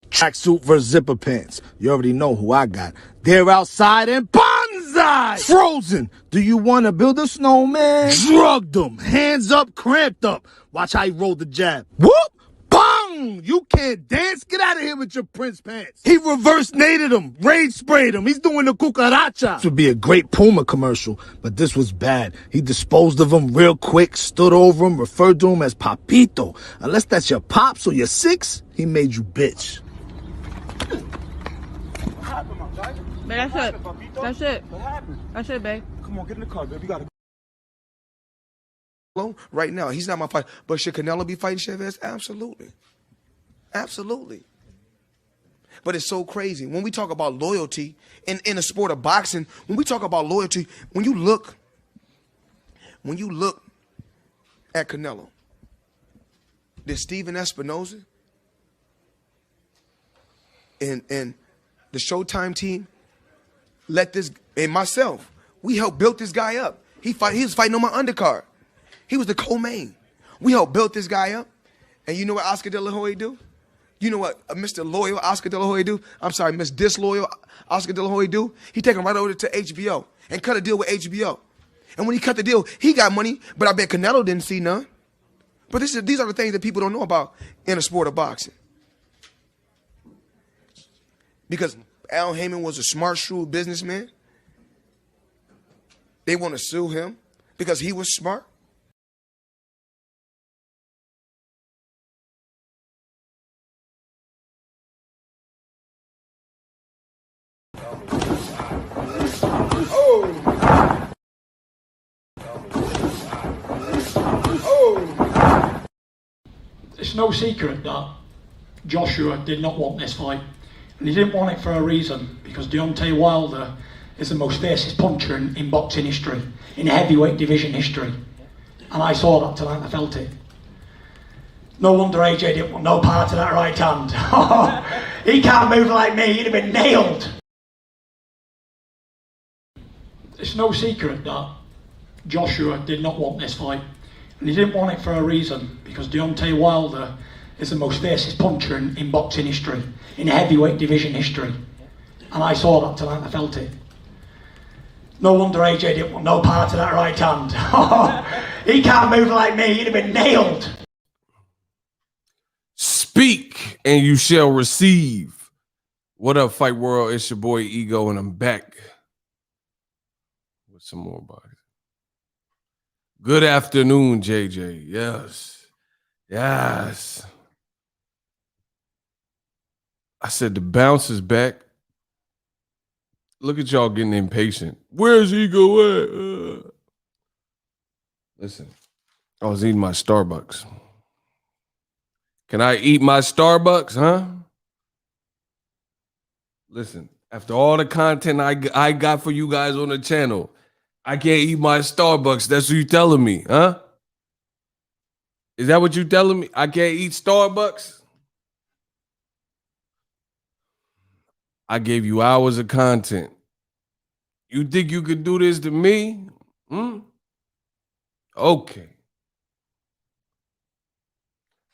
Tracksuit versus zipper pants. You already know who I got. They're outside and bonsai. Frozen. Do you want to build a snowman? Drugged them. Hands up, cramped up. Watch how he rolled the jab. Whoop! Bang! You can't dance? Get out of here with your Prince pants. He reverse nated him. Rage sprayed him. He's doing the cucaracha. This would be a great Puma commercial, but this was bad. He disposed of him real quick, stood over him, referred to him as Papito. Unless that's your pops or your six, he made you bitch. What happened, my guy? Man, that's it. That's it. What happened? That's it, babe. Come on, get in the car, baby. You gotta. Right now, he's not my fight. But should Canelo be fighting Chavez? Absolutely. Absolutely. But it's so crazy. When we talk about loyalty in the sport of boxing, when we talk about loyalty, when you look at Canelo, there's Steven Espinoza and the Showtime team let this, and myself, we helped build this guy up. He was fighting on my undercard. He was the co-main. We helped build this guy up. And you know what Oscar De La Hoya do? You know what Mr. Loyal Oscar De La Hoya do? I'm sorry, Miss Disloyal Oscar De La Hoya do? He take him right over to HBO and cut a deal with HBO. And when he cut the deal, he got money, but I bet Canelo didn't see none. But these are the things that people don't know about in the sport of boxing. Because Al Heyman was a smart, shrewd businessman. They want to sue him because he was smart. It's no secret that Joshua did not want this fight. And he didn't want it for a reason, because Deontay Wilder is the most fiercest puncher in boxing history, in heavyweight division history. And I saw that tonight, I felt it. No wonder AJ didn't want no part of that right hand. He can't move like me, he'd have been nailed. It's no secret that Joshua did not want this fight. And he didn't want it for a reason, because Deontay Wilder is the most fiercest puncher in boxing history, in heavyweight division history. And I saw that tonight, I felt it. No wonder AJ didn't want no part of that right hand. He can't move like me, he'd have been nailed. Speak and you shall receive. What up, Fight World? It's your boy Ego, and I'm back with some more bodies. Good afternoon, JJ. Yes. Yes. I said the bounce is back. Look at y'all getting impatient. Where's Ego at? Listen, I was eating my Starbucks. Can I eat my Starbucks, huh? Listen, after all the content I got for you guys on the channel, I can't eat my Starbucks. That's what you telling me, huh? Is that what you telling me? I can't eat Starbucks? I gave you hours of content. You think you could do this to me? Okay.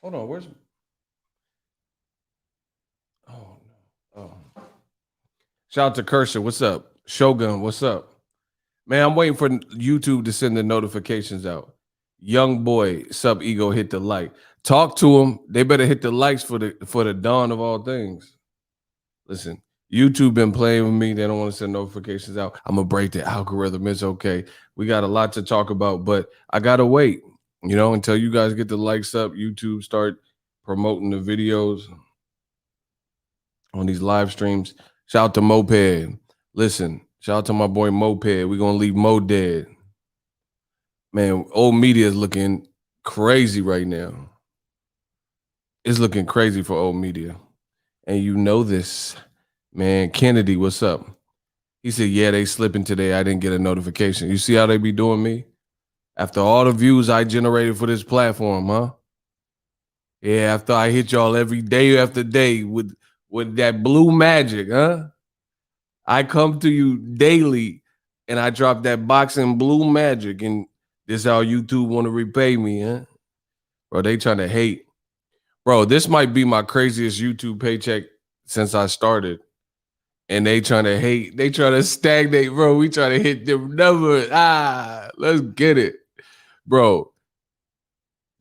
Hold on, where's... Oh, no. Oh. Shout out to Kershaw. What's up? Shogun, what's up? Man, I'm waiting for YouTube to send the notifications out. Young boy, sub Ego, hit the like. Talk to them. They better hit the likes for the dawn of all things. Listen, YouTube been playing with me. They don't want to send notifications out. I'm going to break the algorithm. It's okay. We got a lot to talk about, but I got to wait, until you guys get the likes up. YouTube start promoting the videos on these live streams. Shout out to Moped. Listen, shout out to my boy Moped. We're going to leave Mo dead. Man, old media is looking crazy right now. It's looking crazy for old media. And you know this. Man, Kennedy, what's up? He said, yeah, they slipping today. I didn't get a notification. You see how they be doing me? After all the views I generated for this platform, huh? Yeah, after I hit y'all every day after day with that blue magic, huh? I come to you daily and I drop that boxing blue magic, and this how YouTube want to repay me, huh? Bro, they trying to hate. Bro, this might be my craziest YouTube paycheck since I started. And they trying to hate. They trying to stagnate, bro. We trying to hit them numbers. Let's get it. Bro,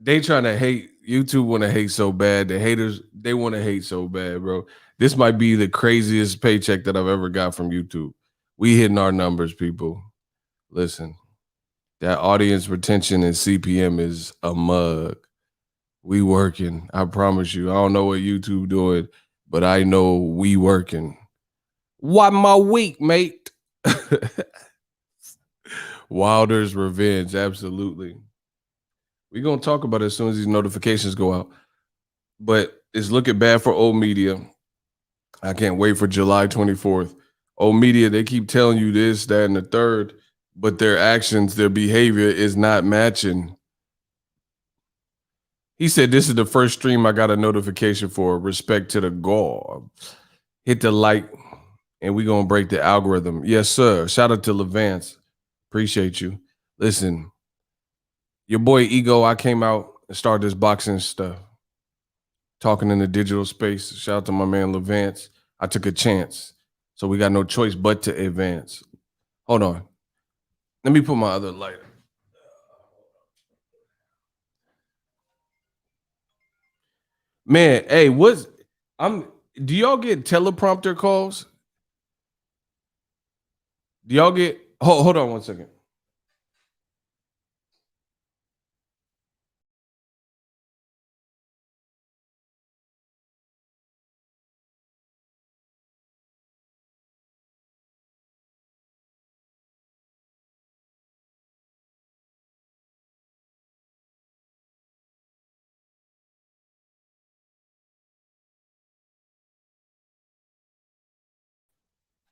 they trying to hate. YouTube want to hate so bad. The haters, they want to hate so bad, bro. This might be the craziest paycheck that I've ever got from YouTube. We hitting our numbers, people. Listen, that audience retention and CPM is a mug. We working. I promise you. I don't know what YouTube doing, but I know we working. Why my week, mate? Wilder's revenge, absolutely. We're going to talk about it as soon as these notifications go out. But it's looking bad for old media. I can't wait for July 24th. Old media, they keep telling you this, that, and the third, but their actions, their behavior is not matching. He said, this is the first stream I got a notification for. Respect to the God. Hit the like, and we're going to break the algorithm. Yes, sir. Shout out to Levance. Appreciate you. Listen, your boy Ego, I came out and started this boxing stuff. Talking in the digital space. Shout out to my man Levance. I took a chance. So we got no choice but to advance. Hold on. Let me put my other lighter. Man, hey, do y'all get teleprompter calls? Do y'all get hold on one second.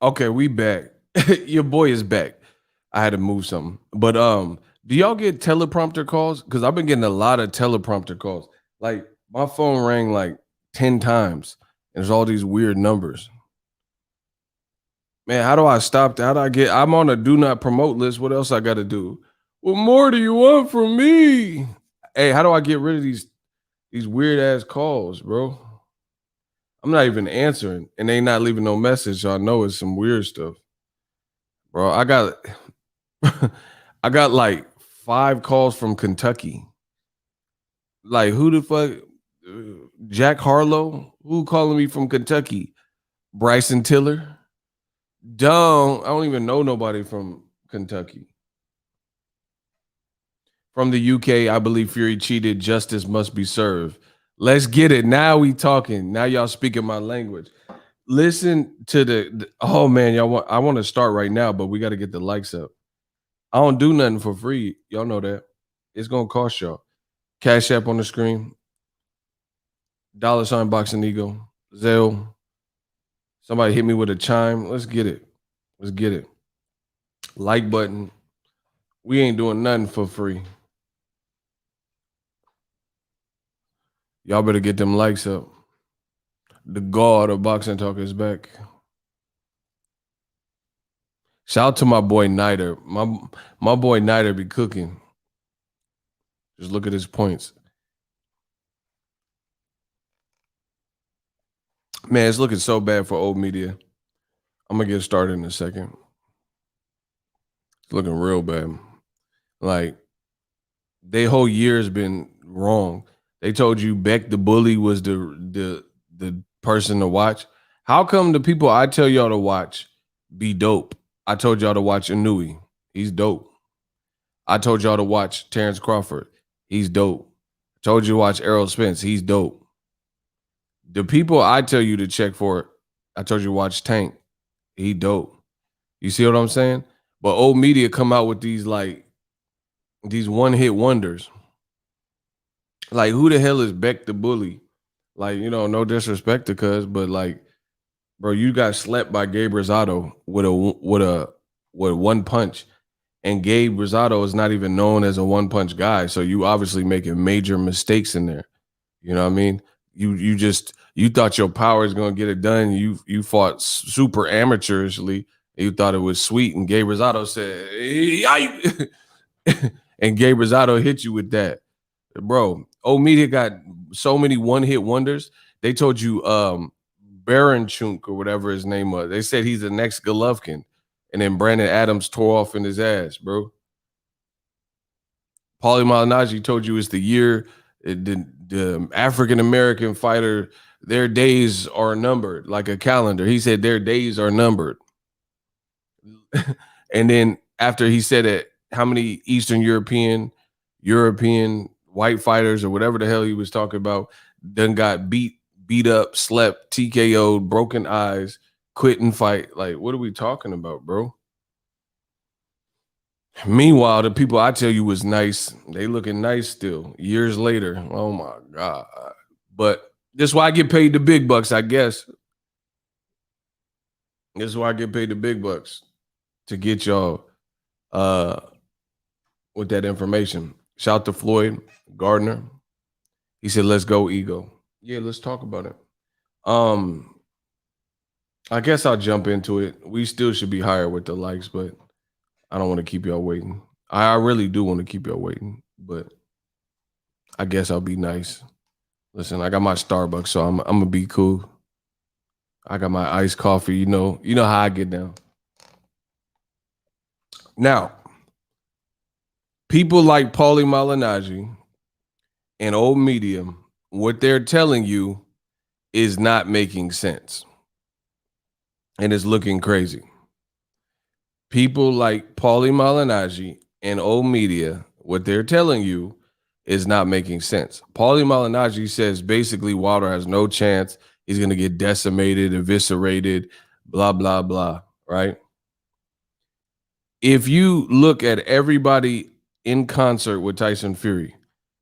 Okay, we back. Your boy is back. I had to move something. But do y'all get teleprompter calls? Because I've been getting a lot of teleprompter calls. Like my phone rang like 10 times. And there's all these weird numbers. Man, how do I stop that? I'm on a do not promote list. What else I gotta do? What more do you want from me? Hey, how do I get rid of these weird ass calls, bro? I'm not even answering, and they not leaving no message. So I know it's some weird stuff, bro. I got like 5 calls from Kentucky. Like who the fuck? Jack Harlow? Who calling me from Kentucky? Bryson Tiller? I don't even know nobody from Kentucky. From the UK, I believe Fury cheated. Justice must be served. Let's get it. Now we talking. Now y'all speaking my language. Listen to oh man, I want to start right now, but we got to get the likes up. I don't do nothing for free. Y'all know that. It's gonna cost y'all. Cash App on the screen. $ Boxing Ego. Zelle. Somebody hit me with a chime. Let's get it. Let's get it. Like button. We ain't doing nothing for free. Y'all better get them likes up. The God of Boxing Talk is back. Shout out to my boy Niter. My boy Niter be cooking. Just look at his points. Man, it's looking so bad for old media. I'm going to get started in a second. It's looking real bad. Like, their whole year has been wrong. They told you Beck the Bully was the person to watch. How come the people I tell y'all to watch be dope? I told y'all to watch Inui. He's dope. I told y'all to watch Terrence Crawford. He's dope. I told you to watch Errol Spence. He's dope. The people I tell you to check for, I told you to watch Tank. He dope. You see what I'm saying? But old media come out with these one-hit wonders. Like, who the hell is Beck the Bully? Like, no disrespect to Cuz, but like, bro, you got slept by Gabe Rosado with one punch. And Gabe Rosado is not even known as a one-punch guy. So you obviously making major mistakes in there. You know what I mean? You thought your power is gonna get it done. You fought super amateurishly. You thought it was sweet, and Gabe Rosado said, and Gabe Rosado hit you with that, bro. Old media got so many one-hit wonders. They told you Baranchuk or whatever his name was. They said he's the next Golovkin. And then Brandon Adams tore off in his ass, bro. Paulie Malignaggi told you it's the year the African-American fighter, their days are numbered like a calendar. He said their days are numbered. And then after he said it, how many Eastern European white fighters or whatever the hell he was talking about then got beat up, slept, TKO'd, broken eyes, quit and fight. Like, what are we talking about, bro? Meanwhile, the people I tell you was nice, they looking nice still years later. Oh my God. But this is why I get paid the big bucks, I guess. This is why I get paid the big bucks, to get y'all with that information. Shout out to Floyd Gardner. He said, let's go, ego. Yeah, let's talk about it. I guess I'll jump into it. We still should be higher with the likes, but I don't want to keep y'all waiting. I really do want to keep y'all waiting, but I guess I'll be nice. Listen, I got my Starbucks, so I'm gonna be cool. I got my iced coffee. You know how I get down. Now, people like Paulie Malignaggi and old media, what they're telling you is not making sense. And it's looking crazy. People like Paulie Malignaggi and old media, what they're telling you is not making sense. Paulie Malignaggi says basically Wilder has no chance. He's going to get decimated, eviscerated, blah, blah, blah, right? If you look at everybody in concert with Tyson Fury,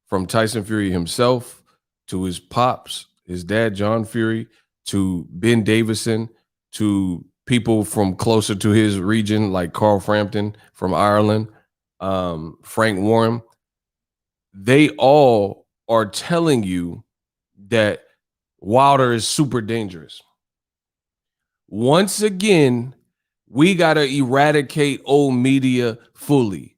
from Tyson Fury himself to his pops, his dad, John Fury, to Ben Davison, to people from closer to his region, like Carl Frampton from Ireland, Frank Warren, they all are telling you that Wilder is super dangerous. Once again, we got to eradicate old media fully.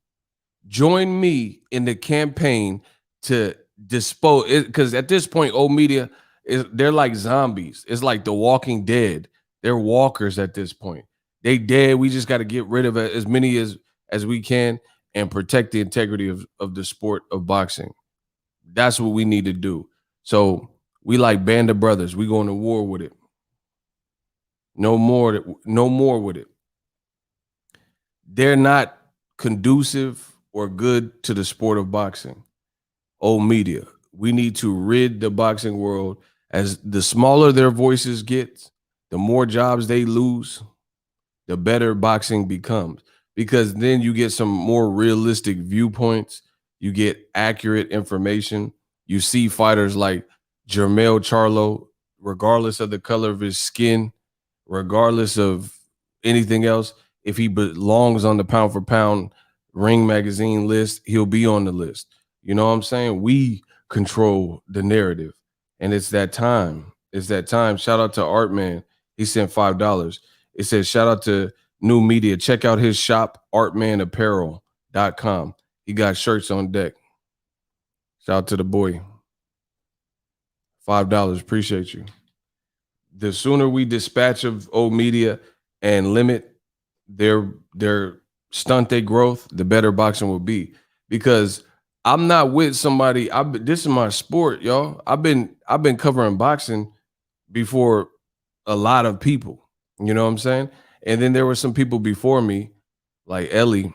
Join me in the campaign to dispose, because at this point, old media, they're like zombies. It's like The Walking Dead. They're walkers at this point. They dead. We just got to get rid of as many as we can and protect the integrity of the sport of boxing. That's what we need to do. So we like Band of Brothers. We going to war with it. No more with it. They're not conducive or good to the sport of boxing. Old media. We need to rid the boxing world. As the smaller their voices get, the more jobs they lose, the better boxing becomes. Because then you get some more realistic viewpoints. You get accurate information. You see fighters like Jermell Charlo, regardless of the color of his skin, regardless of anything else, if he belongs on the pound for pound Ring magazine list, he'll be on the list. You know what I'm saying? We control the narrative. And it's that time. It's that time. Shout out to Artman. He sent $5. It says, shout out to New Media. Check out his shop, artmanapparel.com. He got shirts on deck. Shout out to the boy. $5. Appreciate you. The sooner we dispatch of old media and limit their stunt their growth, the better boxing will be. Because I'm not with somebody. This is my sport, y'all. I've been covering boxing before a lot of people. You know what I'm saying? And then there were some people before me, like Ellie,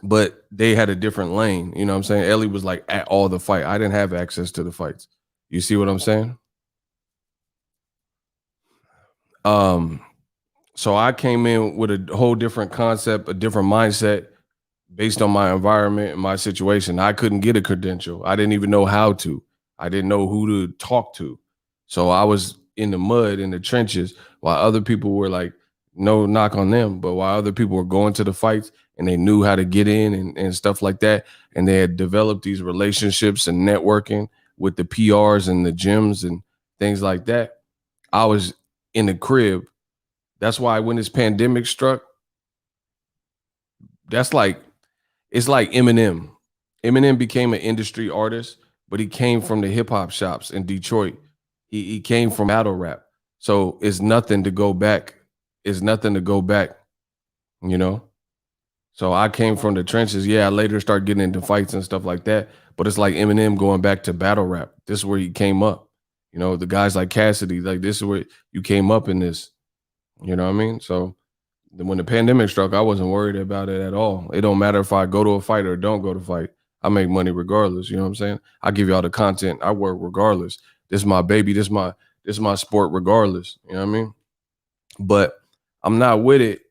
but they had a different lane. You know what I'm saying? Ellie was like at all the fight. I didn't have access to the fights. You see what I'm saying? So I came in with a whole different concept, a different mindset based on my environment and my situation. I couldn't get a credential. I didn't even know how to. I didn't know who to talk to. So I was in the mud, in the trenches, while other people were like, no knock on them, but while other people were going to the fights and they knew how to get in and stuff like that, and they had developed these relationships and networking with the PRs and the gyms and things like that, I was in the crib. That's why when this pandemic struck, it's like Eminem. Eminem became an industry artist, but he came from the hip hop shops in Detroit. He came from battle rap. So it's nothing to go back. It's nothing to go back, you know? So I came from the trenches. Yeah, I later started getting into fights and stuff like that. But it's like Eminem going back to battle rap. This is where he came up. You know, the guys like Cassidy, like this is where you came up in this. You know what I mean? So when the pandemic struck, I wasn't worried about it at all. It don't matter if I go to a fight or don't go to fight. I make money regardless. You know what I'm saying? I give y'all the content. I work regardless. This is my baby. This is my sport regardless. You know what I mean? But I'm not with it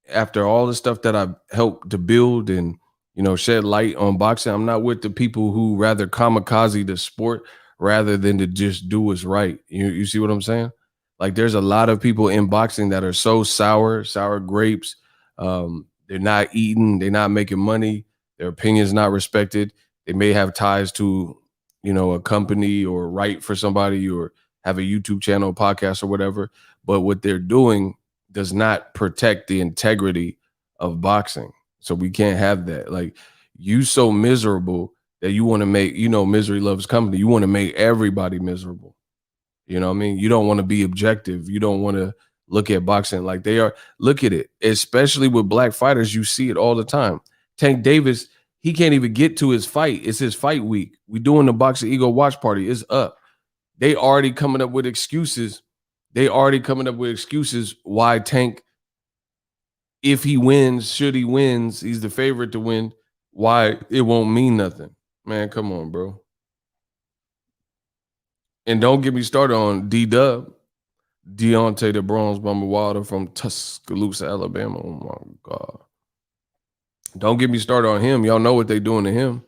after all the stuff that I helped to build and, you know, shed light on boxing. I'm not with the people who rather kamikaze the sport rather than to just do what's right. You see what I'm saying? Like there's a lot of people in boxing that are so sour grapes. They're not eating, they're not making money, their opinion's not respected. They may have ties to, you know, a company or write for somebody or have a YouTube channel, podcast or whatever. But what they're doing does not protect the integrity of boxing. So we can't have that. Like you so miserable that you want to make, you know, misery loves company. You want to make everybody miserable. You know what I mean? You don't want to be objective. You don't want to look at boxing like they are. Look at it, especially with black fighters. You see it all the time. Tank Davis, he can't even get to his fight. It's his fight week. We doing the Boxing Ego watch party. It's up. They already coming up with excuses. Why Tank, if he wins, should he wins, he's the favorite to win, why it won't mean nothing. Man, come on, bro. And don't get me started on D-Dub, Deontay the Bronze Bomber Wilder from Tuscaloosa, Alabama. Oh, my God. Don't get me started on him. Y'all know what they doing to him.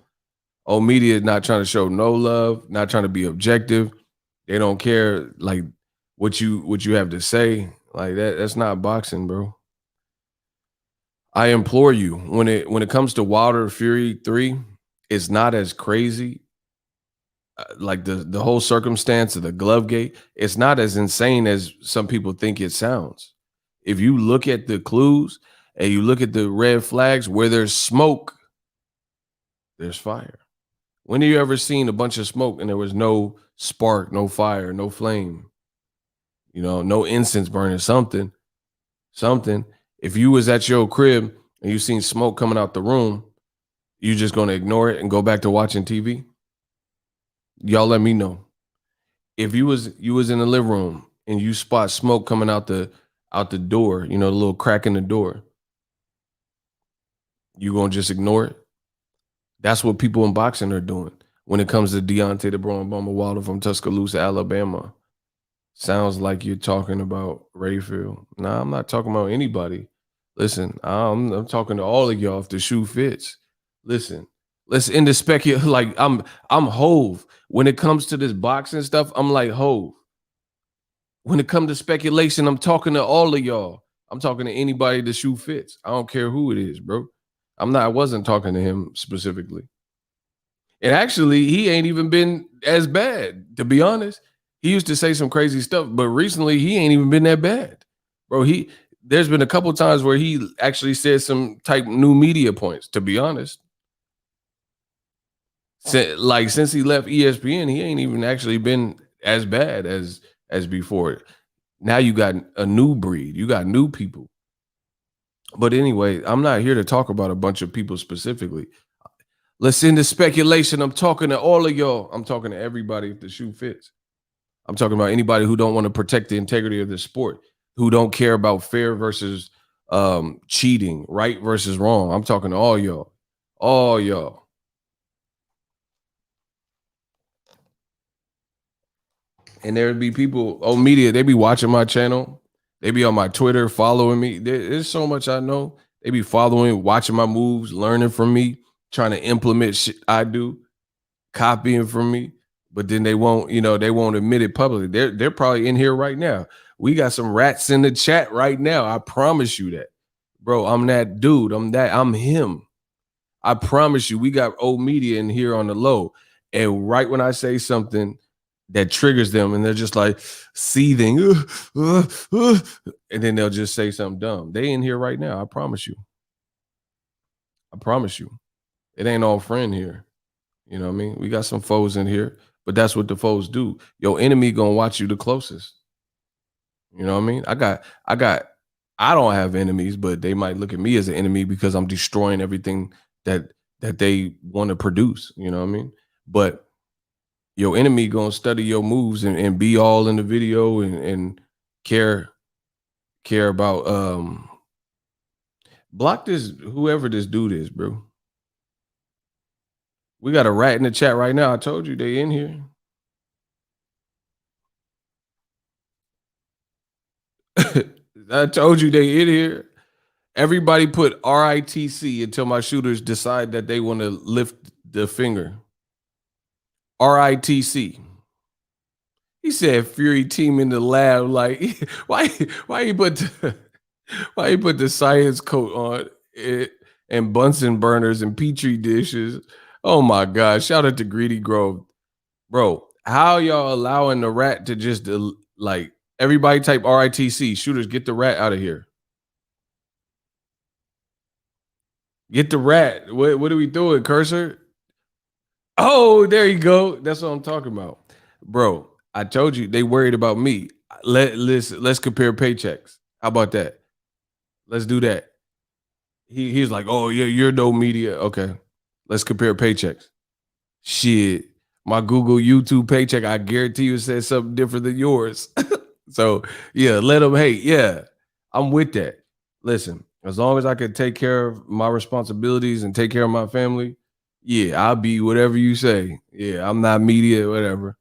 Old media is not trying to show no love, not trying to be objective. They don't care, like, what you have to say. Like, that's not boxing, bro. I implore you, when it comes to Wilder Fury 3, it's not as crazy. Like the whole circumstance of the glove gate, it's not as insane as some people think it sounds. If you look at the clues and you look at the red flags, where there's smoke, there's fire. When have you ever seen a bunch of smoke and there was no spark, no fire, no flame? You know, no incense burning, something. If you was at your crib and you seen smoke coming out the room, you just going to ignore it and go back to watching TV? Y'all let me know. If you was in the living room and you spot smoke coming out the door, you know, the little crack in the door, you gonna just ignore it? That's what people in boxing are doing when it comes to Deontay the Bronze Bomber Wilder from Tuscaloosa, Alabama. Sounds like you're talking about Rayfield. Nah, I'm not talking about anybody. Listen, I'm talking to all of y'all if the shoe fits. Listen, let's end the speculate. Like I'm Hove. When it comes to this boxing stuff, I'm like Hove. When it comes to speculation, I'm talking to all of y'all. I'm talking to anybody the shoe fits. I don't care who it is, bro. I wasn't talking to him specifically. And actually, he ain't even been as bad, to be honest. He used to say some crazy stuff, but recently he ain't even been that bad. Bro, there's been a couple times where he actually said some type new media points, to be honest. Since he left ESPN, he ain't even actually been as bad as before. Now you got a new breed. You got new people. But anyway, I'm not here to talk about a bunch of people specifically. Let's end the speculation. I'm talking to all of y'all. I'm talking to everybody if the shoe fits. I'm talking about anybody who don't want to protect the integrity of the sport, who don't care about fair versus cheating, right versus wrong. I'm talking to all y'all. All y'all. And there would be people on media, they be watching my channel. They be on my Twitter following me. There's so much I know. They be following, watching my moves, learning from me, trying to implement shit I do, copying from me. But then they won't admit it publicly. They're probably in here right now. We got some rats in the chat right now. I promise you that. Bro, I'm that dude. I'm him. I promise you, we got old media in here on the low. And right when I say something that triggers them and they're just like seething, and then they'll just say something dumb. They in here right now. I promise you. I promise you. It ain't all friend here. You know what I mean? We got some foes in here, but that's what the foes do. Your enemy gonna watch you the closest. You know what I mean? I don't have enemies, but they might look at me as an enemy because I'm destroying everything that they want to produce. You know what I mean? But your enemy gonna study your moves and be all in the video and care about block this whoever this dude is, bro. We got a rat in the chat right now. I told you they in here. I told you they in here. Everybody put RITC until my shooters decide that they want to lift the finger. RITC. He said Fury team in the lab. Like, why you put the science coat on it and Bunsen burners and petri dishes? Oh my God. Shout out to Greedy Grove. Bro, how y'all allowing the rat to just like everybody type RITC? Shooters, get the rat out of here. Get the rat. What are we doing, Cursor? Oh, there you go. That's what I'm talking about. Bro, I told you they worried about me. Let's compare paychecks. How about that? Let's do that. He's like, oh, yeah, you're no media. Okay. Let's compare paychecks. Shit. My Google YouTube paycheck, I guarantee you said something different than yours. So yeah, let them hate. Yeah, I'm with that. Listen, as long as I can take care of my responsibilities and take care of my family, yeah, I'll be whatever you say. Yeah, I'm not media, whatever.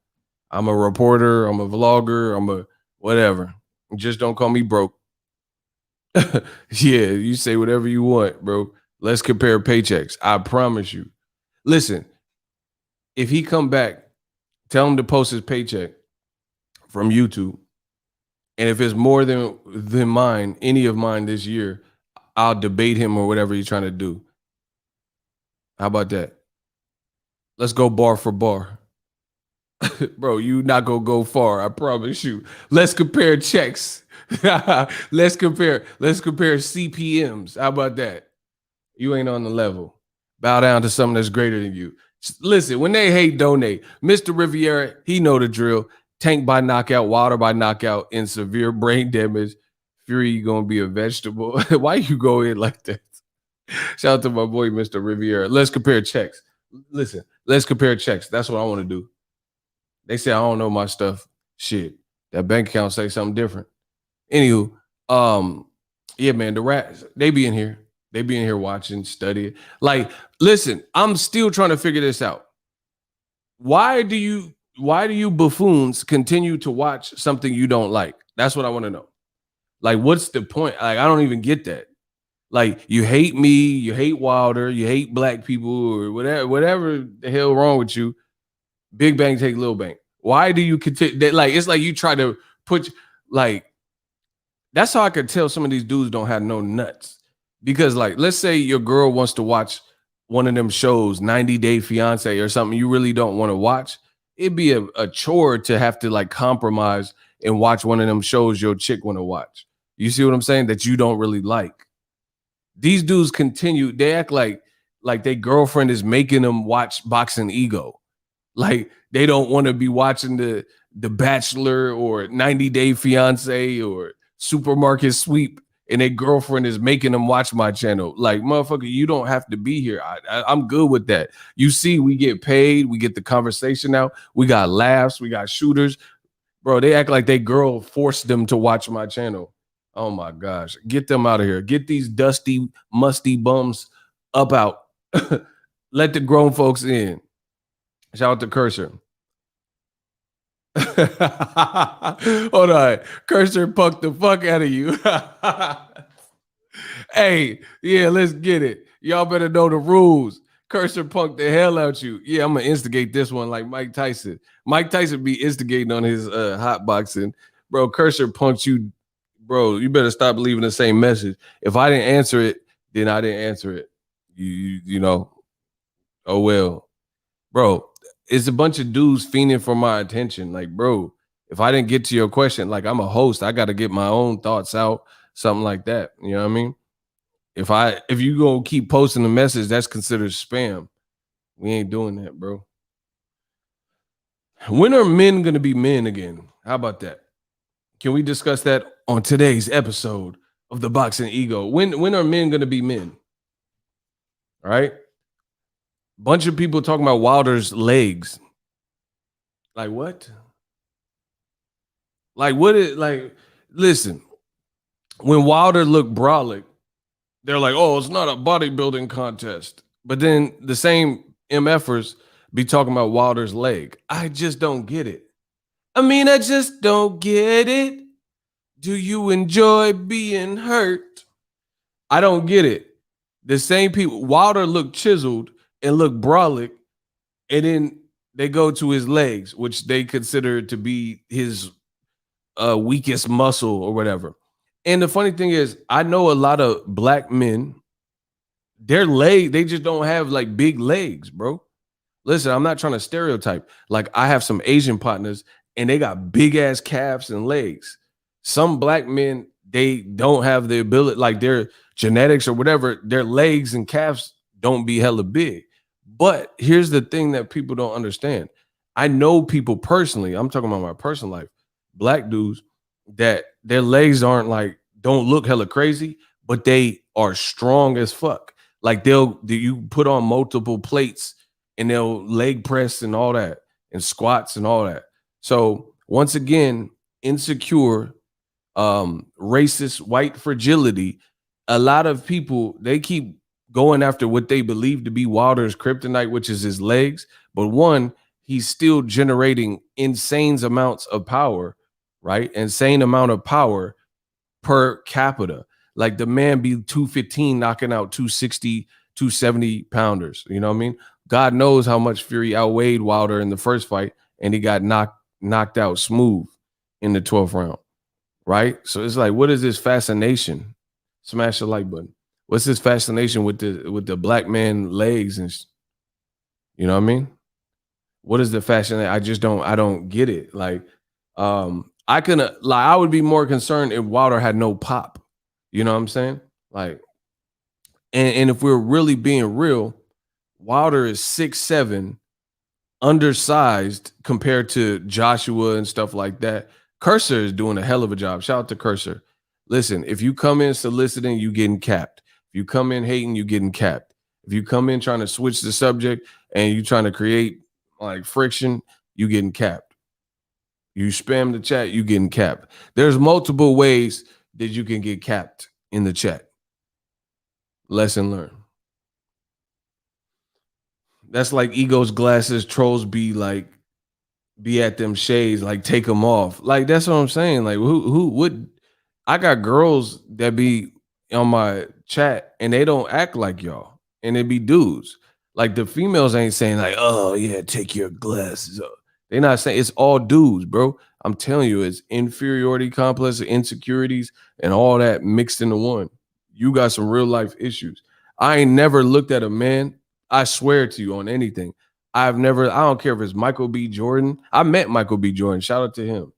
I'm a reporter, I'm a vlogger, I'm a whatever. Just don't call me broke. Yeah, you say whatever you want, bro. Let's compare paychecks. I promise you. Listen, if he come back, tell him to post his paycheck from YouTube. And if it's more than mine, any of mine this year, I'll debate him or whatever he's trying to do. How about that? Let's go bar for bar. Bro, you not gonna go far, I promise you. Let's compare checks. Let's compare CPMs. How about that? You ain't on the level. Bow down to something that's greater than you. Listen, when they hate, donate. Mr. Riviera, he know the drill. Tank by knockout, water by knockout, in severe brain damage. Fury, you gonna be a vegetable. Why you go in like that? Shout out to my boy, Mr. Riviera. Let's compare checks. Listen, let's compare checks. That's what I want to do. They say I don't know my stuff. Shit, that bank account say something different. Anywho, yeah, man, the rats, they be in here. They be in here watching, studying. Like, listen, I'm still trying to figure this out. Why do you buffoons continue to watch something you don't like? That's what I want to know. Like, what's the point? Like, I don't even get that. Like, you hate me, you hate Wilder, you hate black people, or whatever the hell wrong with you. Big Bang take Little Bang. Why do you continue that? Like, it's like you try to put, like, that's how I could tell some of these dudes don't have no nuts. Because, like, let's say your girl wants to watch one of them shows, 90 Day Fiance or something you really don't want to watch. It'd be a chore to have to, like, compromise and watch one of them shows your chick want to watch. You see what I'm saying? That you don't really like. These dudes continue, they act like their girlfriend is making them watch Boxing Ego. Like, they don't want to be watching the Bachelor or 90 Day Fiance or Supermarket Sweep, and their girlfriend is making them watch my channel. Like, motherfucker, you don't have to be here. I'm good with that. You see, we get paid. We get the conversation out. We got laughs. We got shooters. Bro, they act like their girl forced them to watch my channel. Oh, my gosh. Get them out of here. Get these dusty, musty bums up out. Let the grown folks in. Shout out to Cursor. Hold on. Cursor punked the fuck out of you. Hey, yeah, let's get it. Y'all better know the rules. Cursor punked the hell out you. Yeah, I'm going to instigate this one like Mike Tyson. Mike Tyson be instigating on his hot boxing. Bro, Cursor punked you. Bro, you better stop leaving the same message. If I didn't answer it, then I didn't answer it. You know, oh well. Bro, it's a bunch of dudes fiending for my attention. Like, bro, if I didn't get to your question, like, I'm a host, I got to get my own thoughts out, something like that. You know what I mean? If you gonna keep posting the message, that's considered spam. We ain't doing that, bro. When are men gonna be men again? How about that? Can we discuss that on today's episode of the Boxing Ego? When are men going to be men? All right. Bunch of people talking about Wilder's legs. Like what? Like what is like? Listen, when Wilder looked brolic, they're like, "Oh, it's not a bodybuilding contest." But then the same MFers be talking about Wilder's leg. I just don't get it. I just don't get it. Do you enjoy being hurt? I don't get it. The same people, Wilder looked chiseled and looked brolic, and then they go to his legs, which they consider to be his weakest muscle or whatever. And the funny thing is, I know a lot of black men, their leg, they just don't have like big legs, bro. Listen, I'm not trying to stereotype. Like I have some Asian partners and they got big ass calves and legs. Some black men, they don't have the ability, like their genetics or whatever, their legs and calves don't be hella big. But here's the thing that people don't understand. I know people personally, I'm talking about my personal life, black dudes that their legs aren't like, don't look hella crazy, but they are strong as fuck. Like you put on multiple plates and they'll leg press and all that and squats and all that. So once again, insecure, racist, white fragility, a lot of people, they keep going after what they believe to be Wilder's kryptonite, which is his legs. But one, he's still generating insane amounts of power, right? Insane amount of power per capita. Like the man be 215 knocking out 260, 270 pounders. You know what I mean? God knows how much Fury outweighed Wilder in the first fight, and he got knocked out smooth in the 12th round, right? So it's like, what is this fascination? Smash the like button. What's this fascination with the black man legs and you know what I mean? What is the fashion? I don't get it. Like, I would be more concerned if Wilder had no pop. You know what I'm saying? Like, and if we're really being real, Wilder is 6'7", undersized compared to Joshua and stuff like that. Cursor is doing a hell of a job. Shout out to Cursor. Listen, if you come in soliciting, you getting capped. If you come in hating, you getting capped. If you come in trying to switch the subject and you trying to create like friction, you getting capped. You spam the chat, you getting capped. There's multiple ways that you can get capped in the chat. Lesson learned. That's like Ego's glasses. Trolls be at them shades, like take them off. Like that's what I'm saying. Like who would? I got girls that be on my chat and they don't act like y'all, and they be dudes. Like the females ain't saying like, oh yeah, take your glasses off. They're not saying, it's all dudes, bro. I'm telling you, it's inferiority complex, insecurities, and all that mixed into one. You got some real life issues. I ain't never looked at a man. I swear to you on anything. I don't care if it's Michael B. Jordan. I met Michael B. Jordan. Shout out to him.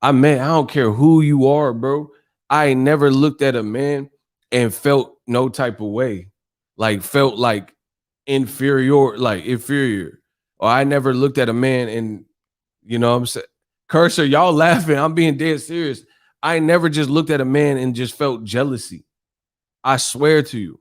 I don't care who you are, bro. I ain't never looked at a man and felt no type of way. Like felt like inferior. Or I never looked at a man and, you know what I'm saying? Cursor, y'all laughing. I'm being dead serious. I ain't never just looked at a man and just felt jealousy. I swear to you.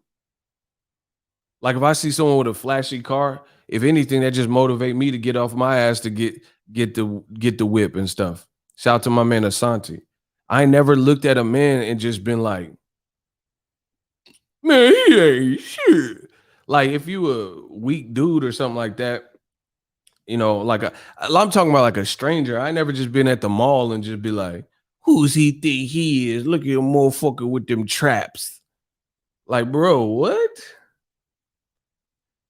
Like if I see someone with a flashy car, if anything, that just motivate me to get off my ass to get the whip and stuff. Shout out to my man Asante. I never looked at a man and just been like, man, he ain't shit. Like if you a weak dude or something like that, you know, like I'm talking about like a stranger. I never just been at the mall and just be like, who's he think he is? Look at a motherfucker with them traps. Like, bro, what?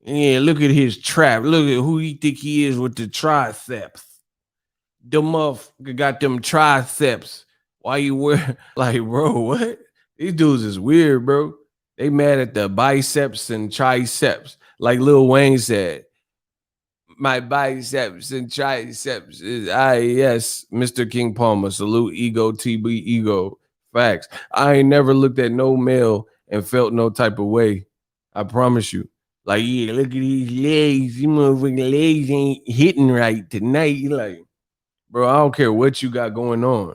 Yeah, look at his trap. Look at who he think he is with the triceps. The motherfucker got them triceps. Why you wear like, bro, what? These dudes is weird, bro. They mad at the biceps and triceps. Like Lil Wayne said, my biceps and triceps is yes, Mr. King Palmer. Salute Ego, TB Ego. Facts. I ain't never looked at no male and felt no type of way. I promise you. Like, yeah, look at these legs. These motherfucking legs ain't hitting right tonight. You're like, bro, I don't care what you got going on.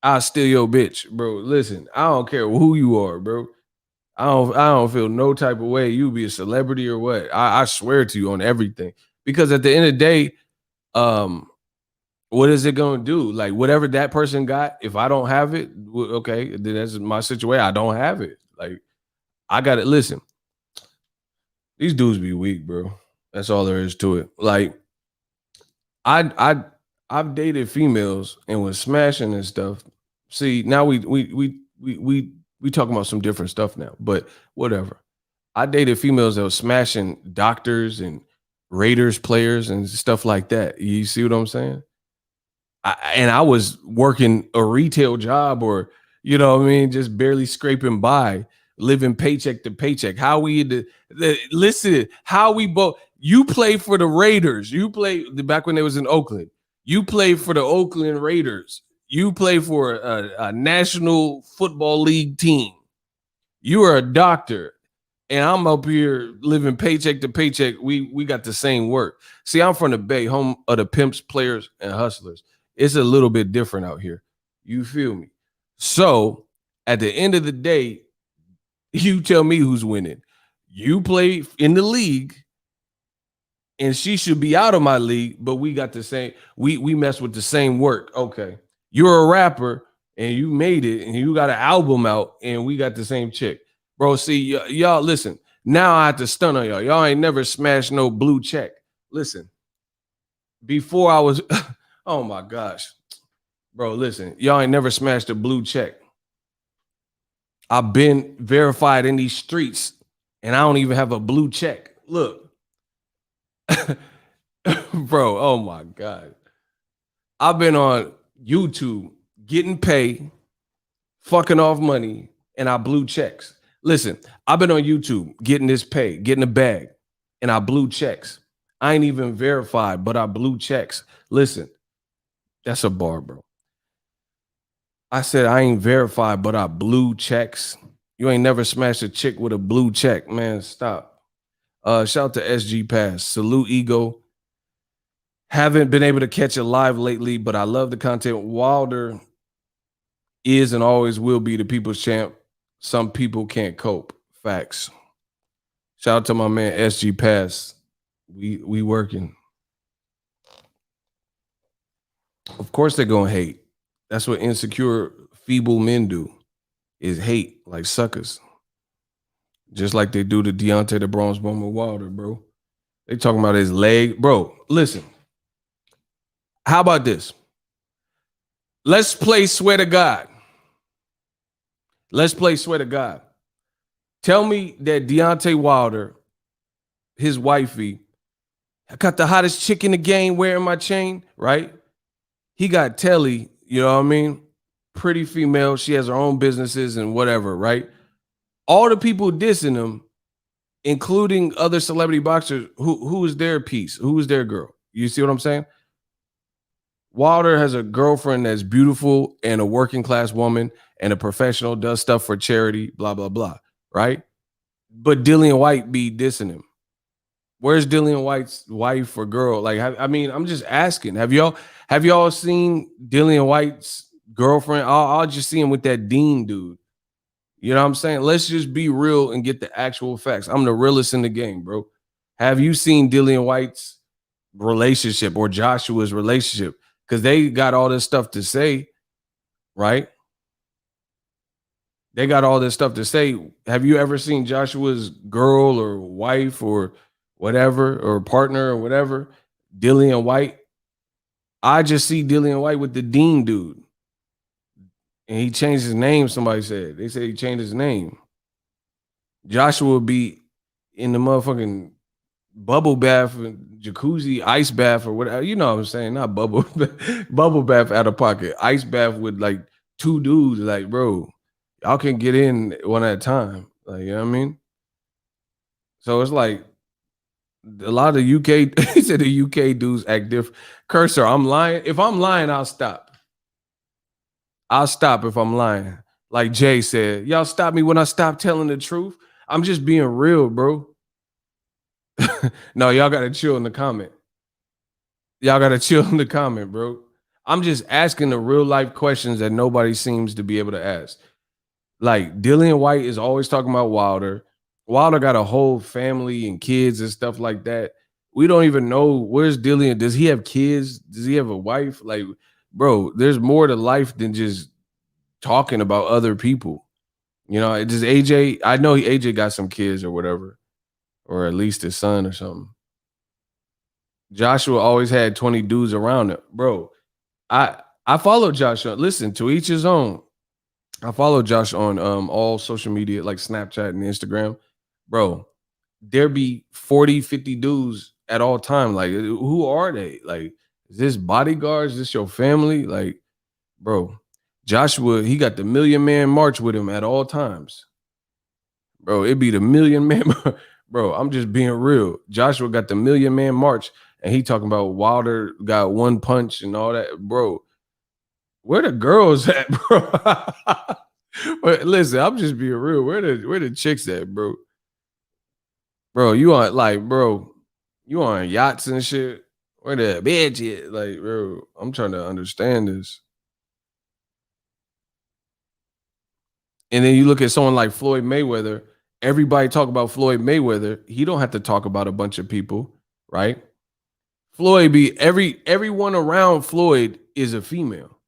I'll steal your bitch, bro. Listen, I don't care who you are, bro. I don't feel no type of way. You be a celebrity or what. I swear to you on everything. Because at the end of the day, um, what is it gonna do? Like whatever that person got, if I don't have it, okay, then that's my situation. I don't have it. Like I gotta listen. These dudes be weak, bro. That's all there is to it. Like I I've dated females and was smashing and stuff. See, now we talking about some different stuff now, but whatever. I dated females that was smashing doctors and Raiders players and stuff like that. You see what I'm saying? And I was working a retail job or, you know what I mean, just barely scraping by, living paycheck to paycheck. How we listen, how we both you play for the Raiders. You play back when they was in Oakland. You play for the Oakland Raiders. You play for a National Football League team. You are a doctor. And I'm up here living paycheck to paycheck. We got the same work. See, I'm from the Bay, home of the pimps, players, and hustlers. It's a little bit different out here. You feel me? So at the end of the day, you tell me who's winning. You play in the league, and she should be out of my league, but we got the same, we mess with the same work. Okay. You're a rapper and you made it and you got an album out and we got the same chick. Bro, see, y'all listen. Now I have to stun on y'all. Y'all ain't never smashed no blue check. Listen, before I was, oh my gosh. Bro, listen, y'all ain't never smashed a blue check. I've been verified in these streets and I don't even have a blue check. Look. Bro, oh my God. I've been on YouTube getting paid, fucking off money, and I blue checks. Listen, I've been on YouTube getting this pay, getting a bag, and I blue checks. I ain't even verified, but I blue checks. Listen, that's a bar, bro. I said I ain't verified, but I blue checks. You ain't never smashed a chick with a blue check, man. Stop. Shout out to SG Pass. Salute Ego. Haven't been able to catch it live lately, but I love the content. Wilder is and always will be the people's champ. Some people can't cope. Facts. Shout out to my man SG Pass. We working. Of course they're gonna hate. That's what insecure, feeble men do, is hate like suckers. Just like they do to Deontay the Bronze Bomber Wilder, bro. They talking about his leg. Bro, listen. How about this? Let's play swear to God. Let's play swear to God. Tell me that Deontay Wilder, his wifey, I got the hottest chick in the game wearing my chain, right? He got Telly, you know what I mean? Pretty female. She has her own businesses and whatever, right? All the people dissing him, including other celebrity boxers, who is their piece? Who is their girl? You see what I'm saying? Wilder has a girlfriend that's beautiful and a working class woman and a professional, does stuff for charity, blah, blah, blah, right? But Dillian White be dissing him. Where's Dillian White's wife or girl? Like, I mean, I'm just asking. Have y'all seen Dillian White's girlfriend? I'll just see him with that Dean dude. You know what I'm saying? Let's just be real and get the actual facts. I'm the realest in the game, bro. Have you seen Dillian White's relationship or Joshua's relationship? Because they got all this stuff to say, right? They got all this stuff to say. Have you ever seen Joshua's girl or wife or whatever, or partner or whatever? Dillian White? I just see Dillian White with the Dean dude. And he changed his name, somebody said. They said he changed his name. Joshua would be in the motherfucking bubble bath, jacuzzi, ice bath, or whatever. You know what I'm saying? Not bubble bath out of pocket. Ice bath with like two dudes. Like, bro, y'all can get in one at a time. Like, you know what I mean? So it's like a lot of UK, he said the UK dudes act different. Cursor, I'm lying. If I'm lying, I'll stop. I'll stop if I'm lying. Like Jay said, y'all stop me when I stop telling the truth. I'm just being real, bro. No, y'all got to chill in the comment. Y'all got to chill in the comment, bro. I'm just asking the real life questions that nobody seems to be able to ask. Like Dillian White is always talking about Wilder. Wilder got a whole family and kids and stuff like that. We don't even know where's Dillian. Does he have kids? Does he have a wife? Like, bro, there's more to life than just talking about other people. You know, does AJ? I know AJ got some kids or whatever, or at least his son or something. Joshua always had 20 dudes around him, bro. I follow Joshua. Listen, to each his own. I follow Josh on all social media like Snapchat and Instagram. Bro, there be 40, 50 dudes at all time. Like, who are they? Like, is this bodyguards? Is this your family? Like, bro, Joshua, he got the Million Man March with him at all times. Bro, it be the Million Man. Bro, I'm just being real. Joshua got the Million Man March, and he talking about Wilder got one punch and all that. Bro, where the girls at, bro? But listen, I'm just being real. Where the chicks at, bro? Bro, you on yachts and shit. Where the bitch at? Like, bro, I'm trying to understand this. And then you look at someone like Floyd Mayweather. Everybody talk about Floyd Mayweather. He don't have to talk about a bunch of people, right? Floyd be everyone around Floyd is a female,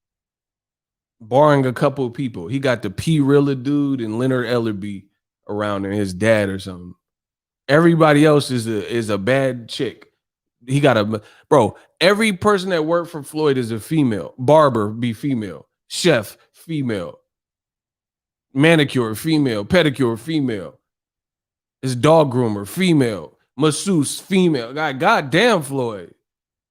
barring a couple of people. He got the P Rilla dude and Leonard Ellerby around him, his dad or something. Everybody else is a bad chick. He got a bro. Every person that worked for Floyd is a female. Barber be female. Chef female. Manicure female. Pedicure female. His dog groomer female. Masseuse female. God damn Floyd,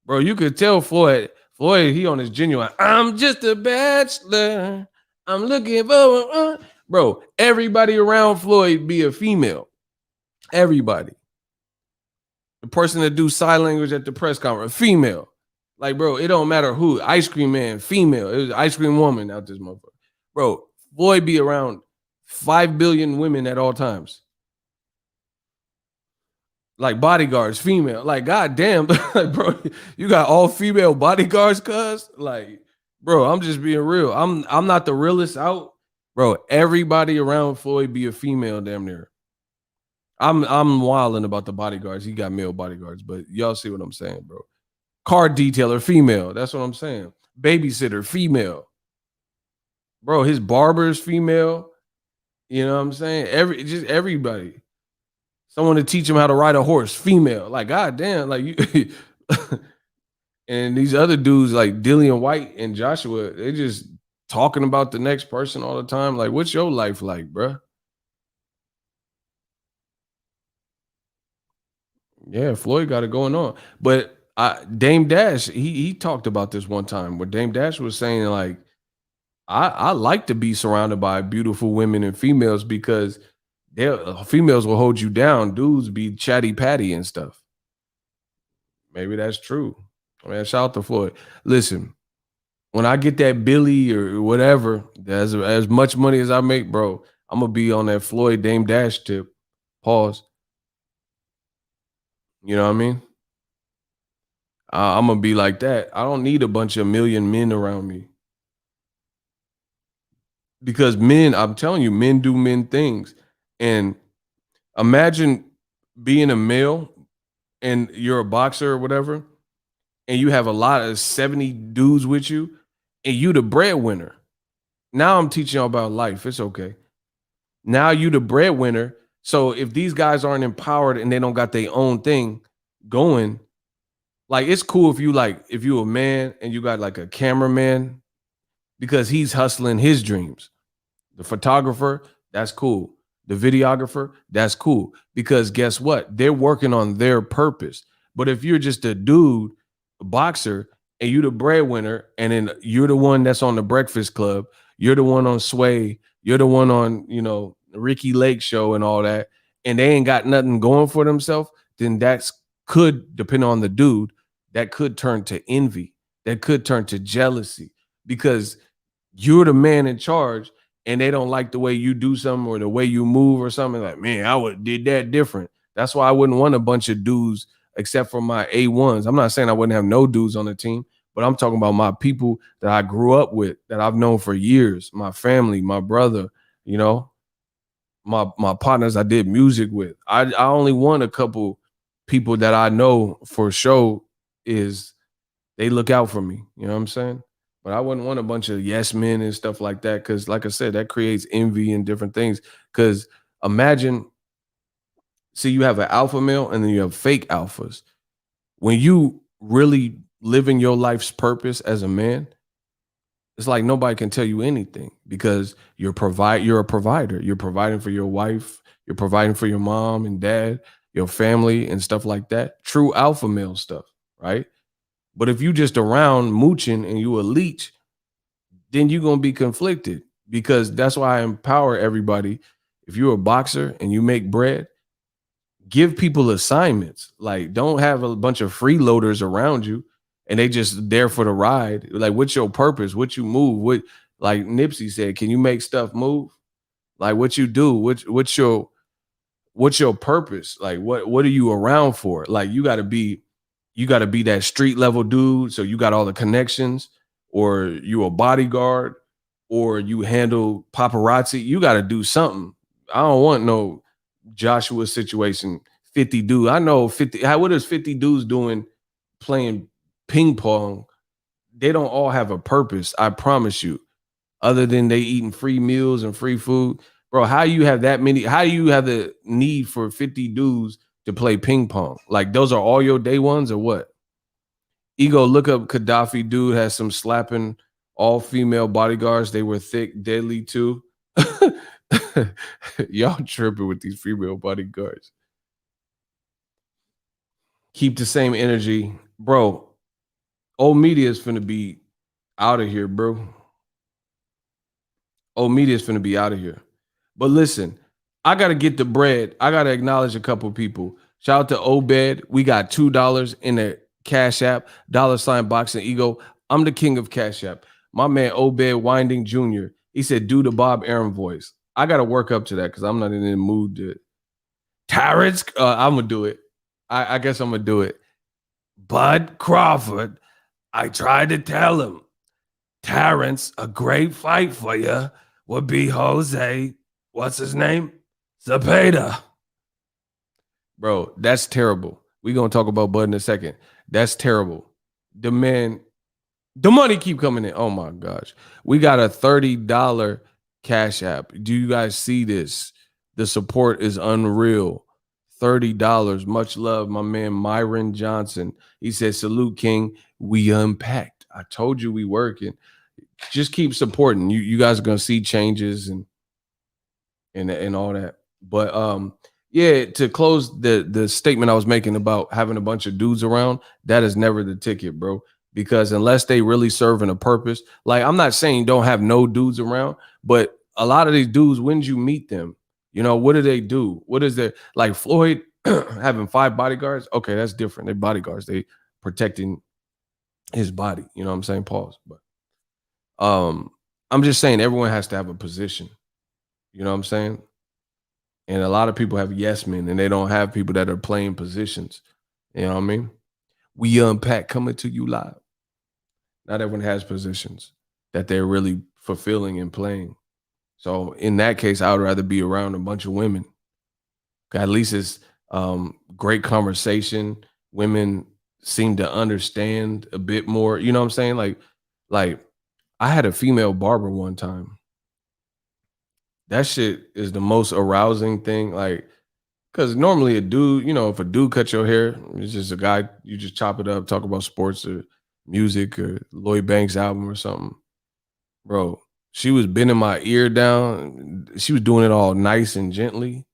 bro. You could tell Floyd. He on his genuine. I'm just a bachelor. I'm looking for bro. Everybody around Floyd be a female. Everybody. The person that do sign language at the press conference, female. Like, bro, it don't matter who. Ice cream man, female. It was ice cream woman out this motherfucker. Bro, Floyd be around 5 billion women at all times. Like bodyguards, female. Like, goddamn, like, bro, you got all female bodyguards, cuz. Like, bro, I'm just being real. I'm not the realest out. Bro, everybody around Floyd be a female damn near. I'm wilding about the bodyguards. He got male bodyguards, but y'all see what I'm saying, bro. Car detailer, female. That's what I'm saying. Babysitter, female. Bro, his barber's female. You know what I'm saying? Everybody. Someone to teach him how to ride a horse, female. Like, goddamn, like you. And these other dudes like Dillian White and Joshua, they just talking about the next person all the time. Like, what's your life like, bro? Yeah, Floyd got it going on. But Dame Dash, he talked about this one time where Dame Dash was saying, like, I like to be surrounded by beautiful women and females because females will hold you down. Dudes be chatty patty and stuff. Maybe that's true. I mean, shout out to Floyd. Listen, when I get that Billy or whatever, as much money as I make, bro, I'm gonna be on that Floyd Dame Dash tip. Pause. You know what I mean? I'm gonna be like that. I don't need a bunch of million men around me. Because men, I'm telling you, men do men things. And imagine being a male and you're a boxer or whatever, and you have a lot of 70 dudes with you, and you the breadwinner. Now I'm teaching y'all about life. It's okay. Now you the breadwinner. So if these guys aren't empowered and they don't got their own thing going, like, it's cool if you a man and you got like a cameraman because he's hustling his dreams. The photographer, that's cool. The videographer, that's cool. Because guess what? They're working on their purpose. But if you're just a dude, a boxer, and you the breadwinner, and then you're the one that's on the Breakfast Club, you're the one on Sway, you're the one on, Ricky Lake show and all that, and they ain't got nothing going for themselves, then could, depending on the dude, that could turn to envy. That could turn to jealousy because you're the man in charge and they don't like the way you do something or the way you move or something. Like, man, I would have did that different. That's why I wouldn't want a bunch of dudes except for my A1s. I'm not saying I wouldn't have no dudes on the team, but I'm talking about my people that I grew up with, that I've known for years, my family, my brother, you know, my partners I did music with. I only want a couple people that I know for sure is they look out for me. You know what I'm saying? But I wouldn't want a bunch of yes men and stuff like that because, like I said, that creates envy and different things. Because imagine, see, you have an alpha male and then you have fake alphas. When you really living your life's purpose as a man, it's like nobody can tell you anything because you're a provider. You're providing for your wife, you're providing for your mom and dad, your family and stuff like that. True alpha male stuff, right? But if you just around mooching and you a leech, then you're gonna be conflicted because that's why I empower everybody. If you're a boxer and you make bread, give people assignments. Like, don't have a bunch of freeloaders around you and they just there for the ride. Like, what's your purpose? What you move? What, like Nipsey said, can you make stuff move? Like, what you do? What's your purpose? Like, what are you around for? Like, you got to be that street level dude. So you got all the connections, or you a bodyguard, or you handle paparazzi. You got to do something. I don't want no Joshua situation. 50 dudes. I know 50. What is 50 dudes doing playing ping pong? They don't all have a purpose. I promise you. Other than they eating free meals and free food, bro. How you have that many? How do you have the need for 50 dudes to play ping pong? Like, those are all your day ones or what? Ego, look up Gaddafi. Dude has some slapping all female bodyguards. They were thick, deadly too. Y'all tripping with these female bodyguards. Keep the same energy, bro. Old media is finna be out of here, bro. Old media is finna be out of here. But listen, I gotta get the bread. I gotta acknowledge a couple people. Shout out to Obed. We got $2 in the Cash App, $ Boxing Ego. I'm the king of Cash App. My man Obed Winding Jr. He said, do the Bob Arum voice. I gotta work up to that because I'm not in the mood to. Terrence, I'm gonna do it. I guess I'm gonna do it. Bud Crawford, I tried to tell him, Terrence, a great fight for you would be Jose, what's his name? Zepeda. Bro, that's terrible. We're going to talk about Bud in a second. That's terrible. The money keep coming in. Oh my gosh. We got a $30 Cash App. Do you guys see this? The support is unreal. $30. Much love, my man Myron Johnson. He said, salute, King. We unpacked. I told you we working. Just keep supporting. You guys are gonna see changes and all that. But yeah, to close the statement I was making about having a bunch of dudes around, that is never the ticket, bro. Because unless they really serving a purpose, like, I'm not saying don't have no dudes around, but a lot of these dudes, when did you meet them? You know, what do they do? What is their, like Floyd having 5 bodyguards? Okay, that's different. They're bodyguards. They protecting his body. You know what I'm saying? Pause. But I'm just saying everyone has to have a position. You know what I'm saying? And a lot of people have yes men and they don't have people that are playing positions. You know what I mean? We unpack coming to you live. Not everyone has positions that they're really fulfilling and playing. So in that case, I would rather be around a bunch of women. At least it's great conversation. Women seem to understand a bit more. You know what I'm saying? Like I had a female barber one time. That shit is the most arousing thing. Like, because normally a dude, you know, if a dude cuts your hair, it's just a guy, you just chop it up, talk about sports or music or Lloyd Banks album or something. Bro, she was bending my ear down. She was doing it all nice and gently.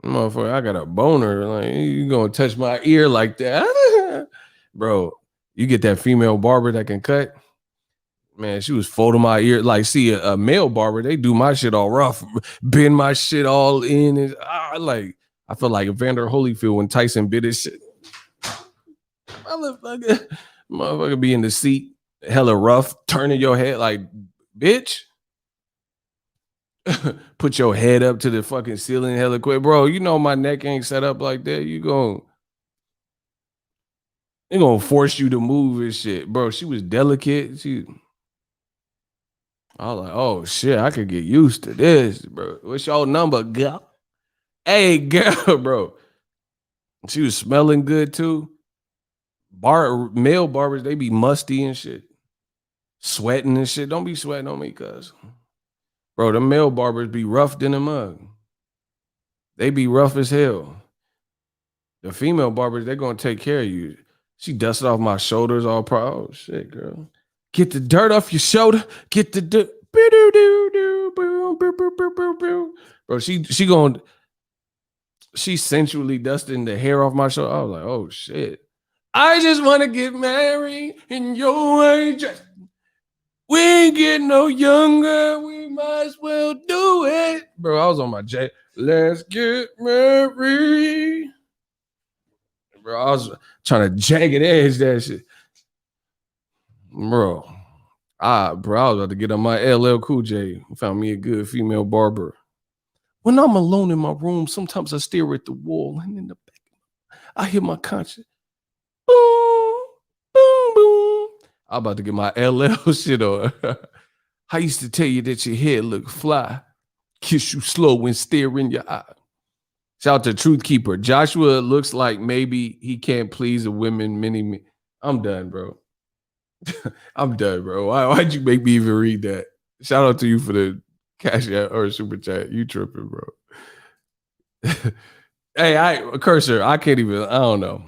Motherfucker, I got a boner. Like, you gonna touch my ear like that? Bro, you get that female barber that can cut. Man, she was folding my ear. Like, see, a male barber, they do my shit all rough, bend my shit all in. And I feel like Evander Holyfield when Tyson bit his shit. Motherfucker be in the seat, hella rough, turning your head like, bitch. Put your head up to the fucking ceiling hella quick. Bro, you know my neck ain't set up like that. You gon' They gonna force you to move and shit, bro. She was delicate. I was like, oh shit, I could get used to this, bro. What's your number, girl? Hey, girl, bro. She was smelling good too. Male barbers, they be musty and shit, sweating and shit. Don't be sweating on me, cuz. Bro, the male barbers be rough than a mug. They be rough as hell. The female barbers, they're gonna take care of you. She dusted off my shoulders all proud. Oh shit, girl. Get the dirt off your shoulder. Get the dirt. Bro, she sensually dusting the hair off my shoulder. I was like, oh shit. I just want to get married in your age. We ain't getting no younger. We might as well do it. Bro, I was on my J. Let's get married. Bro, I was trying to jagged edge that shit. Bro, I was about to get on my LL Cool J. Found me a good female barber. When I'm alone in my room, sometimes I stare at the wall, and in the back, I hear my conscience. Boom, boom, boom. I'm about to get my LL shit on. I used to tell you that your hair look fly. Kiss you slow and stare in your eye. Shout out to Truth Keeper. Joshua looks like maybe he can't please the women many. I'm done, bro. I'm done, bro. Why'd you make me even read that? Shout out to you for the cash or super chat. You tripping, bro. Hey, Cursor, I can't even, I don't know.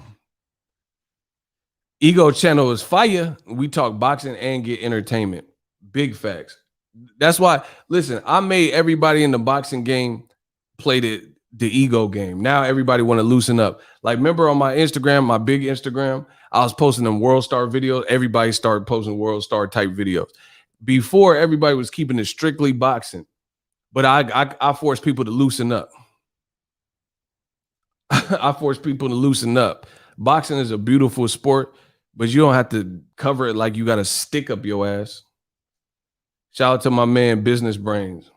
Ego channel is fire. We talk boxing and get entertainment. Big facts. That's why, listen, I made everybody in the boxing game play the ego game. Now everybody want to loosen up. Like, remember on my Instagram, my big Instagram, I was posting them World Star videos. Everybody started posting World Star type videos. Before, everybody was keeping it strictly boxing. But I forced people to loosen up. I forced people to loosen up. Boxing is a beautiful sport, but you don't have to cover it like you got to stick up your ass. Shout out to my man, Business Brains.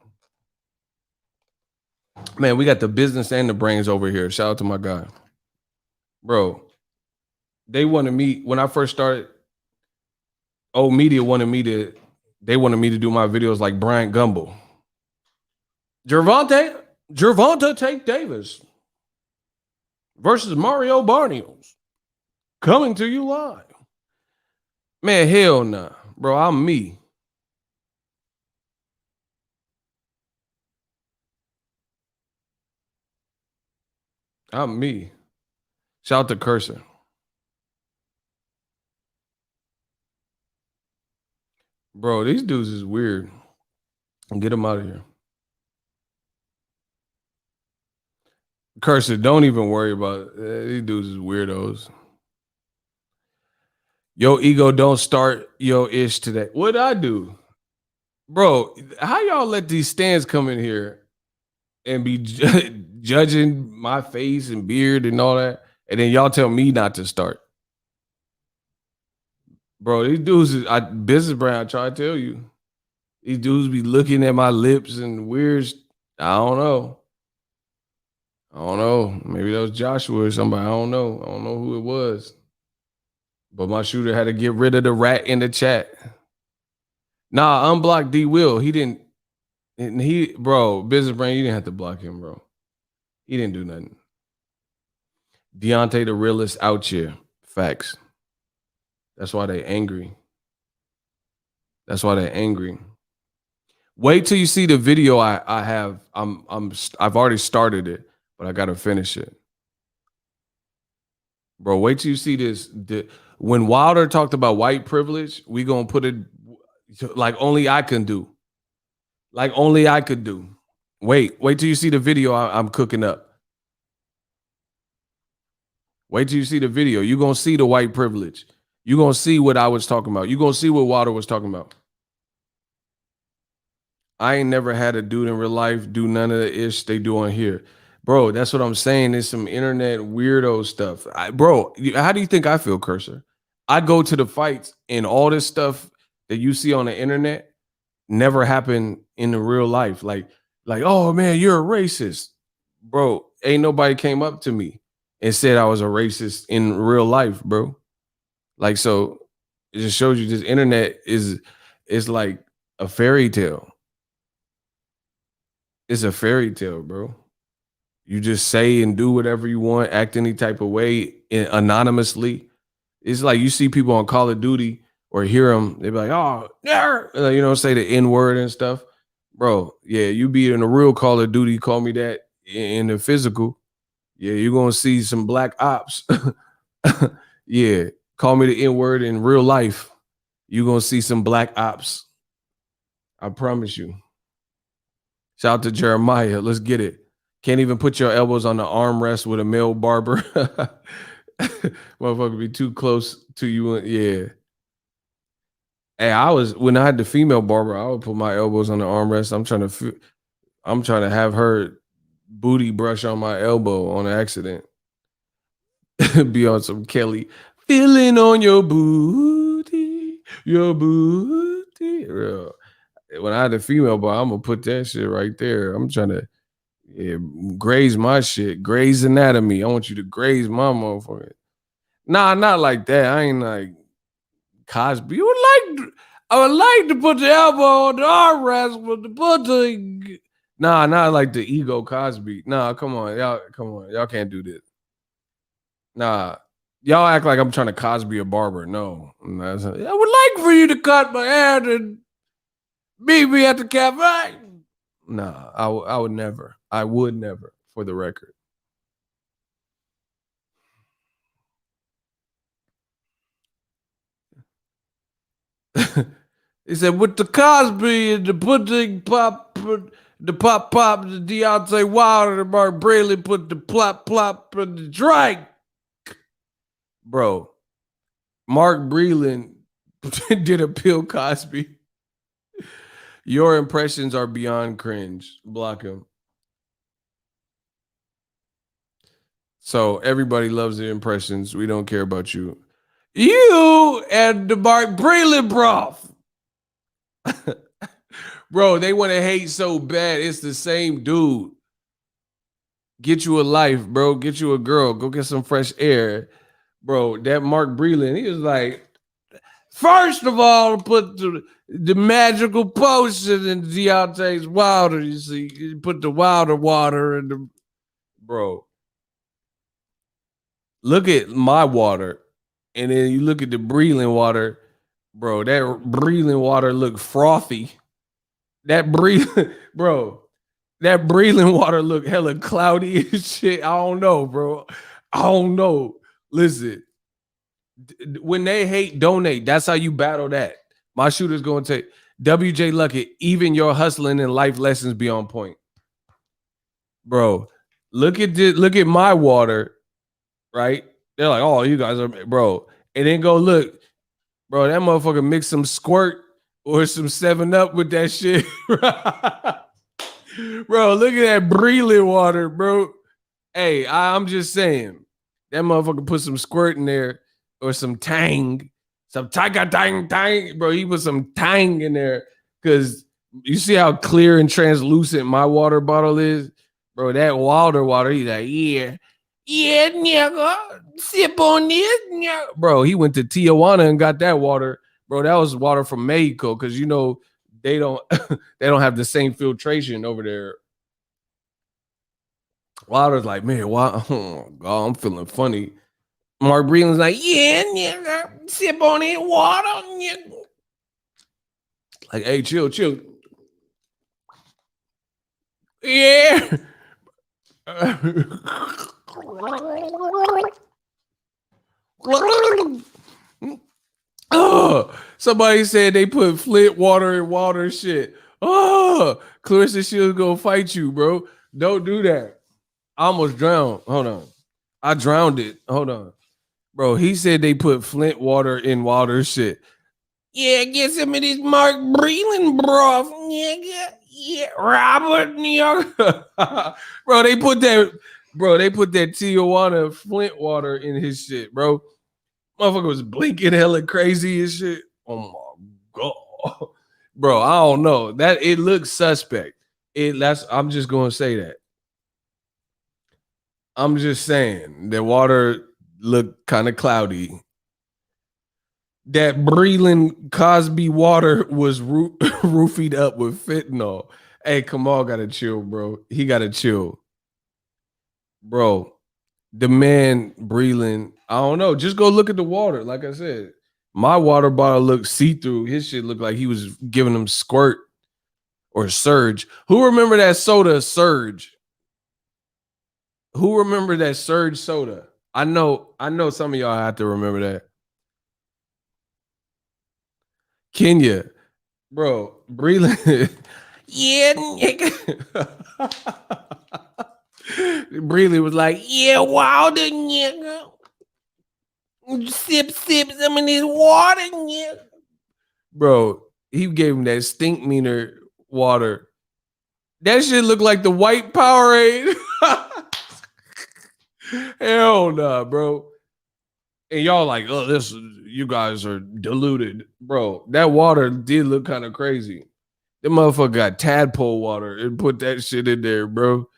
Man, we got the business and the brains over here. Shout out to my guy. Bro, they wanted me, when I first started, Media wanted me to do my videos like Bryant Gumbel. Gervonta Tank Davis versus Mario Barrios. Coming to you live. Man, hell nah. Bro, I'm me. I'm me. Shout out to Cursor. Bro, these dudes is weird. Get them out of here. Cursor, don't even worry about it. These dudes is weirdos. Yo, ego, don't start yo ish today. What'd I do? Bro, how y'all let these stands come in here and be judging my face and beard and all that, and then y'all tell me not to start? Bro, these dudes is Business Brand, I try to tell you. These dudes be looking at my lips and weird. I don't know. Maybe that was Joshua or somebody. I don't know who it was. But my shooter had to get rid of the rat in the chat. Nah, unblock D Will. He didn't. Bro, Business Brain, you didn't have to block him, bro. He didn't do nothing. Deontay the realest out here. Facts. That's why they angry. Wait till you see the video I have. I've already started it, but I gotta finish it. Bro, wait till you see this. When Wilder talked about white privilege, we gonna put it like only I can do. Like only I could do. Wait till you see the video I'm cooking up. Wait till you see the video. You're gonna see the white privilege. You're gonna see what I was talking about. You're gonna see what Wilder was talking about. I ain't never had a dude in real life do none of the ish they do on here. Bro, that's what I'm saying. There's some internet weirdo stuff. Bro, how do you think I feel, Cursor? I go to the fights and all this stuff that you see on the internet never happened in the real life. Like, oh man, you're a racist. Bro, ain't nobody came up to me and said I was a racist in real life, bro. Like, so it just shows you this internet is like a fairy tale. It's a fairy tale, bro. You just say and do whatever you want, act any type of way anonymously. It's like you see people on Call of Duty or hear them, they be like, oh, you know, say the N word and stuff. Bro, yeah, you be in a real Call of Duty, call me that in the physical. Yeah, you're going to see some black ops. Yeah, call me the N word in real life. You're going to see some black ops. I promise you. Shout out to Jeremiah. Let's get it. Can't even put your elbows on the armrest with a male barber. Motherfucker be too close to you. Yeah. Hey, when I had the female barber, I would put my elbows on the armrest. I'm trying to have her booty brush on my elbow on accident. Be on some Kelly. Feeling on your booty. Real. When I had the female bar, I'm gonna put that shit right there. I'm trying to graze my shit. Graze anatomy. I want you to graze my motherfucker. Nah, not like that. I ain't like Cosby. I would like to put the elbow on the armrest, but to put the not like the ego Cosby. Nah, come on, y'all can't do this. Nah, y'all act like I'm trying to Cosby a barber. No, I would like for you to cut my hair and meet me at the cafe. Nah, I would never. I would never, for the record. He said, with the Cosby and the pudding pop, the pop, the Deontay Wilder, and Mark Braley put the plop, and the drink. Bro, Mark Breland did a Bill Cosby. Your impressions are beyond cringe. Block him. So everybody loves their impressions. We don't care about you. You and the Mark Breland broth. Bro, they want to hate so bad. It's the same dude. Get you a life, bro. Get you a girl. Go get some fresh air. Bro, that Mark Breland, he was like, first of all, put the magical potion in Deontay's Wilder. You see, you put the Wilder water in the... Bro, look at my water, and then you look at the Breland water. Bro, that Breland water look frothy. That Breland water look hella cloudy and shit. I don't know, bro. I don't know. Listen, when they hate, donate. That's how you battle that. My shooter's going to take WJ Luckett. Even your hustling and life lessons be on point, bro. Look at my water, right? They're like, oh, you guys are, bro. And then go look, bro. That motherfucker mix some squirt or some 7-Up with that shit. Bro, look at that Breland water, bro. Hey, I'm just saying, that motherfucker put some squirt in there or some tang, some tang. Bro, he put some tang in there because you see how clear and translucent my water bottle is? Bro, that Wilder water, he's like, yeah, nigga, sip on this, nigga. Bro, he went to Tijuana and got that water. Bro, that was water from Mexico because, you know, they don't have the same filtration over there. Wilder's like, man, oh God, I'm feeling funny. Mark Breland's like, yeah, nigga, sip on it, water, nigga. Like, hey, chill. Yeah. Oh, somebody said they put Flint water in water shit. Oh, Clarissa, she was gonna fight you, bro. Don't do that. I almost drowned. Hold on. I drowned it. Hold on. Bro, he said they put Flint water in water shit. Yeah, get some of this Mark Breland broth, nigga. Yeah, Robert, nigga. Bro, they put that Tijuana Flint water in his shit, bro. Motherfucker was blinking hella crazy and shit. Oh my God. Bro, I don't know. That it looks suspect. I'm just gonna say that. I'm just saying the water looked kind of cloudy. that Breland Cosby water was roofied up with fentanyl. Hey, Kamal gotta chill, bro. He gotta chill. Bro, the man Breland, I don't know. Just go look at the water. Like I said, my water bottle looked see-through. His shit looked like he was giving him squirt or Surge. Who remember that soda, Surge? Who remember that Surge soda? I know some of y'all have to remember that. Kenya, bro, Breland. Yeah, nigga. Breland was like, yeah, Wilder, nigga. Sip some of this water, nigga. Bro, he gave him that stink meaner water. That shit looked like the white Powerade. Hell nah, bro. And y'all like, oh, you guys are diluted. Bro, that water did look kind of crazy. That motherfucker got tadpole water and put that shit in there, bro.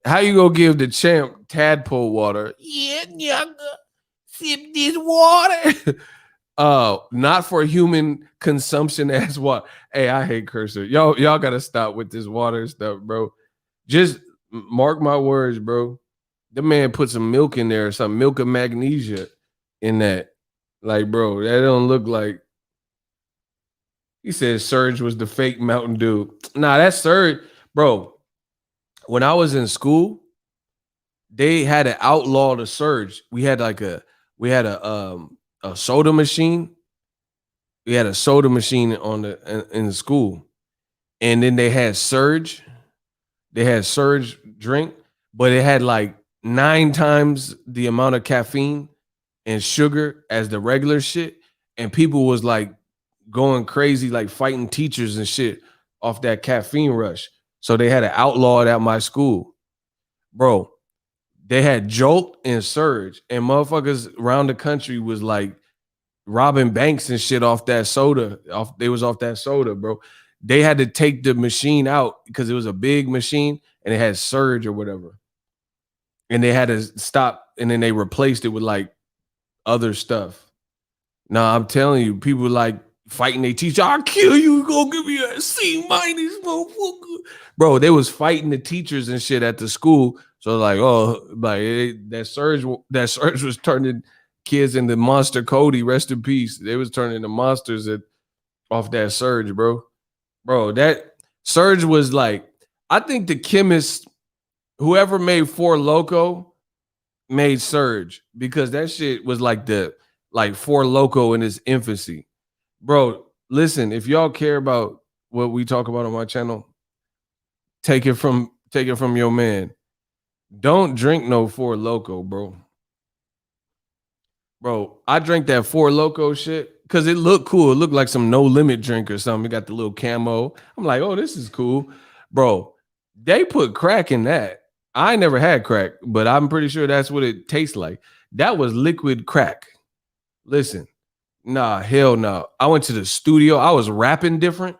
How you gonna give the champ tadpole water? Yeah, nigga, sip this water. Not for human consumption as what? Hey, I hate cursor. Y'all gotta stop with this water stuff, bro. Just mark my words, bro. The man put some milk in there, some milk of magnesia in that. Like, bro, that don't look like. He said Surge was the fake Mountain Dew. Nah, that's Surge, bro. When I was in school, they had to outlaw the Surge. We had a soda machine. We had a soda machine in the school, and then they had Surge. They had Surge drink, but it had like 9 times the amount of caffeine and sugar as the regular shit, and people was like going crazy, like fighting teachers and shit off that caffeine rush. So they had to outlaw it at my school, bro. They had Jolt and Surge, and motherfuckers around the country was like robbing banks and shit off that soda. They was off that soda, bro. They had to take the machine out because it was a big machine and it had Surge or whatever. And they had to stop, and then they replaced it with like other stuff. Nah, I'm telling you, people like fighting their teacher. I'll kill you. Go give me a C-, motherfucker. Bro, they was fighting the teachers and shit at the school. So like, oh, like that Surge was turning kids into Monster Cody. Rest in peace. They was turning into monsters off that Surge, bro. Bro, that Surge was like, I think the chemist, whoever made Four Loko, made Surge, because that shit was like Four Loko in its infancy. Bro, listen, if y'all care about what we talk about on my channel, take it from your man. Don't drink no Four Loko, bro. Bro, I drank that Four Loko shit because it looked cool. It looked like some No Limit drink or something. It got the little camo. I'm like, oh, this is cool. Bro, they put crack in that. I never had crack, but I'm pretty sure that's what it tastes like. That was liquid crack. Listen, nah, hell no. I went to the studio. I was rapping different.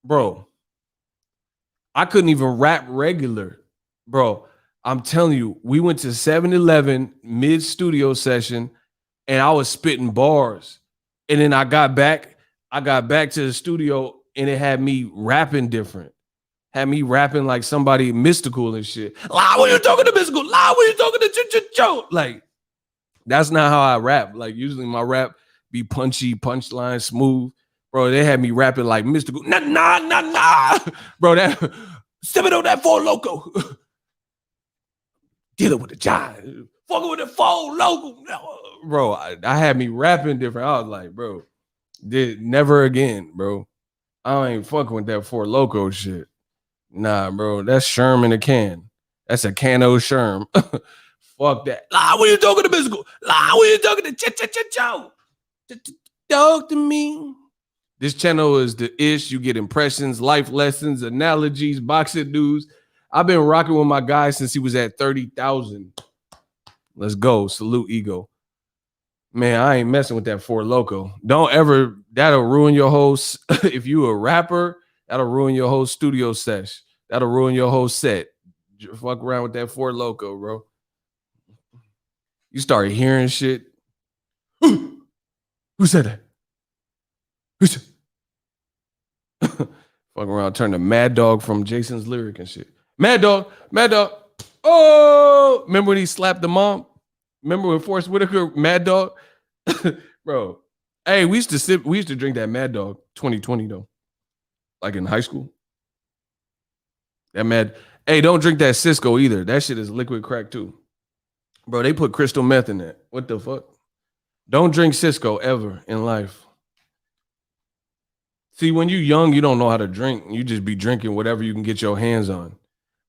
Bro, I couldn't even rap regular. Bro, I'm telling you, we went to 7-Eleven mid-studio session, and I was spitting bars. And then I got back to the studio, and it had me rapping different. Had me rapping like somebody mystical and shit. Lie when you're talking to mystical. Lie when you're talking to Joe. Like, that's not how I rap. Like, usually my rap be punchy, punchline, smooth. Bro, they had me rapping like mystical. Nah. Bro, that sipping on that Four Loko. Dealing with the giant. Fucking with the Four Loko. Bro, I had me rapping different. I was like, bro, never again, bro. I ain't fucking with that Four Loko shit. Nah, bro, that's Sherm in a can. That's a Cano Sherm. Fuck that. Lie when you're talking to mystical. Lie when you're talking to Joe. Talk to me. This channel is the ish. You get impressions, life lessons, analogies, boxing news. I've been rocking with my guy since he was at 30,000. Let's go. Salute ego. Man, I ain't messing with that Four Loko. Don't ever, that'll ruin your whole, if you a rapper, that'll ruin your whole studio sesh. That'll ruin your whole set. Fuck around with that Four Loko, bro. You start hearing shit. Who said that? Who said? Fuck around, turn to Mad Dog from Jason's Lyric and shit. Mad Dog, Mad Dog. Oh, remember when he slapped the mom? Remember when Forrest Whitaker, Mad Dog? Bro, hey, we used to drink that Mad Dog 2020 though. Like in high school. That Mad, hey, don't drink that Cisco either. That shit is liquid crack too. Bro, they put crystal meth in that. What the fuck? Don't drink Cisco ever in life. See, when you're young, you don't know how to drink. You just be drinking whatever you can get your hands on.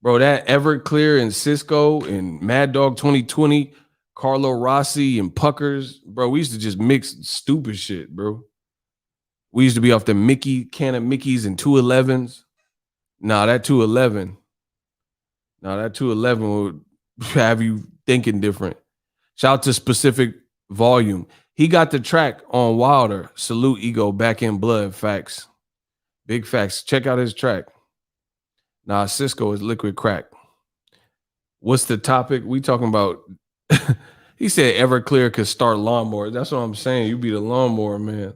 Bro, that Everclear and Cisco and Mad Dog 2020, Carlo Rossi and Puckers. Bro, we used to just mix stupid shit, bro. We used to be off the can of Mickeys and 211s. Nah, that 211 would have you thinking different. Shout out to Specific Volume. He got the track on Wilder. Salute Ego, Back in Blood. Facts. Big facts. Check out his track. Nah, Cisco is liquid crack. What's the topic? We talking about, he said Everclear could start lawnmower. That's what I'm saying. You be the lawnmower, man.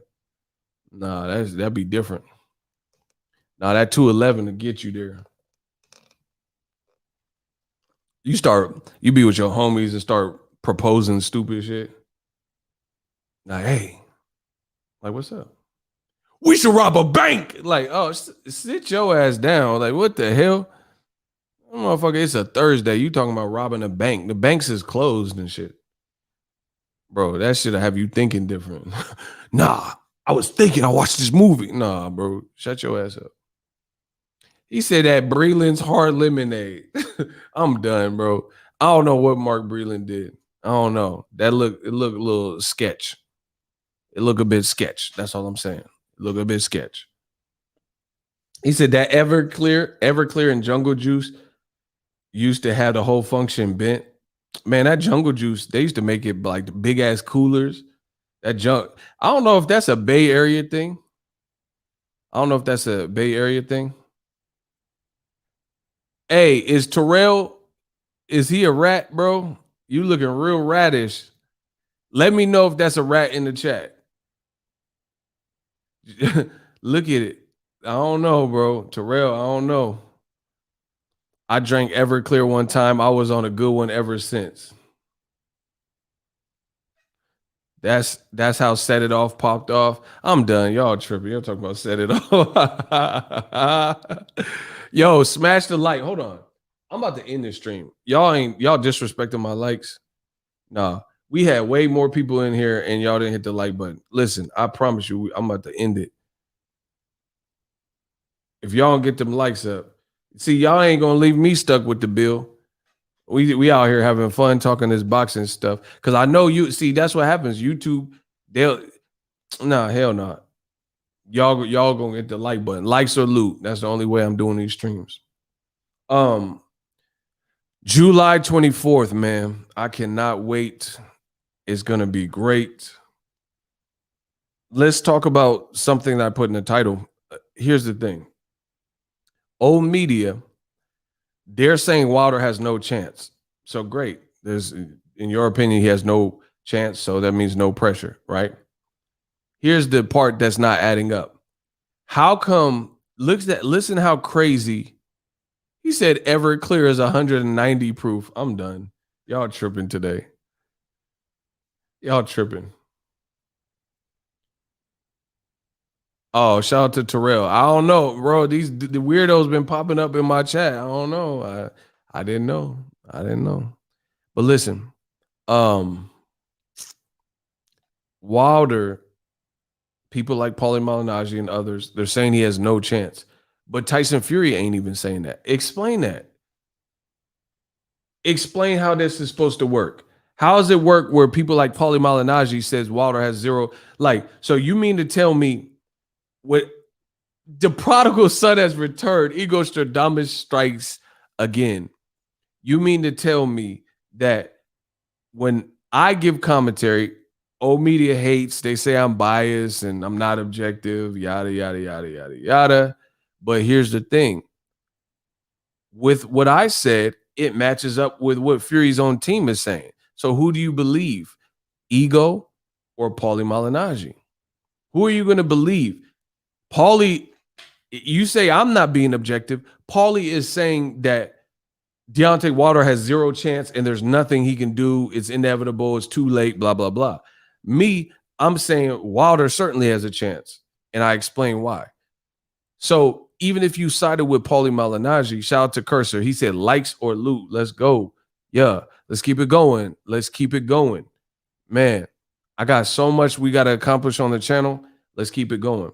Nah, that'd be different. Nah, that 211 to get you there. You be with your homies and start proposing stupid shit. Like, hey, like, what's up? We should rob a bank. Like, oh, sit your ass down. Like, what the hell? Motherfucker, it's a Thursday. You talking about robbing a bank. The banks is closed and shit. Bro, that shit'll have you thinking different. Nah, I was thinking I watched this movie. Nah, bro, shut your ass up. He said that Breland's hard lemonade. I'm done, bro. I don't know what Mark Breland did. I don't know. It looked a little sketch. It looked a bit sketch. That's all I'm saying. It looked a bit sketch. He said that Everclear and Jungle Juice used to have the whole function bent. Man, that Jungle Juice, they used to make it like the big ass coolers. I don't know if that's a Bay Area thing. Hey, is Terrell, is he a rat, bro? You looking real radish. Let me know if that's a rat in the chat. Look at it. I don't know, bro. Terrell, I don't know. I drank Everclear one time. I was on a good one ever since. That's how Set It Off popped off. I'm done. Y'all tripping. Y'all talking about Set It Off. Yo, smash the like. Hold on. I'm about to end this stream. Y'all disrespecting my likes. Nah, we had way more people in here and y'all didn't hit the like button. Listen, I promise you, I'm about to end it. If y'all don't get them likes up, see, y'all ain't gonna leave me stuck with the bill. We out here having fun talking this boxing stuff. Cause I know you see that's what happens. YouTube, hell no. Y'all gonna get the like button. Likes or loot. That's the only way I'm doing these streams. July 24th, man. I cannot wait. It's gonna be great. Let's talk about something that I put in the title. Here's the thing. Old media, they're saying Wilder has no chance. So great. In your opinion, he has no chance. So that means no pressure, right? Here's the part that's not adding up. How come, listen how crazy. He said Everclear is 190 proof. I'm done. Y'all tripping today. Y'all tripping. Oh, shout out to Terrell. I don't know, bro. The weirdos been popping up in my chat. I don't know. I didn't know. But listen, Wilder, people like Paulie Malignaggi and others, they're saying he has no chance. But Tyson Fury ain't even saying that. Explain that. Explain how this is supposed to work. How does it work where people like Paulie Malignaggi says Wilder has zero? Like, so you mean to tell me what the prodigal son has returned? Ego Stradamus strikes again. You mean to tell me that when I give commentary, old media hates, they say I'm biased and I'm not objective, yada, yada, yada, yada, yada. But here's the thing. With what I said, it matches up with what Fury's own team is saying. So who do you believe? Ego or Paulie Malignaggi? Who are you going to believe? Paulie, you say I'm not being objective. Paulie is saying that Deontay Wilder has zero chance and there's nothing he can do. It's inevitable. It's too late, blah, blah, blah. Me, I'm saying Wilder certainly has a chance, and I explain why. So even if you sided with Paulie Malignaggi, shout out to Cursor. He said, likes or loot. Let's go. Yeah, let's keep it going. Let's keep it going. Man, I got so much we got to accomplish on the channel. Let's keep it going.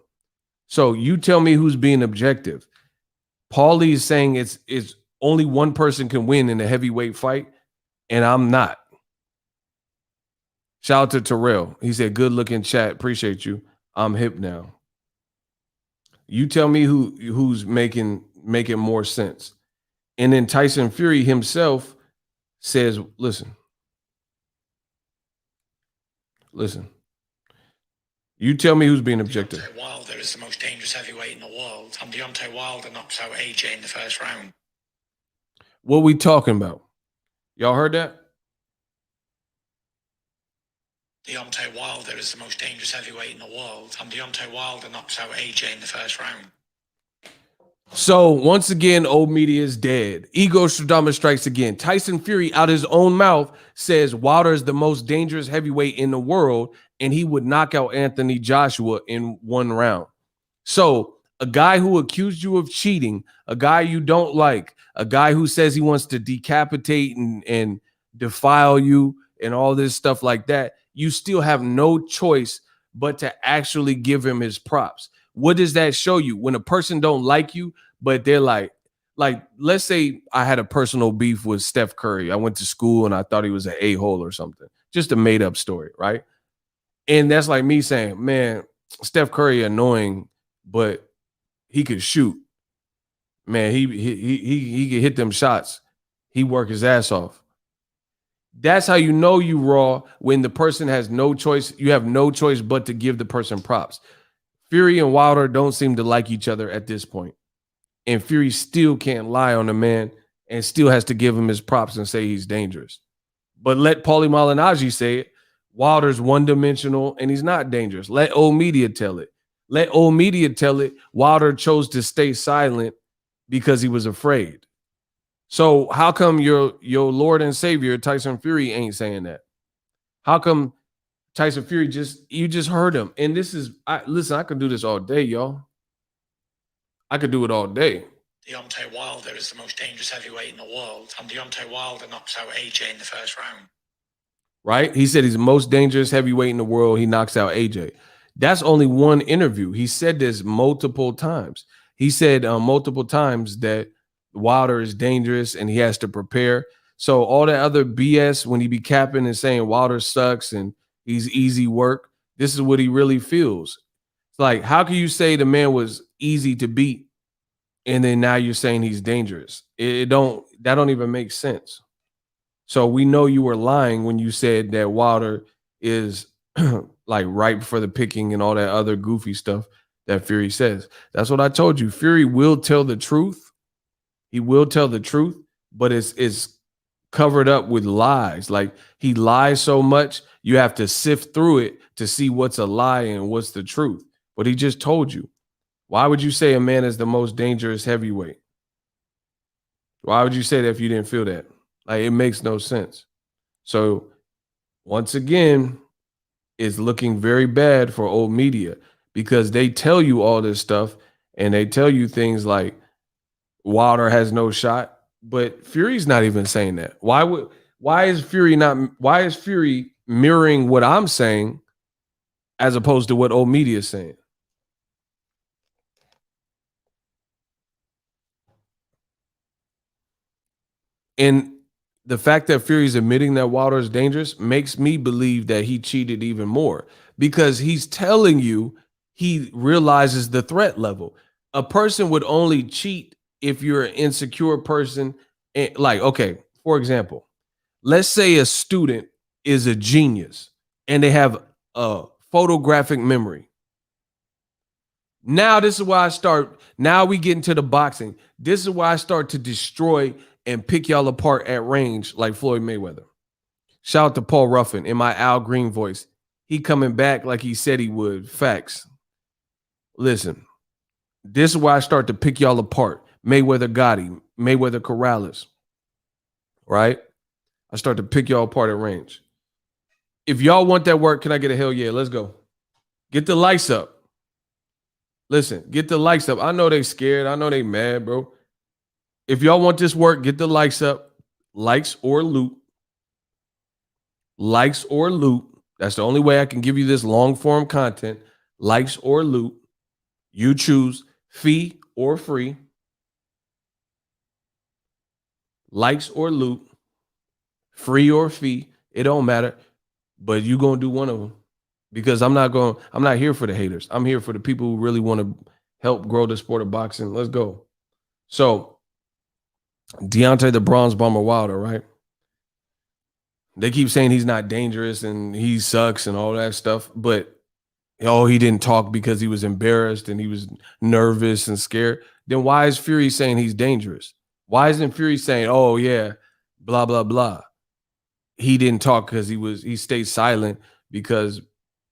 So you tell me who's being objective. Paulie is saying it's only one person can win in a heavyweight fight, and I'm not. Shout out to Terrell. He said, good looking chat. Appreciate you. I'm hip now. You tell me who's making more sense. And then Tyson Fury himself says, listen. You tell me who's being objective. Deontay Wilder is the most dangerous heavyweight in the world, and Deontay Wilder knocks out AJ in the first round. What we talking about? Y'all heard that? Deontay Wilder is the most dangerous heavyweight in the world, and Deontay Wilder knocks out AJ in the first round. So once again, old media is dead. Ego Stradamus strikes again. Tyson Fury, out his own mouth, says Wilder is the most dangerous heavyweight in the world, and he would knock out Anthony Joshua in one round. So a guy who accused you of cheating, a guy you don't like, a guy who says he wants to decapitate and defile you and all this stuff like that, you still have no choice but to actually give him his props. What does that show you? When a person don't like you, but they're like, let's say I had a personal beef with Steph Curry. I went to school and I thought he was an a-hole or something. Just a made up story, right? And that's like me saying, man, Steph Curry annoying, but he could shoot. Man, he could hit them shots. He work his ass off. That's how you know you raw, when the person has no choice. You have no choice but to give the person props. Fury and Wilder don't seem to like each other at this point. And Fury still can't lie on the man and still has to give him his props and say he's dangerous. But let Paulie Malignaggi say it. Wilder's one-dimensional and he's not dangerous. Let old media tell it. Let old media tell it. Wilder chose to stay silent because he was afraid. So how come your Lord and Savior, Tyson Fury, ain't saying that? How come Tyson Fury you just heard him? And this is, listen, I could do this all day, y'all. I could do it all day. Deontay Wilder is the most dangerous heavyweight in the world, and Deontay Wilder knocks out AJ in the first round. Right? He said he's the most dangerous heavyweight in the world. He knocks out AJ. That's only one interview. He said this multiple times. He said multiple times that Wilder is dangerous and he has to prepare. So all that other BS when he be capping and saying Wilder sucks and he's easy work, this is what he really feels. It's like, how can you say the man was easy to beat and then now you're saying he's dangerous? That don't even make sense. So we know you were lying when you said that Wilder is like ripe for the picking and all that other goofy stuff that Fury says. That's what I told you. Fury will tell the truth. He will tell the truth, but it's covered up with lies. Like, he lies so much, you have to sift through it to see what's a lie and what's the truth. But he just told you. Why would you say a man is the most dangerous heavyweight? Why would you say that if you didn't feel that? Like, it makes no sense. So once again, it's looking very bad for old media because they tell you all this stuff and they tell you things like Wilder has no shot, but Fury's not even saying that. Why is Fury mirroring what I'm saying as opposed to what old media is saying? And the fact that Fury's admitting that Wilder is dangerous makes me believe that he cheated even more because he's telling you he realizes the threat level. A person would only cheat if you're an insecure person. Like, okay, for example, let's say a student is a genius and they have a photographic memory. Now this is why now we get into the boxing. This is why I start to destroy and pick y'all apart at range like Floyd Mayweather. Shout out to Paul Ruffin in my Al Green voice. He coming back like he said he would. Facts. listen, this is where I start to pick y'all apart. Mayweather Gotti, Mayweather Corrales, right? I start to pick y'all apart at range. If y'all want that work, can I get a hell yeah? Let's go. Get the lights up. Listen, get the lights up. I know they scared. I know they mad, bro. If y'all want this work, get the lights up. Likes or loot. Likes or loot. That's the only way I can give you this long form content. Likes or loot. You choose fee or free. Likes or loot. Free or fee. It don't matter. But you gonna do one of them. Because I'm not here for the haters. I'm here for the people who really want to help grow the sport of boxing. Let's go. So Deontay the Bronze Bomber Wilder, right? They keep saying he's not dangerous and he sucks and all that stuff, but he didn't talk because he was embarrassed and he was nervous and scared. Then why is Fury saying he's dangerous? Why isn't Fury saying, oh yeah, blah, blah, blah? He didn't talk because he stayed silent because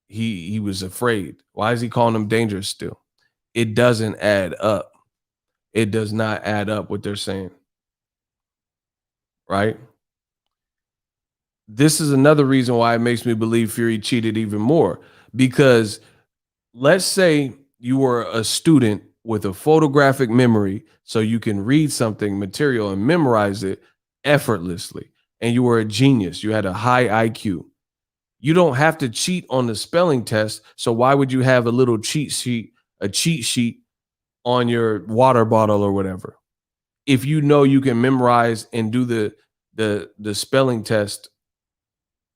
he was afraid. Why is he calling him dangerous still? It doesn't add up. It does not add up what they're saying. Right? This is another reason why it makes me believe Fury cheated even more. Because let's say you were a student with a photographic memory so you can read something material and memorize it effortlessly. And you were a genius. You had a high IQ. You don't have to cheat on the spelling test. So why would you have a little cheat sheet on your water bottle or whatever? If you know you can memorize and do the spelling test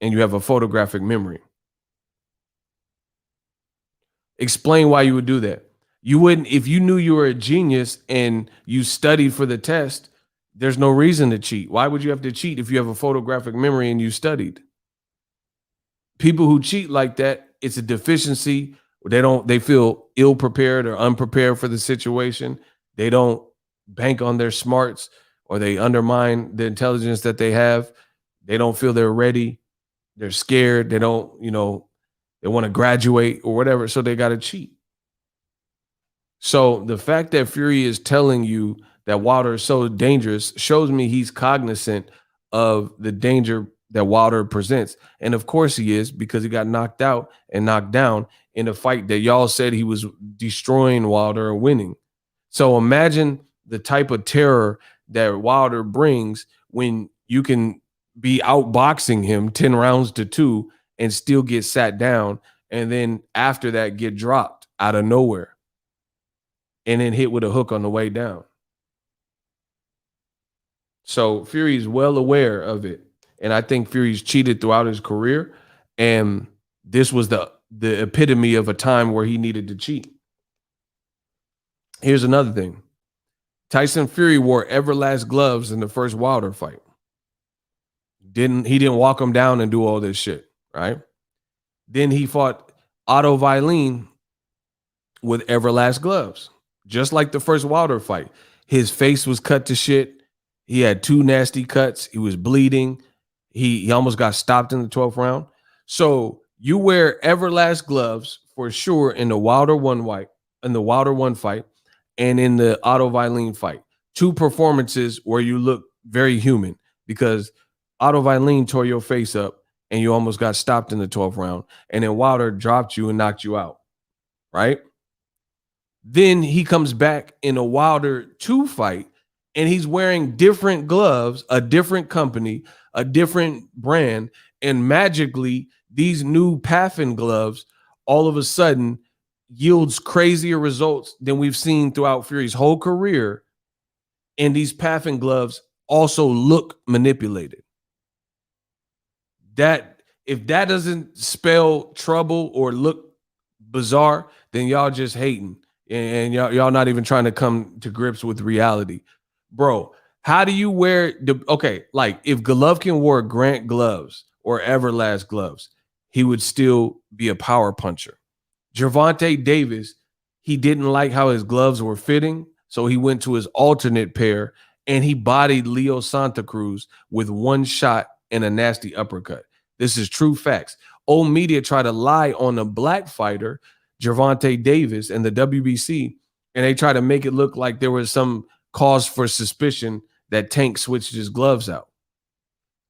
and you have a photographic memory. Explain why you would do that. You wouldn't, if you knew you were a genius and you studied for the test, there's no reason to cheat. Why would you have to cheat if you have a photographic memory and you studied? People who cheat like that, it's a deficiency. They feel ill prepared or unprepared for the situation. They don't bank on their smarts or they undermine the intelligence that they have. They don't feel they're ready. They're scared. They don't, they want to graduate or whatever. So they got to cheat. So the fact that Fury is telling you that Wilder is so dangerous shows me he's cognizant of the danger that Wilder presents. And of course he is, because he got knocked out and knocked down in a fight that y'all said he was destroying Wilder and winning. So imagine the type of terror that Wilder brings when you can be outboxing him 10 rounds to 2 and still get sat down. And then after that get dropped out of nowhere and then hit with a hook on the way down. So Fury's well aware of it. And I think Fury's cheated throughout his career. And this was the epitome of a time where he needed to cheat. Here's another thing. Tyson Fury wore Everlast gloves in the first Wilder fight. He didn't walk him down and do all this shit, right? Then he fought Otto Wallin with Everlast gloves, just like the first Wilder fight. His face was cut to shit. He had 2 nasty cuts. He was bleeding. He almost got stopped in the 12th round. So you wear Everlast gloves for sure in the Wilder 1 fight and in the Otto Wallin fight. 2 performances where you look very human, because Otto Wallin tore your face up and you almost got stopped in the 12th round. And then Wilder dropped you and knocked you out, right? Then he comes back in a Wilder 2 fight and he's wearing different gloves, a different company, a different brand, and magically these new Paffin gloves all of a sudden yields crazier results than we've seen throughout Fury's whole career. And these Paffin gloves also look manipulated. That if that doesn't spell trouble or look bizarre, then y'all just hating and y'all not even trying to come to grips with reality. Bro, how do you wear like if Golovkin wore Grant gloves or Everlast gloves, he would still be a power puncher. Gervonta Davis, he didn't like how his gloves were fitting, so he went to his alternate pair and he bodied Leo Santa Cruz with 1 shot and a nasty uppercut. This is true facts. Old media try to lie on a black fighter Gervonta Davis and the WBC, and they try to make it look like there was some cause for suspicion that Tank switched his gloves out.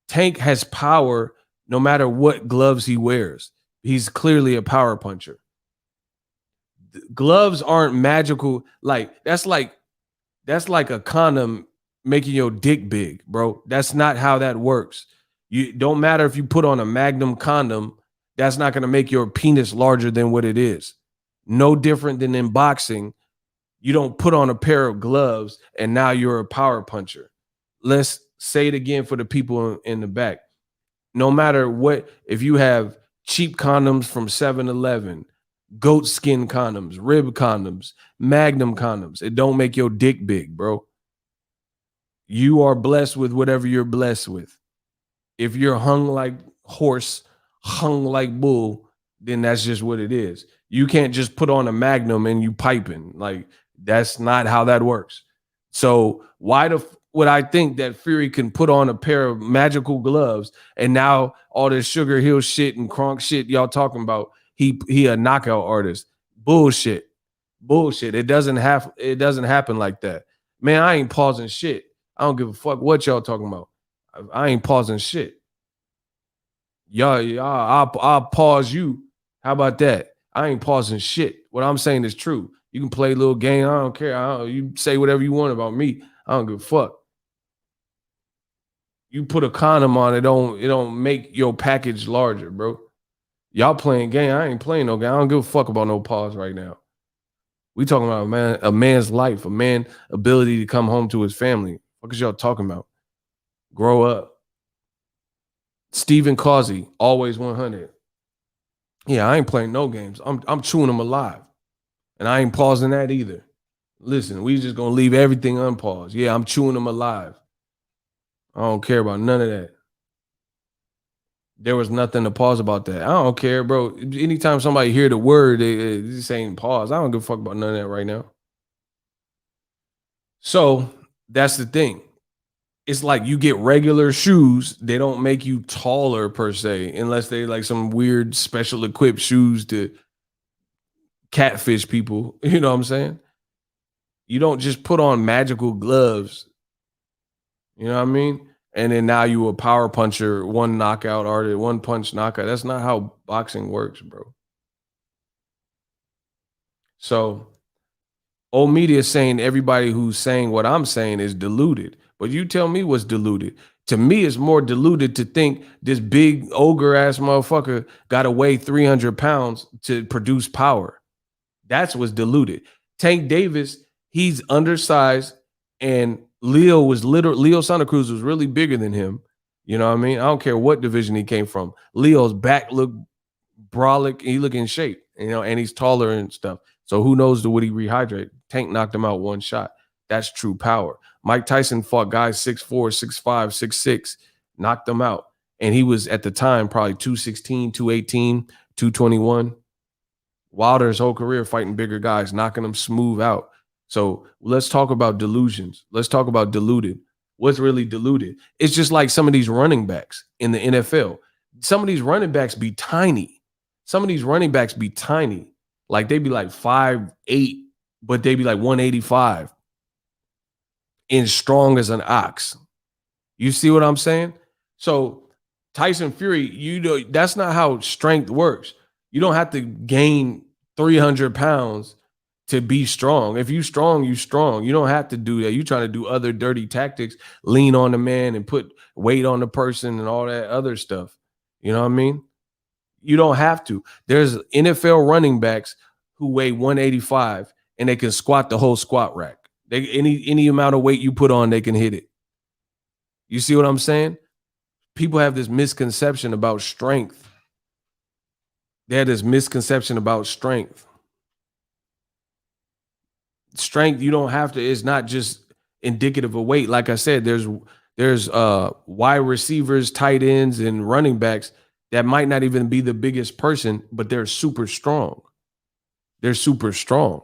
Tank has power no matter what gloves he wears. He's clearly a power puncher. Gloves aren't magical. That's like a condom making your dick big, bro. That's not how that works. You don't matter if you put on a Magnum condom, that's not going to make your penis larger than what it is. No different than in boxing. You don't put on a pair of gloves and now you're a power puncher. Let's say it again for the people in the back. No matter what, if you have cheap condoms from 7-Eleven, goat skin condoms, rib condoms, Magnum condoms, it don't make your dick big, bro. You are blessed with whatever you're blessed with. If you're hung like horse, hung like bull, then that's just what it is. You can't just put on a Magnum and you piping. Like, that's not how that works. So why would I think that Fury can put on a pair of magical gloves and now all this Sugar Hill shit and Kronk shit y'all talking about, he a knockout artist? Bullshit. It doesn't happen like that. Man, I ain't pausing shit. I don't give a fuck what y'all talking about. I ain't pausing shit. Y'all, I'll pause you. How about that? I ain't pausing shit. What I'm saying is true. You can play a little game. I don't care. You say whatever you want about me. I don't give a fuck. You put a condom on, it don't make your package larger, bro. Y'all playing game. I ain't playing no game. I don't give a fuck about no pause right now. We talking about a man's life, a man's ability to come home to his family. What is y'all talking about? Grow up. Stephen Causey, always 100. Yeah, I ain't playing no games. I'm chewing them alive. And I ain't pausing that either. Listen, we just gonna leave everything unpaused. Yeah, I'm chewing them alive. I don't care about none of that. There was nothing to pause about that. I don't care, bro. Anytime somebody hear the word, they just ain't pause. I don't give a fuck about none of that right now. So that's the thing. It's like you get regular shoes. They don't make you taller per se, unless they like some weird special equipped shoes to catfish people. You know what I'm saying? You don't just put on magical gloves. You know what I mean? And then now you a power puncher, one knockout artist, one punch knockout. That's not how boxing works, bro. So old media is saying everybody who's saying what I'm saying is deluded. But you tell me what's deluded. To me, it's more deluded to think this big ogre ass motherfucker got to weigh 300 pounds to produce power. That's what's deluded. Tank Davis, he's undersized, and Leo Santa Cruz was really bigger than him. You know what I mean? I don't care what division he came from. Leo's back looked brolic. He look in shape, you know, and he's taller and stuff. So who knows would he rehydrate? Tank knocked him out one shot. That's true power. Mike Tyson fought guys 6'4", 6'5", 6'6", knocked them out. And he was at the time probably 216, 218, 221. Wilder his whole career fighting bigger guys, knocking them smooth out. So let's talk about delusions. Let's talk about deluded. What's really deluded? It's just like some of these running backs in the NFL. Some of these running backs be tiny. Like they be like 5'8", but they be like 185 and strong as an ox. You see what I'm saying? So Tyson Fury, you know, that's not how strength works. You don't have to gain 300 pounds to be strong. If you strong, you strong. You don't have to do that. You trying to do other dirty tactics, lean on the man and put weight on the person and all that other stuff. You know what I mean? You don't have to. There's NFL running backs who weigh 185 and they can squat the whole squat rack. They any amount of weight you put on, they can hit it. You see what I'm saying? People have this misconception about strength. They have this misconception about strength. Strength, you don't have to, it's not just indicative of weight. Like I said, there's wide receivers, tight ends, and running backs that might not even be the biggest person, but they're super strong. They're super strong.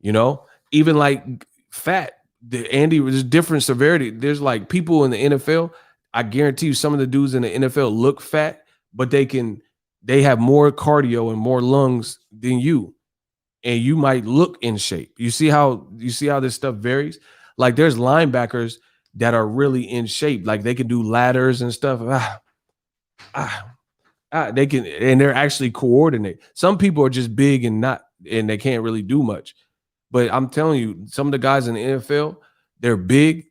You know, even like fat, there's different severity. There's like people in the NFL, I guarantee you some of the dudes in the NFL look fat, but they can They have more cardio and more lungs than you, and you might look in shape. You see how this stuff varies? Like there's linebackers that are really in shape, like they can do ladders and stuff. They can, and they're actually coordinate. Some people are just big and they can't really do much. But I'm telling you, some of the guys in the NFL, they're big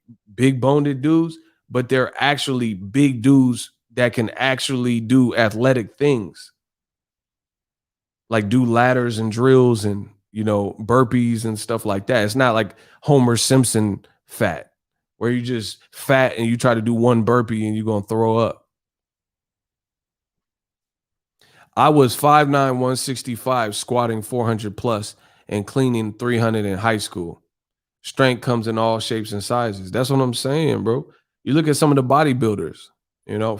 boned dudes, but they're actually big dudes that can actually do athletic things, like do ladders and drills and burpees and stuff like that. It's not like Homer Simpson fat, where you just fat and you try to do one burpee and you're gonna throw up. I was 5'9", 165, squatting 400 plus and cleaning 300 in high school. Strength comes in all shapes and sizes. That's what I'm saying, bro. You look at some of the bodybuilders,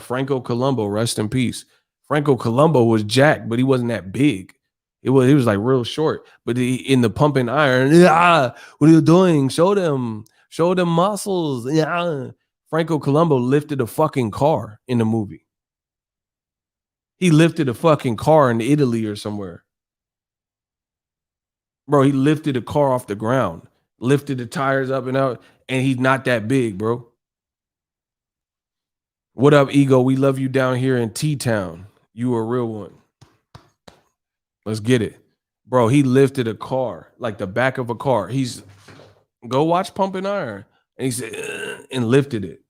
Franco Columbo, rest in peace. Franco Columbo was jacked, but he wasn't that big. He was like real short. But in the pumping iron, what are you doing? Show them muscles. Yeah. Franco Columbo lifted a fucking car in the movie. He lifted a fucking car in Italy or somewhere. Bro, he lifted a car off the ground, lifted the tires up and out, and he's not that big, bro. What up, Ego? We love you down here in T-Town. You a real one. Let's get it. Bro, he lifted a car, like the back of a car. Go watch Pumping Iron. And he said, and lifted it.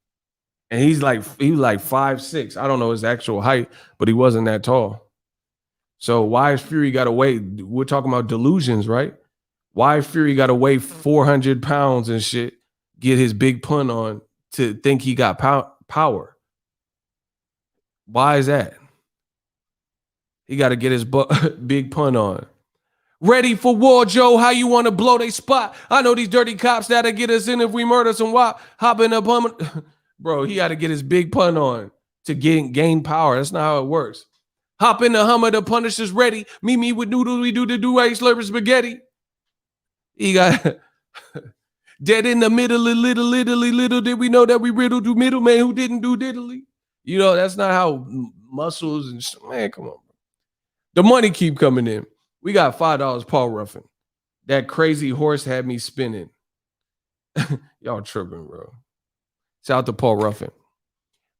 And he was like 5'6". I don't know his actual height, but he wasn't that tall. So why is Fury got to weigh? We're talking about delusions, right? Why Fury got to weigh 400 pounds and shit, get his big pun on to think he got power? Why is that? He got to get his big pun on. Ready for war, Joe. How you want to blow they spot? I know these dirty cops that'll get us in if we murder some wop. Hopping up on bro, he got to get his big pun on to gain power. That's not how it works. Hop in the Hummer, the Punisher's ready. Meet me with noodles, we do the do-rag slurping spaghetti. He got dead in the middle, little did we know that we riddled to middleman who didn't do diddly. That's not how muscles and man, come on. The money keep coming in. We got $5, Paul Ruffin. That crazy horse had me spinning. Y'all tripping, bro. Shout out to Paul Ruffin.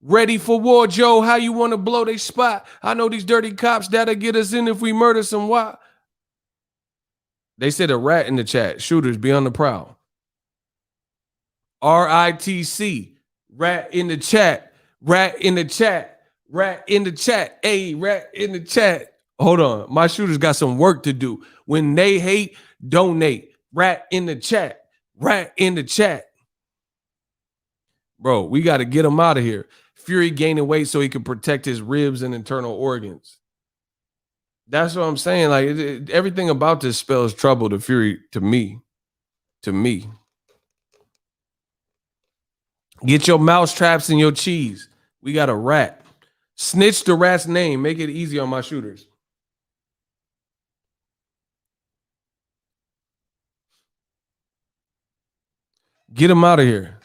Ready for war, Joe. How you want to blow they spot? I know these dirty cops that'll get us in if we murder some wop. They said a rat in the chat. Shooters, be on the prowl. RITC. Rat in the chat. Rat in the chat. Rat in the chat. Hey, rat in the chat. Hold on. My shooters got some work to do. When they hate, donate. Rat in the chat. Rat in the chat. Bro, we got to get him out of here. Fury gaining weight so he can protect his ribs and internal organs. That's what I'm saying. Like everything about this spells trouble to Fury, to me. To me. Get your mouse traps and your cheese. We got a rat. Snitch the rat's name. Make it easy on my shooters. Get him out of here.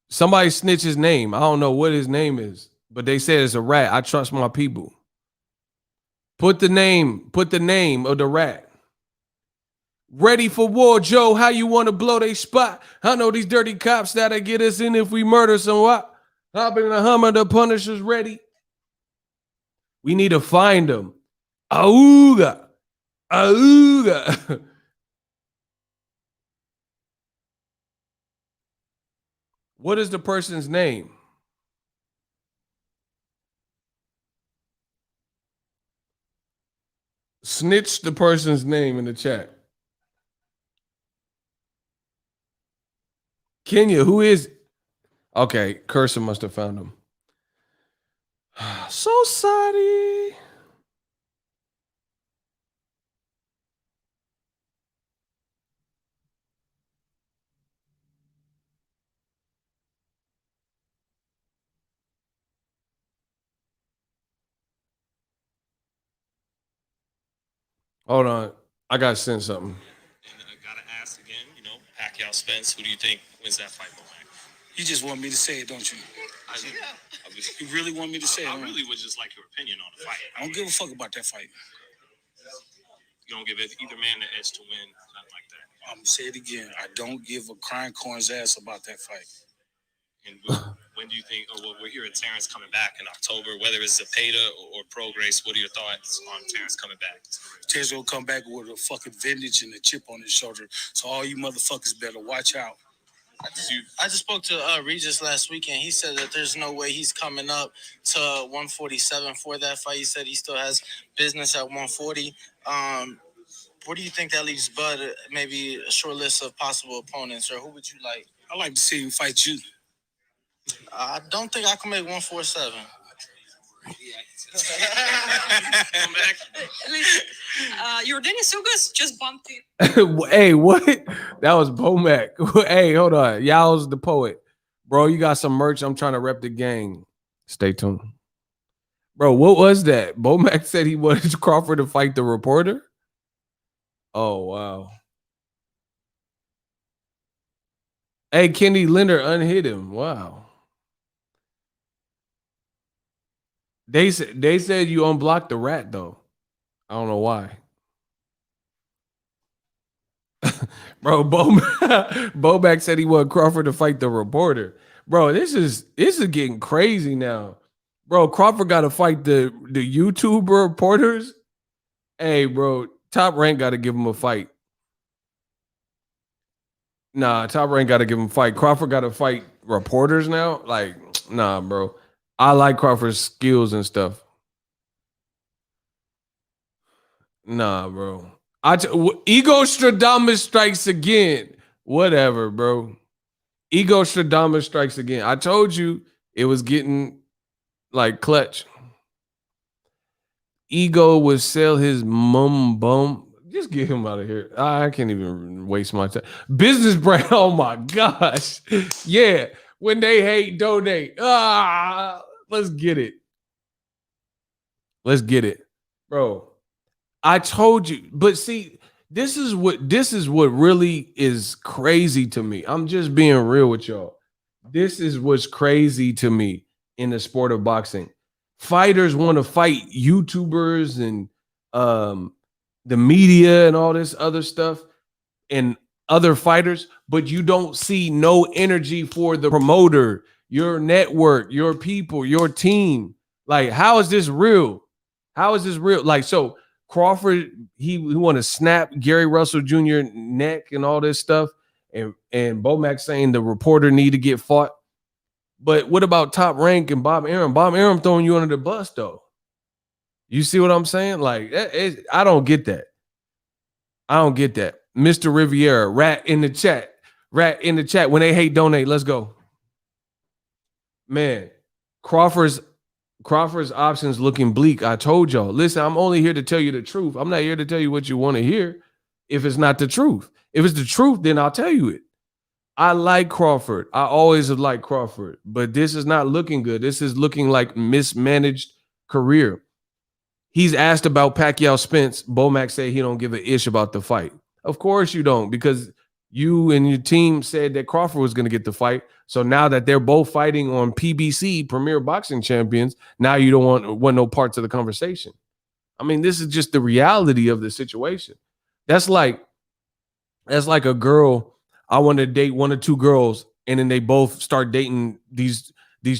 Somebody snitch his name. I don't know what his name is, but they said it's a rat. I trust my people. Put the name of the rat. Ready for war, Joe. How you want to blow they spot? I know these dirty cops that'll get us in if we murder some wop. Hop in the Hummer, the Punisher's ready. We need to find them. Auga. Auga. What is the person's name? Snitch the person's name in the chat. Kenya, who is? Okay, Cursor must have found him. So sorry. Hold on. I got to send something. And then I got to ask again, Pacquiao Spence, who do you think wins that fight, Mohamed? You just want me to say it, don't you? You really want me to say it? I really would just like your opinion on the fight. I don't give a fuck about that fight. You don't give either man the edge to win, nothing like that. I'm gonna say it again. I don't give a crying corn's ass about that fight. And when do you think? Oh, well, we're hearing Terrence coming back in October. Whether it's Zepeda or Pro Grace, what are your thoughts on Terrence coming back? Terrence will come back with a fucking vintage and a chip on his shoulder. So all you motherfuckers better watch out. I just spoke to Regis last weekend. He said that there's no way he's coming up to 147 for that fight. He said he still has business at 140. Where do you think that leaves Bud? Maybe a short list of possible opponents, or who would you like? I'd like to see him fight you. I don't think I can make 147. Come back. Yordenis Ugas just bumped it. Hey, what? That was Bomac. Hey, hold on. Y'all's the poet. Bro, you got some merch. I'm trying to rep the gang. Stay tuned. Bro, what was that? Bomac said he wanted Crawford to fight the reporter? Oh, wow. Hey, Kenny Linder unhit him. Wow. They said you unblocked the rat, though. I don't know why. Bro, Bomac said he wanted Crawford to fight the reporter. Bro, this is getting crazy now. Bro, Crawford got to fight the YouTube reporters. Hey, bro, Top Rank got to give him a fight. Nah, Top Rank got to give him a fight. Crawford got to fight reporters now? Like, nah, bro. I like Crawford's skills and stuff. Nah, bro. Ego Stradamus strikes again. Whatever, bro. Ego Stradamus strikes again. I told you it was getting like clutch. Ego would sell his mum bum. Just get him out of here. I can't even waste my time. Business brand. Oh my gosh. Yeah. When they hate, donate. Let's get it. Let's get it. Bro. I told you. But see, this is what really is crazy to me. I'm just being real with y'all. This is what's crazy to me in the sport of boxing. Fighters want to fight YouTubers and the media and all this other stuff and other fighters, but you don't see no energy for the promoter, your network, your people, your team. Like, how is this real? How is this real? Like, so Crawford, he want to snap Gary Russell Jr. neck and all this stuff, and Bomac saying the reporter need to get fought. But what about Top Rank and Bob Arum? Bob Arum throwing you under the bus, though. You see what I'm saying? Like, I don't get that. I don't get that. Mr. Riviera, rat in the chat. Rat in the chat. When they hate, donate. Let's go. Man, Crawford's options looking bleak. I told y'all. Listen, I'm only here to tell you the truth. I'm not here to tell you what you want to hear if it's not the truth. If it's the truth, then I'll tell you it. I like Crawford. I always have liked Crawford. But this is not looking good. This is looking like mismanaged career. He's asked about Pacquiao Spence. Bomac said he don't give a ish about the fight. Of course you don't, because you and your team said that Crawford was going to get the fight. So now that they're both fighting on PBC, Premier Boxing Champions, now you don't want no parts of the conversation. I mean, this is just the reality of the situation. That's like a girl. I want to date one or two girls, and then they both start dating these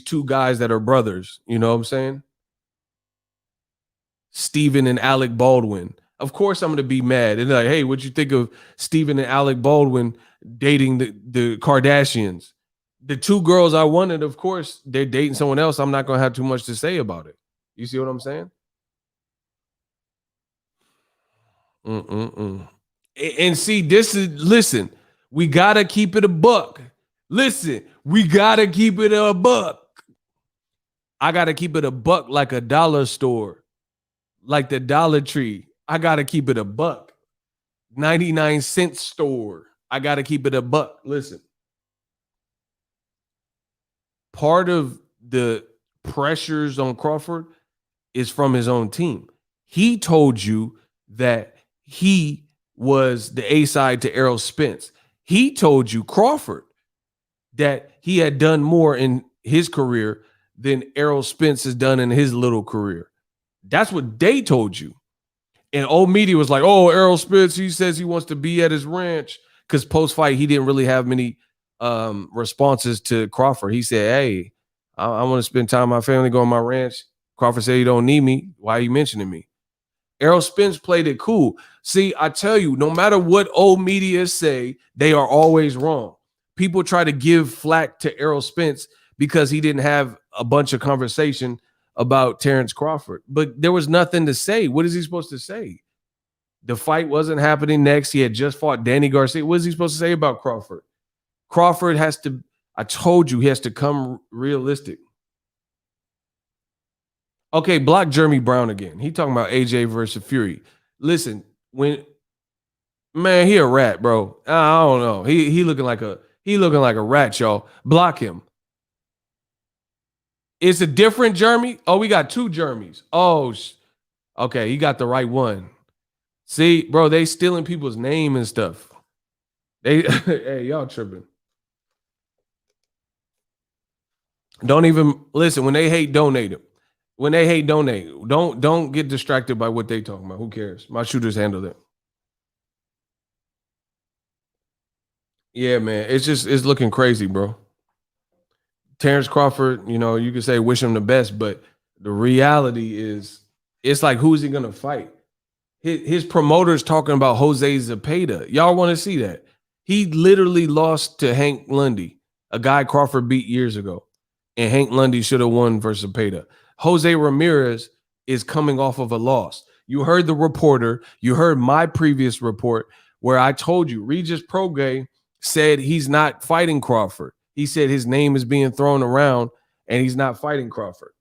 two guys that are brothers. You know what I'm saying? Stephen and Alec Baldwin. Of course, I'm going to be mad. And like, hey, what you think of Stephen and Alec Baldwin dating the Kardashians? The two girls I wanted, of course, they're dating someone else. I'm not going to have too much to say about it. You see what I'm saying? And see, listen, we got to keep it a buck. Listen, we got to keep it a buck. I got to keep it a buck like a dollar store. Like the Dollar Tree. I got to keep it a buck. 99-cent store. I got to keep it a buck. Listen. Part of the pressures on Crawford is from his own team. He told you that he was the A-side to Errol Spence. He told you, Crawford, that he had done more in his career than Errol Spence has done in his little career. That's what they told you. And old media was like, oh, Errol Spence, he says he wants to be at his ranch. Because post-fight, he didn't really have many responses to Crawford. He said, hey, I want to spend time with my family, go on my ranch. Crawford said, you don't need me. Why are you mentioning me? Errol Spence played it cool. See, I tell you, no matter what old media say, they are always wrong. People try to give flack to Errol Spence because he didn't have a bunch of conversation about Terrence Crawford. But there was nothing to say. What is he supposed to say? The fight wasn't happening next. He had just fought Danny Garcia. What is he supposed to say about Crawford? Crawford has to, I told you, he has to come realistic. Okay, block Jeremy Brown again. He talking about AJ versus Fury. Listen, man, he a rat, bro. I don't know. He looking like a rat, y'all. Block him. It's a different Jeremy. Oh, we got two Jeremys. Oh, okay, he got the right one. See, bro, they stealing people's name and stuff. Hey, y'all tripping. Don't even listen. When they hate, donate them. When they hate, donate. Don't get distracted by what they talking about. Who cares? My shooters handle that. Yeah, man. It's looking crazy, bro. Terrence Crawford, you could say wish him the best, but the reality is it's like, who is he gonna fight? His promoter's talking about Jose Zepeda. Y'all want to see that? He literally lost to Hank Lundy, a guy Crawford beat years ago. And Hank Lundy should have won versus Zepeda. Jose Ramirez is coming off of a loss. You heard the reporter. You heard my previous report where I told you Regis Prograis said he's not fighting Crawford. He said his name is being thrown around and he's not fighting Crawford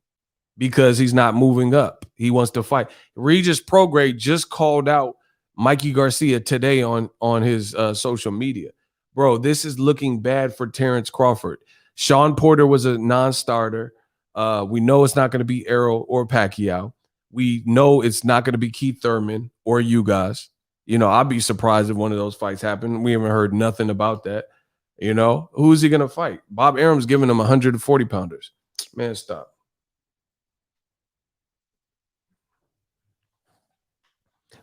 because he's not moving up. He wants to fight. Regis Prograis just called out Mikey Garcia today on his social media. Bro, this is looking bad for Terrence Crawford. Sean Porter was a non-starter. We know it's not going to be Errol or Pacquiao. We know it's not going to be Keith Thurman or you guys. I'd be surprised if one of those fights happened. We haven't heard nothing about that. Who's he going to fight? Bob Arum's giving him 140 pounders. Man, stop.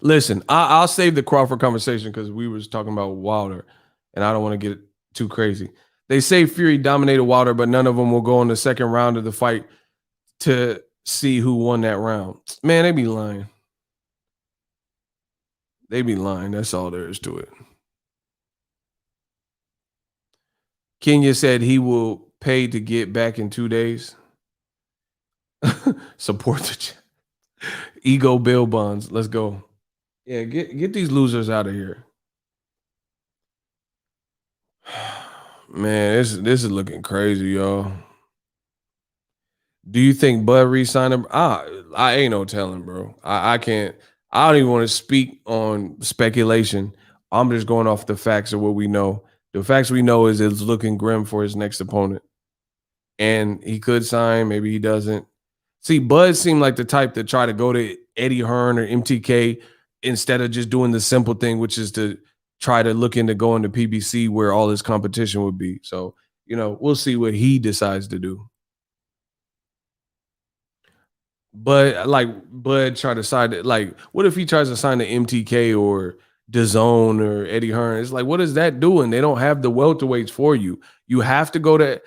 Listen, I'll save the Crawford conversation because we was talking about Wilder, and I don't want to get too crazy. They say Fury dominated Wilder, but none of them will go in the second round of the fight to see who won that round. Man, they be lying. They be lying. That's all there is to it. Kenya said he will pay to get back in 2 days. Support the ego bail bonds. Let's go. Yeah, get these losers out of here. Man, this is looking crazy, y'all. Do you think Bud re-signed him? I ain't no telling, bro. I can't. I don't even want to speak on speculation. I'm just going off the facts of what we know. The facts we know is it's looking grim for his next opponent. And he could sign, maybe he doesn't. See, Bud seemed like the type to try to go to Eddie Hearn or MTK instead of just doing the simple thing, which is to try to look into going to PBC where all his competition would be. So, we'll see what he decides to do. But Bud try to sign it. Like, what if he tries to sign to MTK or DAZN or Eddie Hearn? It's like, what is that doing? They don't have the welterweights for you. You have to go to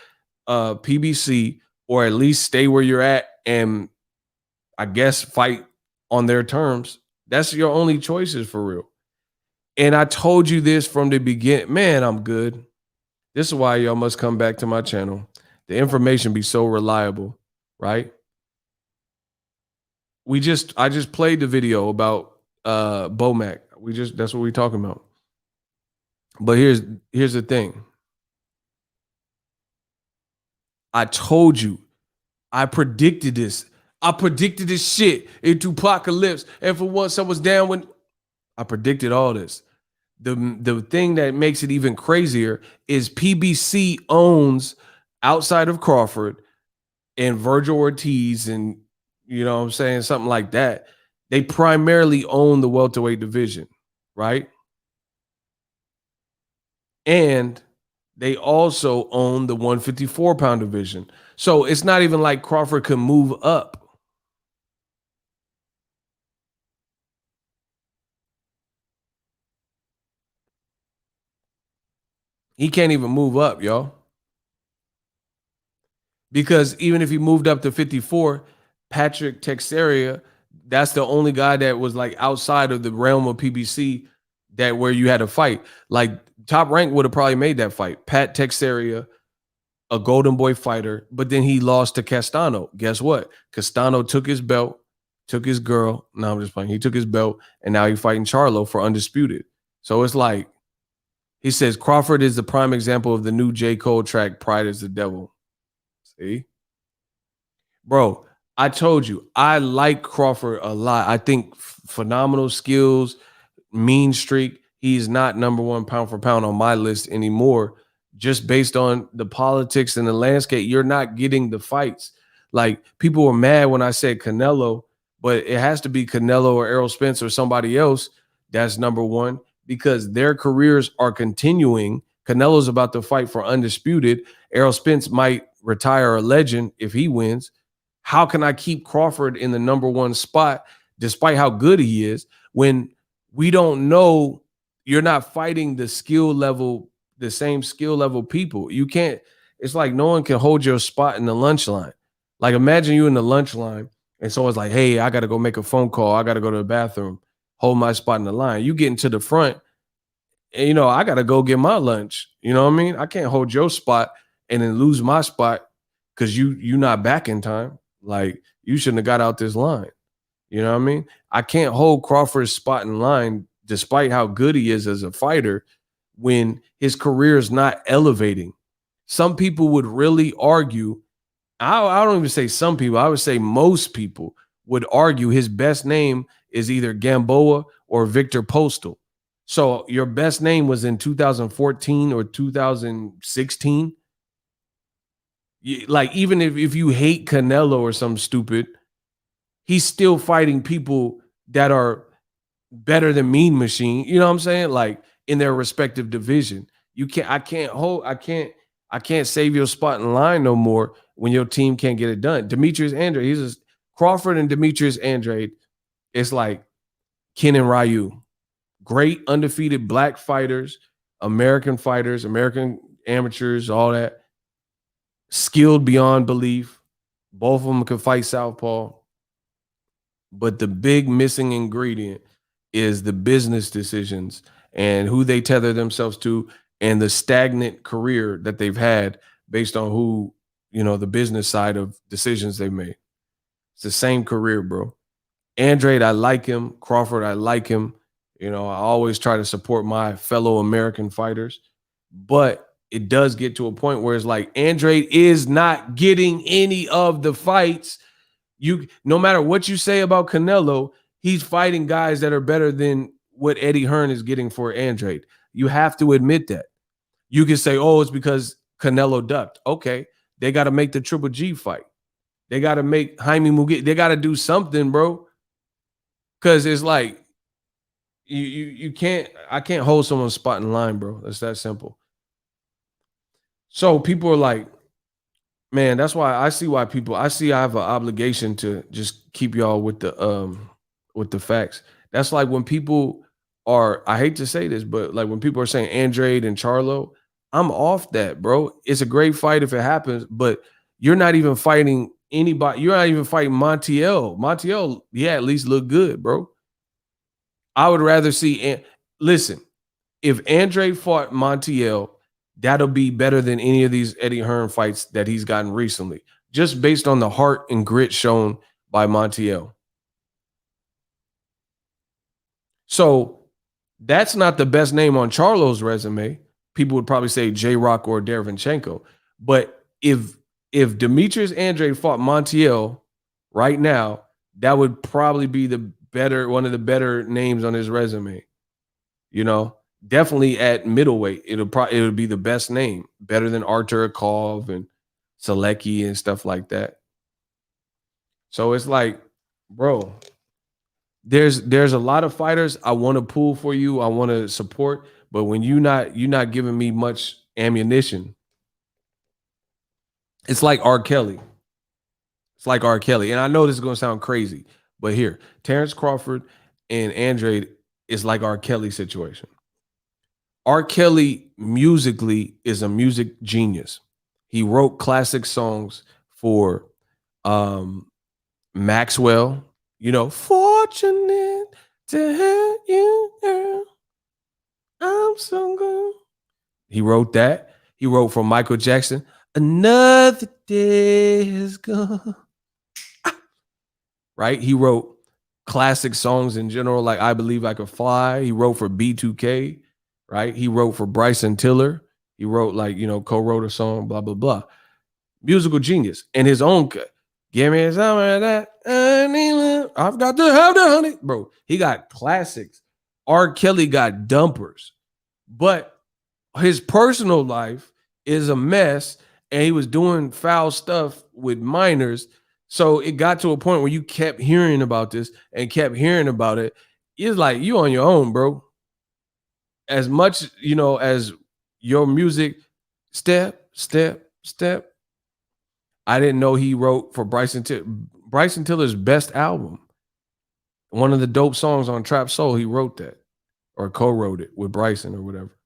PBC or at least stay where you're at and I guess fight on their terms. That's your only choices for real. And I told you this from the beginning. Man, I'm good. This is why y'all must come back to my channel. The information be so reliable, right? I just played the video about Bomac. That's what we're talking about. But here's the thing. I told you. I predicted this. I predicted this shit into apocalypse. And for once I was down when I predicted all this. The thing that makes it even crazier is PBC owns, outside of Crawford and Virgil Ortiz and, something like that, they primarily own the welterweight division, right? And they also own the 154-pound division. So it's not even like Crawford could move up. He can't even move up, y'all. Because even if he moved up to 54, Patrick Teixeira, that's the only guy that was like outside of the realm of PBC that where you had a fight. Like Top Rank would have probably made that fight. Pat Teixeira, a Golden Boy fighter, but then he lost to Castano. Guess what? Castano took his belt, took his girl. No, I'm just playing. He took his belt, and now he's fighting Charlo for undisputed. So it's like, he says Crawford is the prime example of the new J. Cole track, Pride is the Devil. See? Bro, I told you, I like Crawford a lot. I think phenomenal skills, mean streak. He's not number one pound for pound on my list anymore. Just based on the politics and the landscape, you're not getting the fights. Like, people were mad when I said Canelo, but it has to be Canelo or Errol Spence or somebody else that's number one because their careers are continuing. Canelo's about to fight for undisputed. Errol Spence might retire a legend if he wins. How can I keep Crawford in the number one spot despite how good he is when we don't know? You're not fighting the skill level, the same skill level people. You can't, it's like no one can hold your spot in the lunch line. Like imagine you in the lunch line and someone's like, hey, I got to go make a phone call. I got to go to the bathroom, hold my spot in the line. You get into the front and, you know, I got to go get my lunch. You know what I mean? I can't hold your spot and then lose my spot because you not back in time. Like, you shouldn't have got out this line. You know what I mean? I can't hold Crawford's spot in line despite how good he is as a fighter when his career is not elevating. Some people would really argue, I don't even say some people, I would say most people would argue his best name is either Gamboa or Victor Postal. So your best name was in 2014 or 2016. Like, even if you hate Canelo or something stupid, he's still fighting people that are better than Mean Machine. You know what I'm saying? Like, in their respective division. I can't save your spot in line no more when your team can't get it done. Demetrius Andrade, Crawford and Demetrius Andrade, it's like Ken and Ryu. Great undefeated black fighters, American amateurs, all that. Skilled beyond belief. Both of them could fight southpaw. But the big missing ingredient is the business decisions and who they tether themselves to and the stagnant career that they've had based on who, you know, the business side of decisions they've made. It's the same career, bro. Andrade, I like him. Crawford, I like him. You know, I always try to support my fellow American fighters. But it does get to a point where it's like Andrade is not getting any of the fights. No matter what you say about Canelo, he's fighting guys that are better than what Eddie Hearn is getting for Andrade. You have to admit that. You can say, oh, it's because Canelo ducked. Okay, they got to make the Triple G fight. They got to make Jaime Muguet. They got to do something, bro. Because it's like, you can't, I can't hold someone's spot in line, bro. It's that simple. So people are like, man, that's why I see I have an obligation to just keep y'all with the facts. That's like when people are, I hate to say this, but like when people are saying Andrade and Charlo, I'm off that, bro. It's a great fight if it happens, but you're not even fighting anybody. You're not even fighting Montiel. Montiel, yeah, at least look good, bro. I would rather see, listen, if Andrade fought Montiel, that'll be better than any of these Eddie Hearn fights that he's gotten recently, just based on the heart and grit shown by Montiel. So that's not the best name on Charlo's resume. People would probably say J-Rock or Derevchenko. But if Demetrius Andrade fought Montiel right now, that would probably be one of the better names on his resume. You know, definitely at middleweight, it'll be the best name, better than Artur Akov and Selecki and stuff like that. So it's like, bro, there's a lot of fighters I want to pull for you, I want to support, but when you're not giving me much ammunition. It's like R. Kelly. It's like R. Kelly. And I know this is going to sound crazy, but here, Terrence Crawford and Andre is like R. Kelly situation. R. Kelly musically is a music genius. He wrote classic songs for Maxwell, fortunate to have you, girl. I'm so good. He wrote that. He wrote for Michael Jackson, Another Day Is Gone. Right? He wrote classic songs in general, like I Believe I Could Fly. He wrote for B2K, right? He wrote for Bryson Tiller. He wrote co-wrote a song, blah, blah, blah. Musical genius. And his own, give me some of that. I've got to have the honey. Bro, he got classics. R. Kelly got dumpers. But his personal life is a mess, and he was doing foul stuff with minors. So it got to a point where you kept hearing about this and kept hearing about it. It's like you on your own, bro. As much, as your music, step, step, step. I didn't know he wrote for Bryson Tiller's best album. One of the dope songs on Trap Soul, he wrote that or co-wrote it with Bryson or whatever.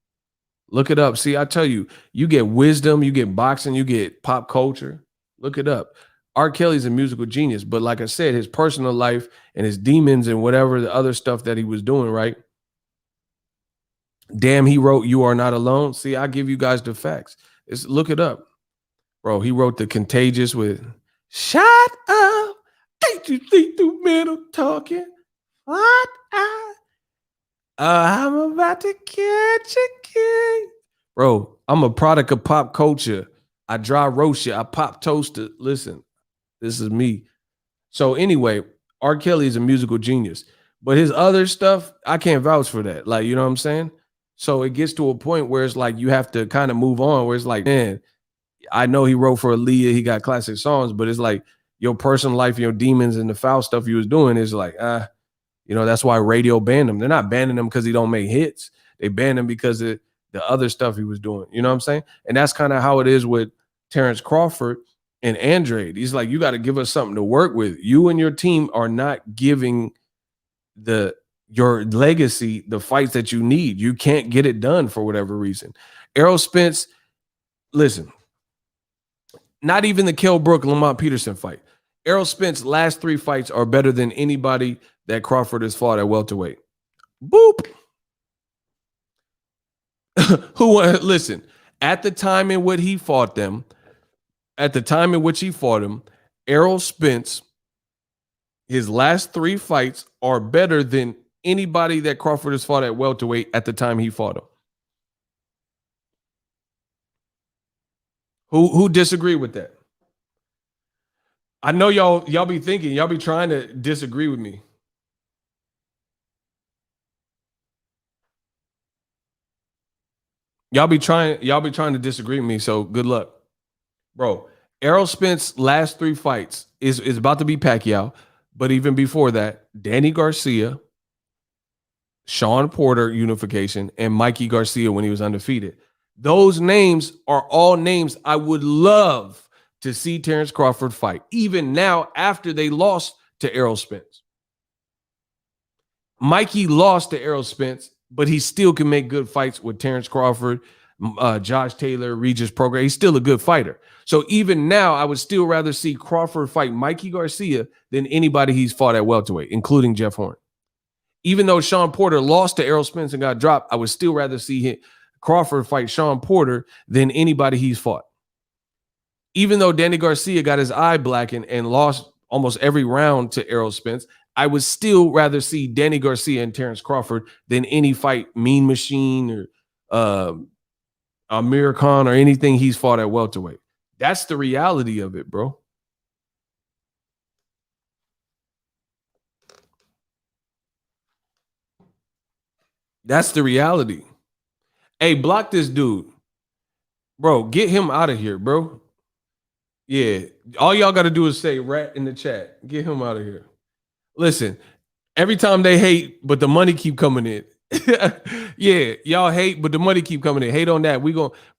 Look it up. See, I tell you, you get wisdom, you get boxing, you get pop culture. Look it up. R. Kelly's a musical genius, but like I said, his personal life and his demons and whatever the other stuff that he was doing, right? Damn, he wrote You Are Not Alone. See, I give you guys the facts. Look it up. Bro, he wrote The Contagious with Shut Up. Can't you see through middle talking? What? I'm about to catch a kid. Bro, I'm a product of pop culture. I dry roast you. I pop toasted. Listen, this is me. So anyway, R. Kelly is a musical genius. But his other stuff, I can't vouch for that. Like, you know what I'm saying? So it gets to a point where it's like you have to kind of move on, where it's like, man, I know he wrote for Aaliyah, he got classic songs, but it's like your personal life, your demons and the foul stuff he was doing is like, that's why radio banned him. They're not banning him because he don't make hits. They banned him because of the other stuff he was doing. You know what I'm saying? And that's kind of how it is with Terrence Crawford and Andre. He's like, you got to give us something to work with. You and your team are not giving your legacy the fights that you need. You can't get it done for whatever reason. Errol Spence, listen, not even the Kell Brook Lamont Peterson fight. Errol Spence's last 3 fights are better than anybody that Crawford has fought at welterweight. Boop. Listen, at the time in which he fought them, Errol Spence, his last 3 fights are better than anybody that Crawford has fought at welterweight at the time he fought him. Who disagree with that? I know y'all be thinking, y'all be trying to disagree with me. Y'all be trying to disagree with me, so good luck. Bro, Errol Spence's last 3 fights is about to be Pacquiao, but even before that, Danny Garcia, Sean Porter unification, and Mikey Garcia when he was undefeated. Those names are all names I would love to see Terrence Crawford fight, even now after they lost to Errol Spence. Mikey lost to Errol Spence, but he still can make good fights with Terrence Crawford, Josh Taylor, Regis Prograis. He's still a good fighter. So even now, I would still rather see Crawford fight Mikey Garcia than anybody he's fought at welterweight, including Jeff Horn. Even though Sean Porter lost to Errol Spence and got dropped, I would still rather see Crawford fight Sean Porter than anybody he's fought. Even though Danny Garcia got his eye blackened and lost almost every round to Errol Spence, I would still rather see Danny Garcia and Terrence Crawford than any fight Mean Machine or Amir Khan or anything he's fought at welterweight. That's the reality of it, bro. That's the reality. Hey, block this dude. Bro, get him out of here, bro. Yeah, all y'all got to do is say rat in the chat. Get him out of here. Listen, every time they hate, but the money keep coming in. Yeah, y'all hate, but the money keep coming in. Hate on that.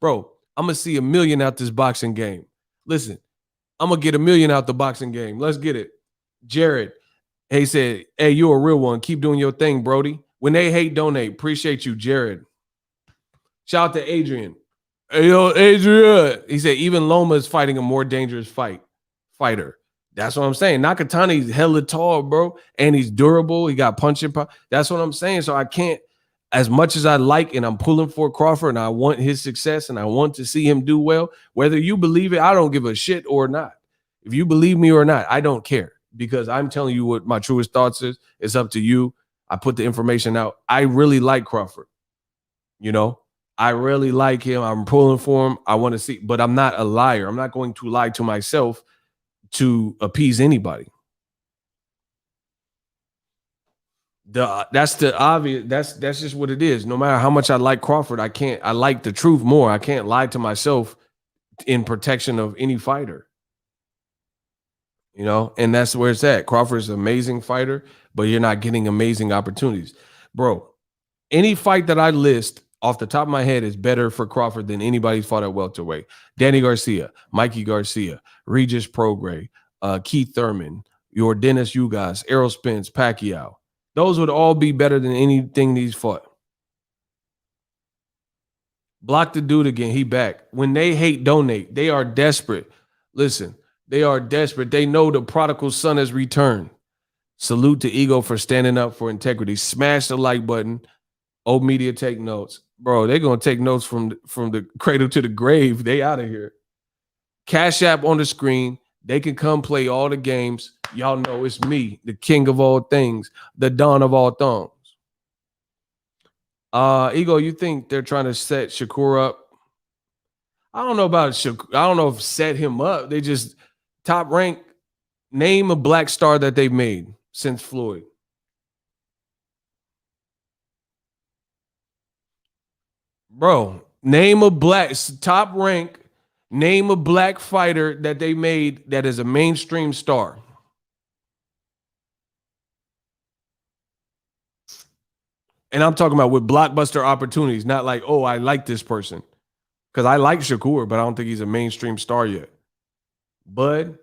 Bro, I'm gonna see $1 million out this boxing game. Listen, I'm gonna get $1 million out the boxing game. Let's get it. Jared, he said, hey, you a real one. Keep doing your thing, Brody. When they hate, donate. Appreciate you, Jared. Shout out to Adrian. Hey, yo, Adrian. He said, even Loma is fighting a more dangerous fighter. That's what I'm saying. Nakatani's hella tall, bro. And he's durable. He got punching power. That's what I'm saying. So I can't, as much as I like and I'm pulling for Crawford and I want his success and I want to see him do well, whether you believe it, I don't give a shit or not. If you believe me or not, I don't care because I'm telling you what my truest thoughts is. It's up to you. I put the information out. I really like Crawford. You know, I really like him. I'm pulling for him. I want to see, but I'm not a liar. I'm not going to lie to myself to appease anybody. That's the obvious. That's just what it is. No matter how much I like Crawford, I like the truth more. I can't lie to myself in protection of any fighter. You know, and that's where it's at. Crawford's an amazing fighter, but you're not getting amazing opportunities. Bro, any fight that I list off the top of my head is better for Crawford than anybody's fought at welterweight. Danny Garcia, Mikey Garcia, Regis Prograis, Keith Thurman, your Dennis Ugas, Errol Spence, Pacquiao. Those would all be better than anything he's fought. Block the dude again. He back. When they hate, donate. They are desperate. Listen, they are desperate. They know the prodigal son has returned. Salute to Ego for standing up for integrity. Smash the like button. Old media take notes. Bro, they're going to take notes from the cradle to the grave. They out of here. Cash App on the screen. They can come play all the games. Y'all know it's me, the king of all things, the don of all thongs. Ego, you think they're trying to set Shakur up? I don't know about Shakur. I don't know if set him up. They just top rank. Name a black star that they've made since Floyd. Bro, name a black top rank. Name a black fighter that they made that is a mainstream star. And I'm talking about with blockbuster opportunities, not like, oh, I like this person. Because I like Shakur, but I don't think he's a mainstream star yet. Bud,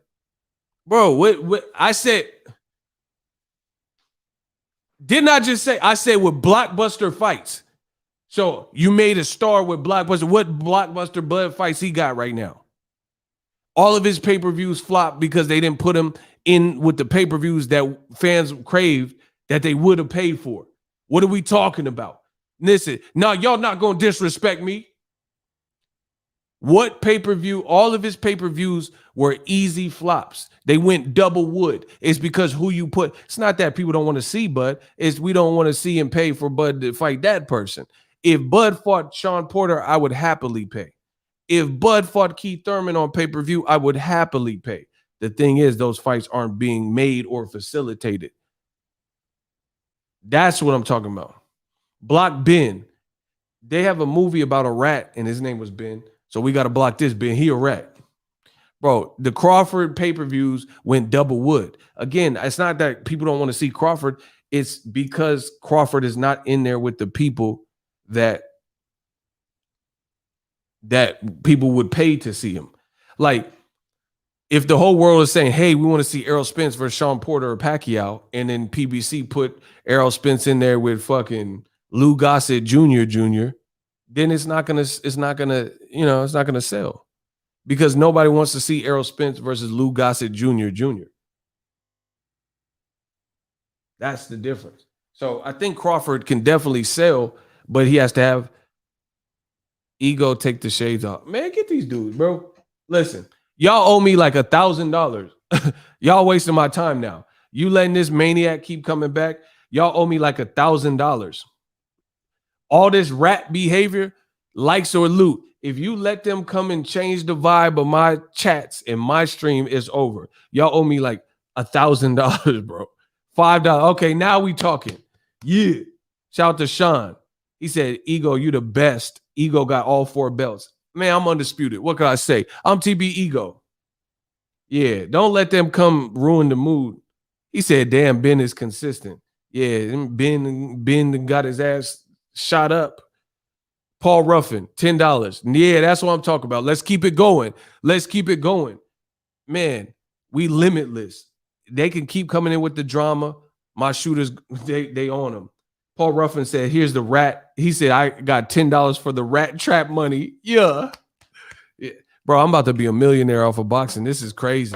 bro, what I said, didn't I just say, I said with blockbuster fights. So you made a star with blockbuster. What blockbuster Bud fights he got right now? All of his pay-per-views flopped because they didn't put him in with the pay-per-views that fans craved that they would have paid for. What are we talking about? Listen, no, y'all not going to disrespect me. What pay-per-view? All of his pay-per-views were easy flops. They went double wood. It's because who you put. It's not that people don't want to see Bud. It's we don't want to see and pay for Bud to fight that person. If Bud fought Sean Porter, I would happily pay. If Bud fought Keith Thurman on pay-per-view, I would happily pay. The thing is, those fights aren't being made or facilitated. That's what I'm talking about. Block Ben. They have a movie about a rat, and his name was Ben. So we got to block this Ben. He a rat. Bro, the Crawford pay-per-views went double wood. Again, it's not that people don't want to see Crawford. It's because Crawford is not in there with the people that people would pay to see him. Like, if the whole world is saying, hey, we want to see Errol Spence versus Sean Porter or Pacquiao, and then PBC put Errol Spence in there with fucking Lou Gossett Jr., then it's not gonna sell. Because nobody wants to see Errol Spence versus Lou Gossett Jr. That's the difference. So I think Crawford can definitely sell, but he has to have Ego take the shades off. Man, get these dudes, bro. Listen, y'all owe me like $1,000. Y'all wasting my time now. You letting this maniac keep coming back, y'all owe me like $1,000. All this rat behavior, likes or loot. If you let them come and change the vibe of my chats and my stream, is over. Y'all owe me like $1,000, bro. $5. Okay, now we talking. Yeah. Shout out to Sean. He said, Ego, you the best. Ego got all 4 belts. Man, I'm undisputed. What can I say? I'm TB Ego. Yeah, don't let them come ruin the mood. He said, damn, Ben is consistent. Yeah, Ben got his ass shot up. Paul Ruffin, $10. Yeah, that's what I'm talking about. Let's keep it going. Let's keep it going. Man, we limitless. They can keep coming in with the drama. My shooters, they on them. Paul Ruffin said, here's the rat. He said, I got $10 for the rat trap money. Yeah. Bro, I'm about to be a millionaire off of boxing. This is crazy.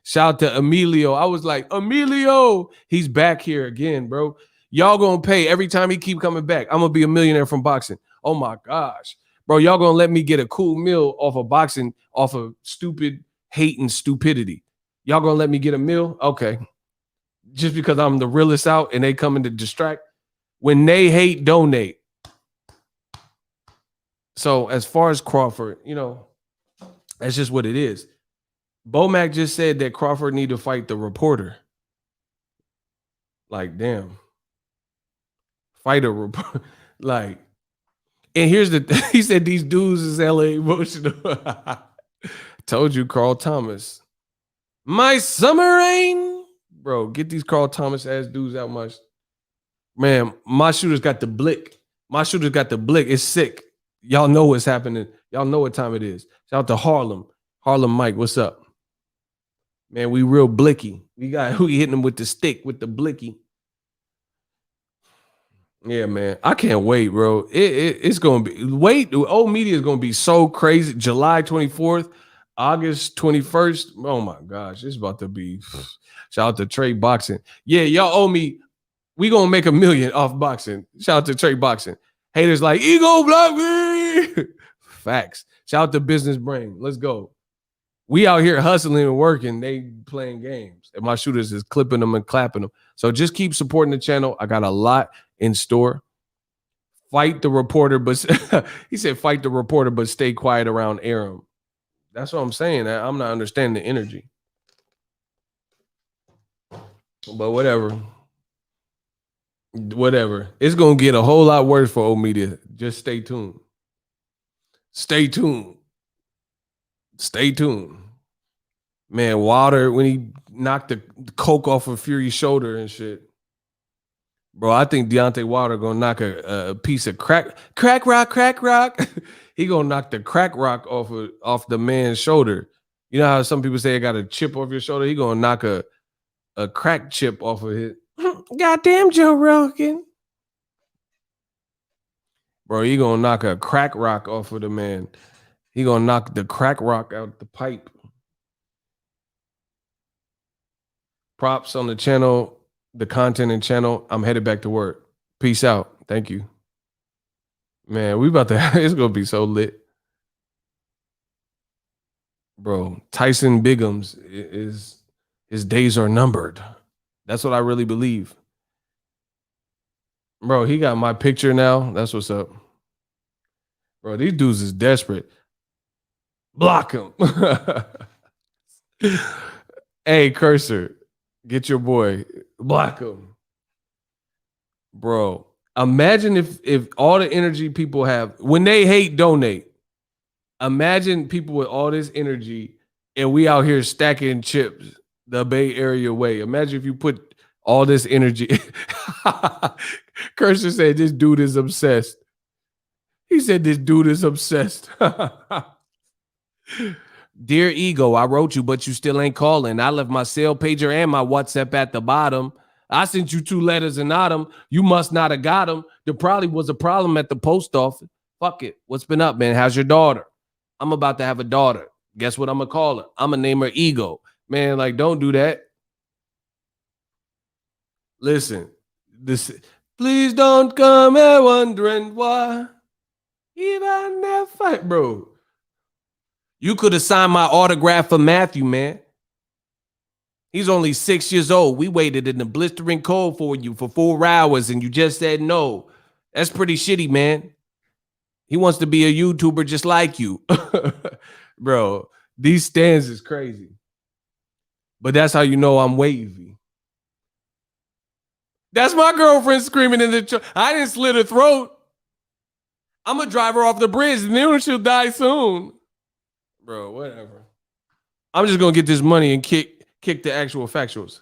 Shout out to Emilio. I was like, Emilio, he's back here again, bro. Y'all gonna pay every time he keep coming back. I'm gonna be a millionaire from boxing. Oh my gosh. Bro, y'all gonna let me get a cool meal off of boxing, off of stupid hate and stupidity. Y'all gonna let me get a meal? Okay. Just because I'm the realest out and they coming to distract. When they hate, donate. So as far as Crawford, you know, that's just what it is. Bomac just said that Crawford need to fight the reporter. Like, damn. Fight a reporter. Like, and here's the he said these dudes is LA emotional. Told you, Carl Thomas. My summer rain. Bro, get these Carl Thomas ass dudes out my man. My shooter's got the blick. My shooter's got the blick. It's sick. Y'all know what's happening. Y'all know what time it is. Shout out to Harlem. Harlem Mike, what's up? Man, we real blicky. We hitting them with the stick, with the blicky. Yeah, man. I can't wait, bro. It's gonna be old media is gonna be so crazy. July 24th, August 21st. Oh my gosh, it's about to be shout out to Trey Boxing. Yeah, y'all owe me. We gonna make $1 million off boxing. Shout out to Trey Boxing. Haters like ego block me. Facts. Shout out to Business Brain. Let's go. We out here hustling and working. They playing games. And my shooters is clipping them and clapping them. So just keep supporting the channel. I got a lot in store. Fight the reporter, but he said fight the reporter, but stay quiet around Aram. That's what I'm saying. I'm not understanding the energy. But whatever. It's going to get a whole lot worse for old media. Just stay tuned. Stay tuned. Stay tuned. Man, Wilder, when he knocked the coke off of Fury's shoulder and shit. Bro, I think Deontay Wilder gonna knock a piece of crack rock. He gonna knock the crack rock off the man's shoulder. You know how some people say I got a chip off your shoulder? He gonna knock a crack chip off of it. Goddamn Joe Rogan. Bro, he gonna knock a crack rock off of the man. He gonna knock the crack rock out the pipe. Props on the channel, the content and channel. I'm headed back to work. Peace out. Thank you. Man, we about to, it's gonna be so lit. Bro, Tyson Biggums his days are numbered. That's what I really believe. Bro, he got my picture now. That's what's up. Bro, these dudes is desperate. Block him. Hey, Cursor, get your boy. Block him. Bro, imagine if all the energy people have, when they hate, donate. Imagine people with all this energy and we out here stacking chips the Bay Area way. Imagine if you put all this energy. Cursor said this dude is obsessed. He said this dude is obsessed. Dear Ego, I wrote you, but you still ain't calling. I left my cell pager and my WhatsApp at the bottom. I sent you 2 letters and not them. You must not have got them. There probably was a problem at the post office. Fuck it. What's been up, man? How's your daughter? I'm about to have a daughter. Guess what I'm going to call her? I'm going to name her Ego. Man, like, don't do that. Listen, please don't come here wondering why. Even that fight, bro. You could have signed my autograph for Matthew, man. He's only 6 years old. We waited in the blistering cold for you for 4 hours and you just said no. That's pretty shitty, man. He wants to be a YouTuber just like you. Bro, these stands is crazy. But that's how you know I'm wavy. That's my girlfriend screaming in the truck. I didn't slit her throat. I'm going to drive her off the bridge and then she'll die soon. Bro, whatever. I'm just going to get this money and kick the actual factuals.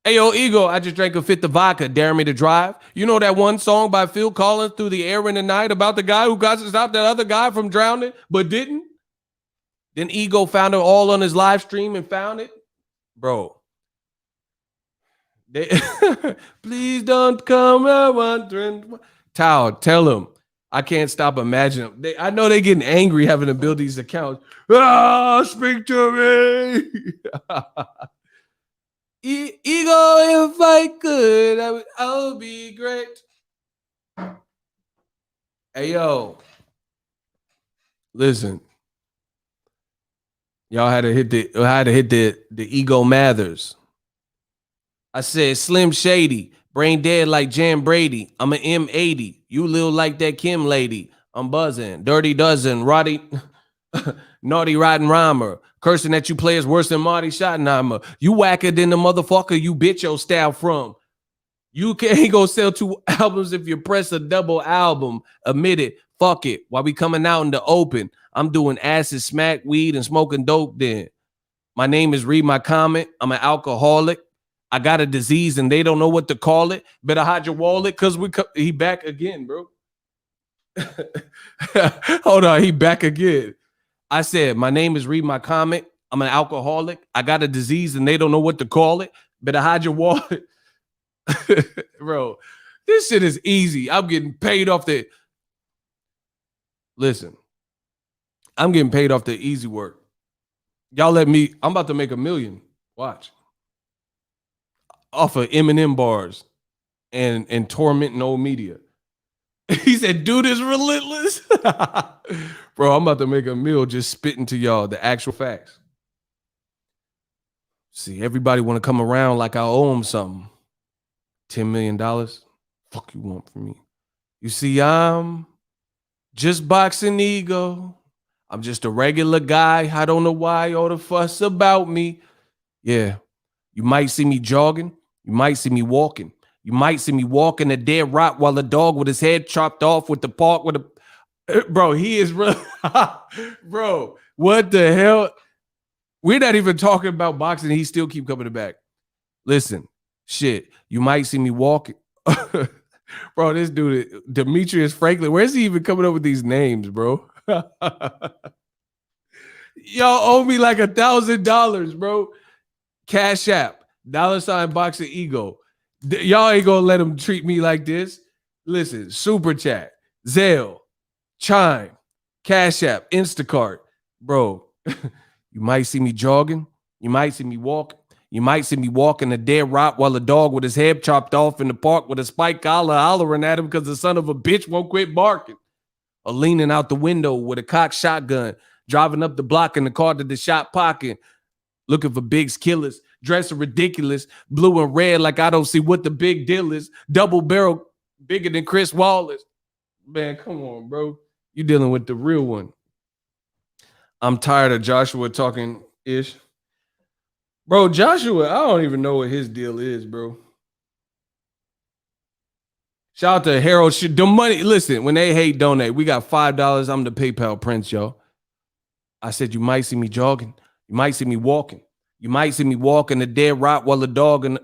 Hey, yo, Ego, I just drank a fifth of vodka. Dare me to drive? You know that one song by Phil Collins, Through the Air in the Night, about the guy who got to stop that other guy from drowning, but didn't? Then Ego found it all on his live stream and found it. Bro. Please don't come out wondering. Tao, tell him. I can't stop imagining. I know they're getting angry having to build these accounts. Speak to me. Ego, if I could, I would be great. Hey, yo. Listen. Y'all had to hit the Ego Mathers. I said, Slim Shady, brain dead like Jan Brady. I'm an M80. You little like that Kim lady. I'm buzzing. Dirty dozen. Roddy, naughty rotten rhymer. Cursing at you players worse than Marty Schottenheimer. You whacker than the motherfucker you bitch your style from. You can't go sell 2 albums if you press a double album. Admit it. Fuck it. While we coming out in the open, I'm doing acid, smack, weed, and smoking dope then. My name is Read My Comment. I'm an alcoholic. I got a disease and they don't know what to call it. Better hide your wallet because he back again, bro. Hold on, he back again. I said, my name is Read My Comment. I'm an alcoholic. I got a disease and they don't know what to call it. Better hide your wallet. Bro, this shit is easy. I'm getting paid off the... Listen, I'm getting paid off the easy work. Y'all let me... I'm about to make $1 million. Watch. Off of Eminem bars and tormenting old media. He said, dude is relentless. Bro, I'm about to make $1 million just spitting to y'all the actual facts. See, everybody want to come around like I owe them something. $10 million? Fuck you want from me? You see, I'm just boxing ego. I'm just a regular guy. I don't know why all the fuss about me. Yeah, you might see me jogging. You might see me walking. You might see me walking a dead rot while a dog with his head chopped off with the park with a... Bro, he is real. Bro, what the hell? We're not even talking about boxing. He still keep coming back. Listen, shit, you might see me walking. Bro, this dude, Demetrius Franklin, where's he even coming up with these names, bro? Y'all owe me like $1,000, bro. Cash App, $ boxing ego. Y'all ain't gonna let him treat me like this. Listen, Super Chat, Zelle, Chime, Cash App, Instacart. Bro, you might see me jogging. You might see me walking. You might see me walking a dead rot while a dog with his head chopped off in the park with a spike collar hollering at him because the son of a bitch won't quit barking. Or leaning out the window with a cocked shotgun, driving up the block in the car to the shot pocket, looking for Big's killers, dressing ridiculous, blue and red like I don't see what the big deal is, double barrel bigger than Chris Wallace. Man, come on, bro. You dealing with the real one. I'm tired of Joshua talking ish. Bro, Joshua, I don't even know what his deal is, bro. Shout out to Harold. The money, listen, when they hate donate, we got $5. I'm the PayPal prince, y'all. I said, you might see me jogging. You might see me walking. You might see me walking a dead rot while the dog and...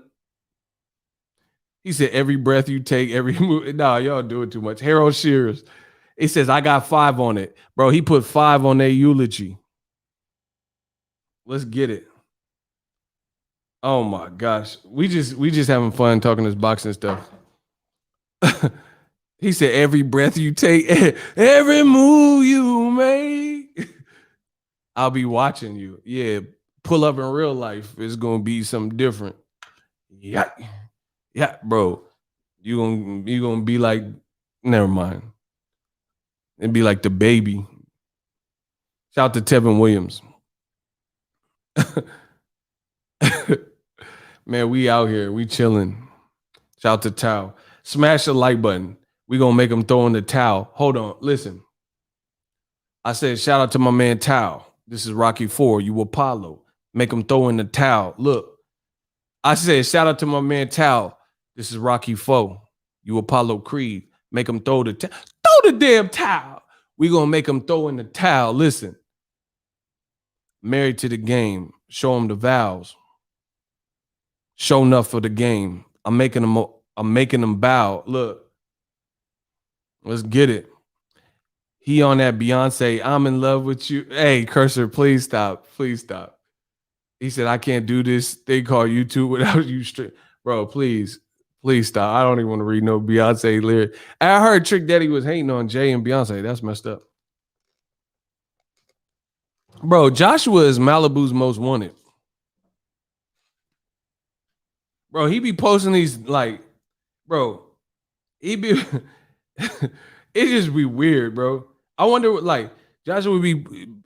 He said, every breath you take, every move. Nah, y'all doing too much. Harold Shears. He says, I got 5 on it. Bro, he put 5 on their eulogy. Let's get it. Oh my gosh. We just having fun talking this boxing stuff. He said, every breath you take, every move you make. I'll be watching you. Yeah, pull up in real life. It's gonna be something different. Yeah. Yeah, bro. You gonna be like, never mind. It'd be like the baby. Shout out to Tevin Williams. Man, we out here. We chilling. Shout out to Tao. Smash the like button. We gonna make him throw in the towel. Hold on. Listen. I said shout out to my man Tao. This is Rocky 4. You Apollo. Make him throw in the towel. Look. I said shout out to my man Tao. This is Rocky 4. You Apollo Creed. Make him throw the towel. Throw the damn towel. We gonna make him throw in the towel. Listen. Married to the game. Show him the vows. Show enough for the game. I'm making them bow. Look, let's get it. He on that Beyonce, I'm in love with you. Hey, Cursor, please stop. Please stop. He said, I can't do this thing called YouTube without you. Bro, please stop. I don't even want to read no Beyonce lyric. I heard Trick Daddy was hating on Jay and Beyonce. That's messed up. Bro, Joshua is Malibu's most wanted. Bro, he be posting these like, bro, he be, it just be weird, bro. I wonder what, like, Joshua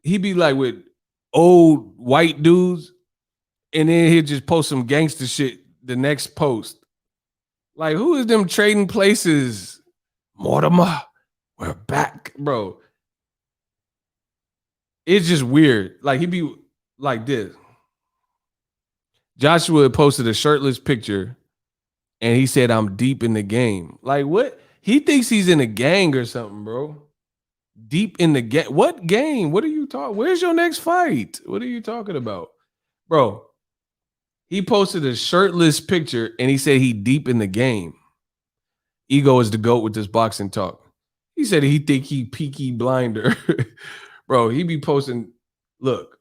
he'd be like with old white dudes, and then he'd just post some gangster shit the next post. Like, who is them trading places? Mortimer, we're back, bro. It's just weird. Like, he'd be like this. Joshua posted a shirtless picture, and he said, I'm deep in the game. Like, what? He thinks he's in a gang or something, bro. Deep in the game. What game? What are you talking? Where's your next fight? What are you talking about? Bro, he posted a shirtless picture, and he said he deep in the game. Ego is the GOAT with this boxing talk. He said he think he Peaky Blinder. Bro, he be posting, look,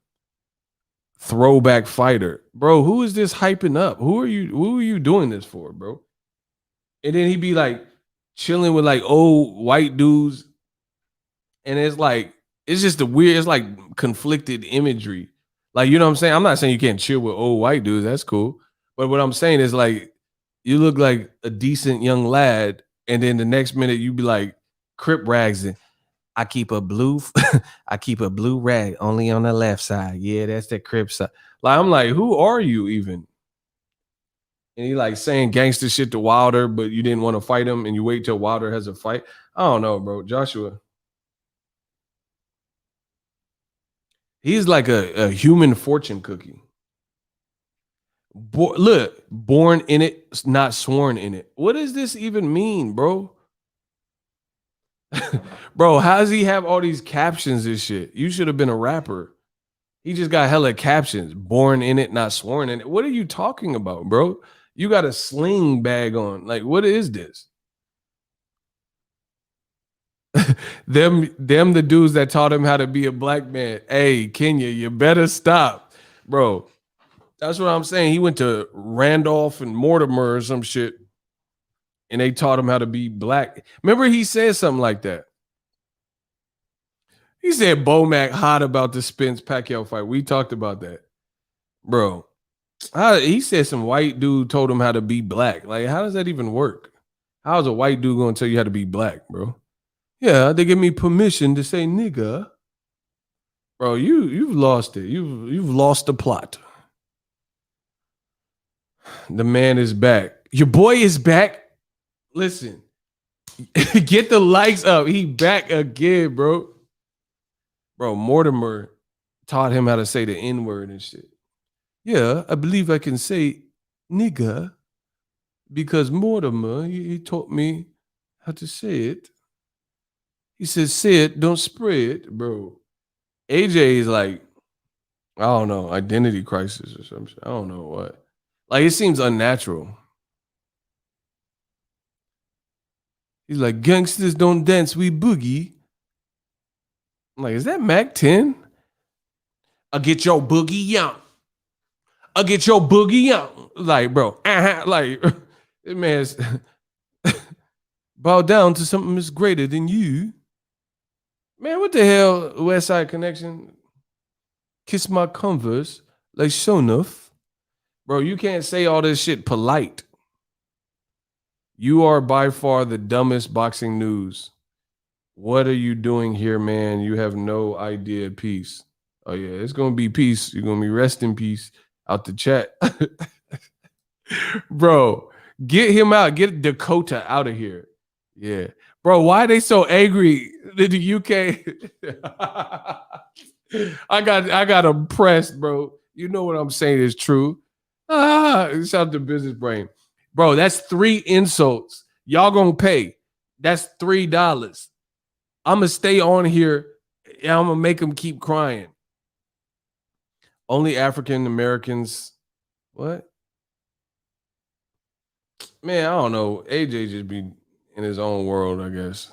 throwback fighter. Bro, who is this hyping up? Who are you doing this for, bro? And then he be like chilling with like old white dudes. And it's like, it's just it's like conflicted imagery. Like, you know what I'm saying? I'm not saying you can't chill with old white dudes. That's cool. But what I'm saying is like, you look like a decent young lad. And then the next minute you be like Crip rags and I keep a blue rag only on the left side. Yeah, that's the Crip side. Like, I'm like, who are you even? And he like saying gangster shit to Wilder, but you didn't want to fight him and you wait till Wilder has a fight. I don't know, bro. Joshua. He's like a human fortune cookie. Look, born in it, not sworn in it. What does this even mean, bro? Bro, how does he have all these captions and shit? You should have been a rapper. He just got hella captions. Born in it, not sworn in it. What are you talking about, bro? You got a sling bag on. Like, what is this? them the dudes that taught him how to be a black man. Hey, Kenya, you better stop, bro. That's what I'm saying. He went to Randolph and Mortimer or some shit, and they taught him how to be black. Remember, he said something like that. He said Bomac hot about the Spence Pacquiao fight. We talked about that, bro. He said some white dude told him how to be black. Like, how does that even work? How is a white dude going to tell you how to be black, bro? Yeah, they give me permission to say nigga. Bro, you've lost it. You've lost the plot. The man is back. Your boy is back. Listen, get the likes up. He back again, bro. Bro, Mortimer taught him how to say the N-word and shit. Yeah, I believe I can say nigga because Mortimer, he taught me how to say it. He says, say it, don't spray it, bro. AJ is like, I don't know, identity crisis or something. I don't know what. Like, it seems unnatural. He's like, gangsters don't dance, we boogie. I'm like, is that Mac 10? I'll get your boogie out. I'll get your boogie out. Like, bro, like, this man's bow down to something that's greater than you. Man, what the hell, West Side Connection? Kiss my Converse, like so enough. Bro, you can't say all this shit polite. You are by far the dumbest boxing news. What are you doing here, man? You have no idea. Peace. Oh, yeah, it's going to be peace. You're going to be rest in peace out the chat. Bro, get him out. Get Dakota out of here. Yeah. Bro, why are they so angry in the UK? I got them pressed, bro. You know what I'm saying is true. Shout out to Business Brain. Bro, that's 3 insults. Y'all gonna pay. That's $3. I'm gonna stay on here and I'm gonna make them keep crying. Only African Americans. What? Man, I don't know. AJ just be in his own world, I guess.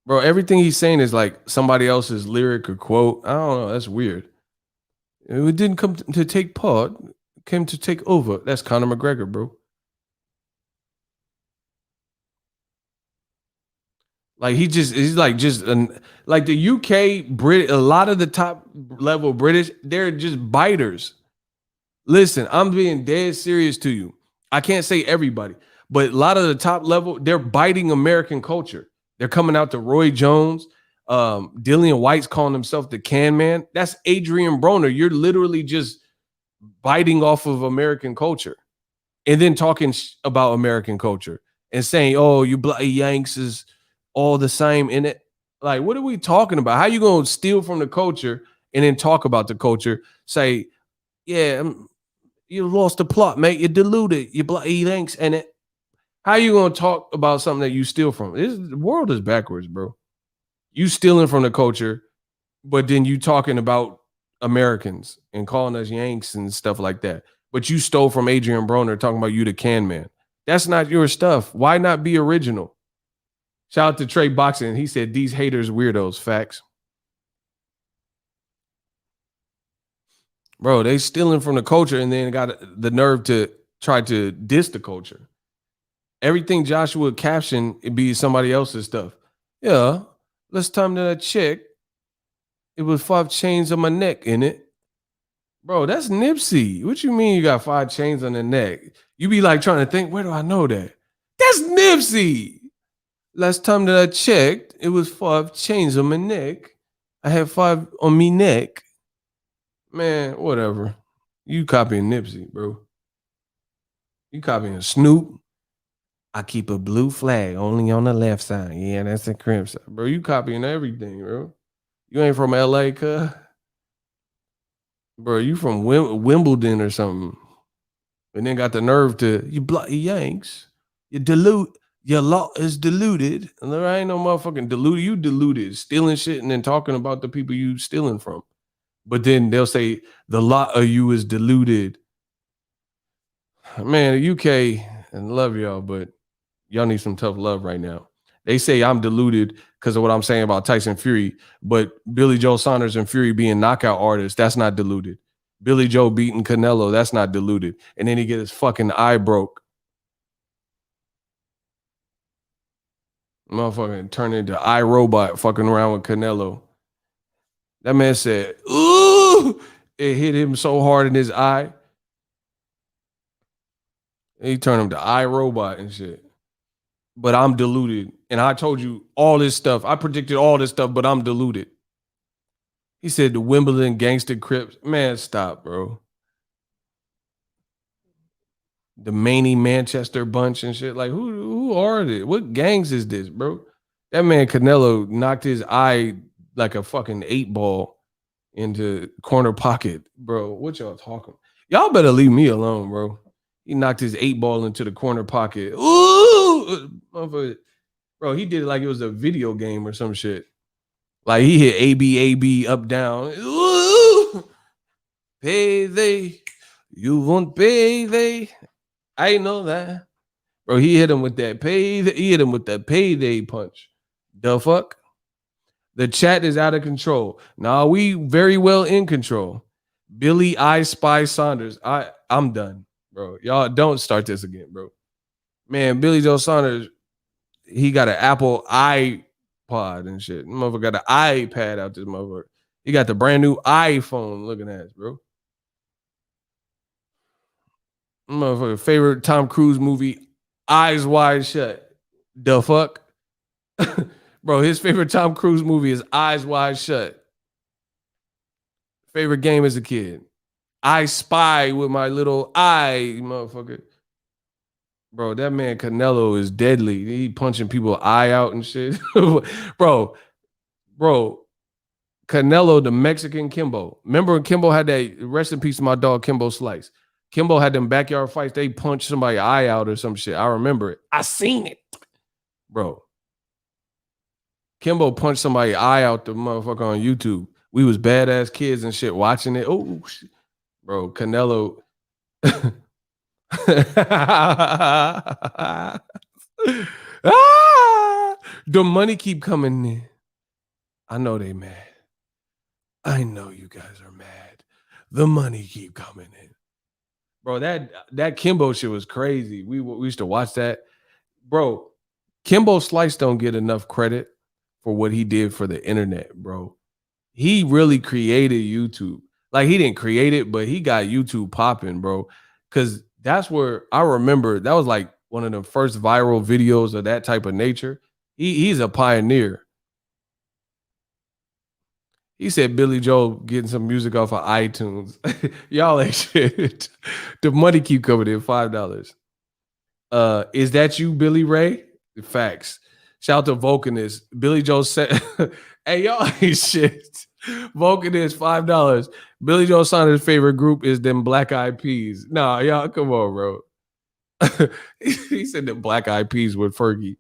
Bro, everything he's saying is like somebody else's lyric or quote. I don't know. That's weird. We didn't come to take part, came to take over. That's Conor McGregor, bro. Like he's like like the UK Brit, a lot of the top level British, they're just biters. Listen, I'm being dead serious to you. I can't say everybody, but a lot of the top level, they're biting American culture. They're coming out to Roy Jones, Dillian White's calling himself the Can Man. That's Adrian Broner. You're literally just biting off of American culture and then talking about American culture and saying, "Oh, you bloody Yanks is all the same in it." Like, what are we talking about? How you gonna steal from the culture and then talk about the culture? Say, "Yeah, you lost the plot, mate. You diluted. You bloody Yanks in it." How you gonna talk about something that you steal from? The world is backwards, bro. You stealing from the culture, but then you talking about Americans and calling us Yanks and stuff like that. But you stole from Adrian Broner talking about you the Can Man. That's not your stuff. Why not be original? Shout out to Trey Boxing. He said these haters weirdos. Facts. Bro, they stealing from the culture and then got the nerve to try to diss the culture. Everything Joshua caption, it be somebody else's stuff. Yeah, last time that I checked, it was 5 chains on my neck in it. Bro, that's Nipsey. What you mean you got 5 chains on the neck? You be like trying to think, where do I know that? That's Nipsey. Last time that I checked, it was 5 chains on my neck. I had 5 on me neck. Man, whatever. You copying Nipsey, bro. You copying Snoop. I keep a blue flag only on the left side. Yeah, that's the crib side. Bro, you copying everything, bro. You ain't from LA, cuz. Bro, you from Wimbledon or something. And then got the nerve to, you bloody Yanks. You dilute. Your law is diluted. And there ain't no motherfucking diluted. You diluted. Stealing shit and then talking about the people you stealing from. But then they'll say the lot of you is diluted. Man, the UK, and love y'all, but y'all need some tough love right now. They say I'm deluded because of what I'm saying about Tyson Fury, but Billy Joe Saunders and Fury being knockout artists, that's not deluded. Billy Joe beating Canelo, that's not deluded. And then he get his fucking eye broke. Motherfucking turn into iRobot fucking around with Canelo. That man said, ooh, it hit him so hard in his eye. He turned him to iRobot and shit. But I'm deluded. And I told you all this stuff. I predicted all this stuff, but I'm deluded. He said the Wimbledon gangster Crips. Man, stop, bro. The Maney Manchester bunch and shit. Like, who are they? What gangs is this, bro? That man Canelo knocked his eye like a fucking 8-ball into corner pocket. Bro, what y'all talking? Y'all better leave me alone, bro. He knocked his 8-ball into the corner pocket. Ooh! Bro, he did it like it was a video game or some shit. Like he hit AB, up, down. Ooh! Payday. You want payday? I know that. Bro, he hit him with that payday. He hit him with that payday punch. The fuck? The chat is out of control. Now we very well in control. Billy I Spy Saunders. I'm done, bro. Y'all don't start this again, bro. Man, Billy Joe Saunders, he got an Apple iPod and shit. Motherfucker got an iPad out this motherfucker. He got the brand new iPhone looking at us, bro. Motherfucker, favorite Tom Cruise movie, Eyes Wide Shut. The fuck? Bro, his favorite Tom Cruise movie is Eyes Wide Shut. Favorite game as a kid. I Spy with my little eye, motherfucker. Bro, that man Canelo is deadly. He punching people eye out and shit. Bro, Canelo, the Mexican Kimbo. Remember when Kimbo had that, rest in peace to my dog, Kimbo Slice. Kimbo had them backyard fights. They punched somebody's eye out or some shit. I remember it. I seen it. Bro. Kimbo punched somebody's eye out the motherfucker on YouTube. We was badass kids and shit watching it. Oh, shit. Bro, Canelo. The money keep coming in. I know they mad. I know you guys are mad. The money keep coming in. Bro, that Kimbo shit was crazy. We used to watch that. Bro, Kimbo Slice don't get enough credit for what he did for the internet, bro. He really created YouTube. Like, he didn't create it, but he got YouTube popping, bro. Because that's where I remember that was like one of the first viral videos of that type of nature. He's a pioneer. He said Billy Joel getting some music off of iTunes. Y'all ain't shit. The money keep coming in, $5. Is that you, Billy Ray? Facts. Shout out to Vulcanist. Billy Joel said, hey, y'all ain't shit. Vulcanist, $5. Billy Joel Saunders' favorite group is them Black Eyed Peas. Nah, y'all, come on, bro. He said the Black Eyed Peas with Fergie.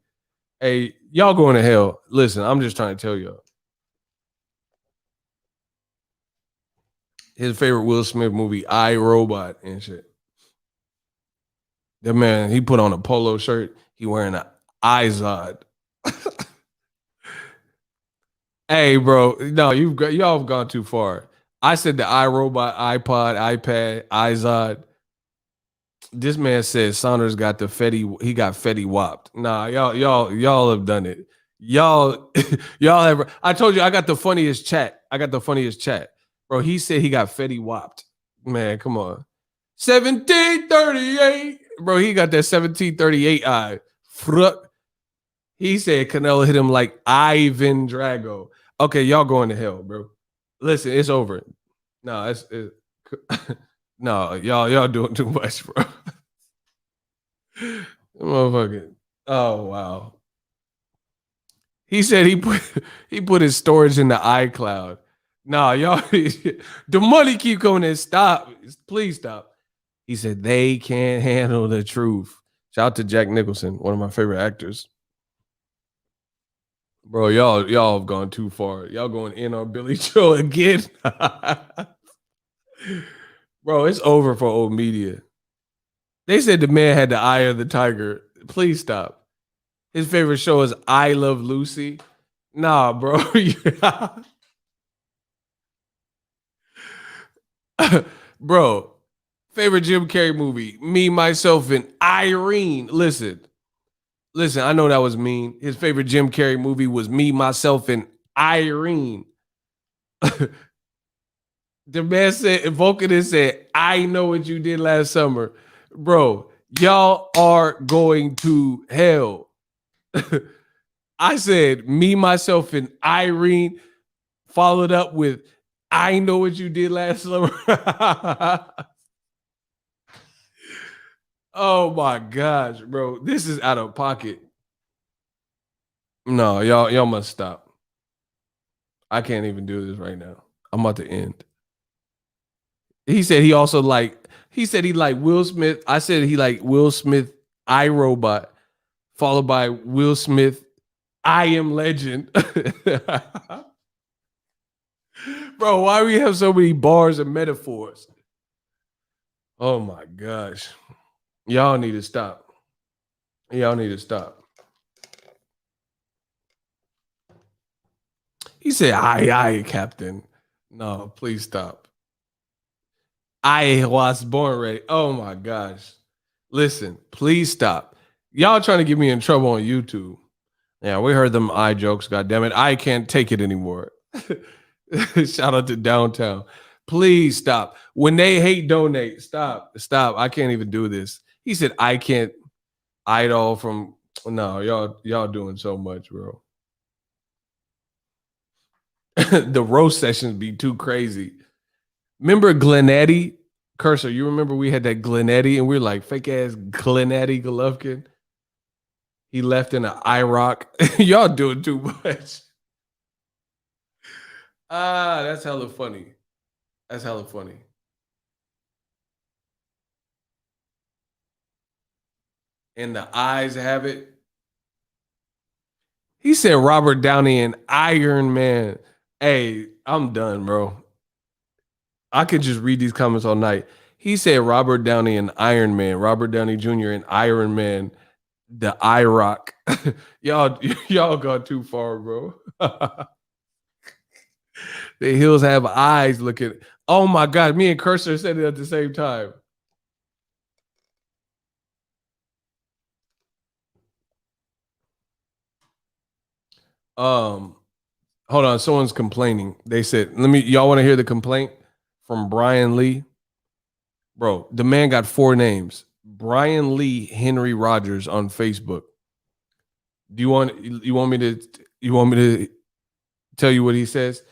Hey, y'all going to hell. Listen, I'm just trying to tell y'all. His favorite Will Smith movie, I, Robot and shit. That man, he put on a polo shirt. He wearing an Izod. Hey, bro, no, y'all have gone too far. I said the iRobot, iPod, iPad, Izod. This man said Saunders got the Fetty. He got Fetty whopped. Nah, y'all have done it. Y'all have. I told you I got the funniest chat. Bro, he said he got Fetty whopped. Man, come on. 1738. Bro, he got that 1738 eye. He said Canelo hit him like Ivan Drago. Okay, y'all going to hell, bro. Listen, it's over. No, no, y'all doing too much, bro. Motherfucker. Oh, wow. He said he put his storage in the iCloud. Nah, y'all, the money keep coming in. Stop. Please stop. He said they can't handle the truth. Shout out to Jack Nicholson, one of my favorite actors. Bro, y'all have gone too far. Y'all going in on Billy Joel again. Bro, it's over for old media. They said the man had the eye of the tiger. Please stop. His favorite show is I Love Lucy. Nah, bro. Bro, favorite Jim Carrey movie, Me, Myself, and Irene. Listen, I know that was mean. His favorite Jim Carrey movie was Me, Myself, and Irene. The man said, Vulcanist said, I know what you did last summer. Bro, y'all are going to hell. I said, Me, Myself, and Irene, followed up with, I know what you did last summer. Oh my gosh, bro. This is out of pocket. No, y'all must stop. I can't even do this right now. I'm about to end. He said he liked Will Smith. I said he liked Will Smith, iRobot, followed by Will Smith, I Am Legend. Bro, why we have so many bars and metaphors? Oh my gosh. Y'all need to stop. He said, aye, Captain. No, please stop. I was born ready. Oh my gosh. Listen, please stop. Y'all trying to get me in trouble on YouTube. Yeah, we heard them eye jokes. God damn it. I can't take it anymore. Shout out to Downtown. Please stop. When they hate, donate. Stop. I can't even do this. He said, I can't idol from. No, y'all doing so much, bro. The roast sessions be too crazy. Remember Glennetti? Cursor, you remember we had that Glennetti and we were like, fake ass Glennetti Golovkin? He left in an IROC. Y'all doing too much. That's hella funny. And the eyes have it. He said Robert Downey and Iron Man. Hey, I'm done, bro. I could just read these comments all night. He said Robert Downey and Iron Man, Robert Downey Jr. and Iron Man, the IROC. y'all gone too far, bro. The hills have eyes looking. Oh my God, me and Cursor said it at the same time. Hold on, someone's complaining. They said, y'all want to hear the complaint from Brian Lee? Bro, the man got 4 names. Brian Lee Henry Rogers on Facebook. Do you want me to tell you what he says?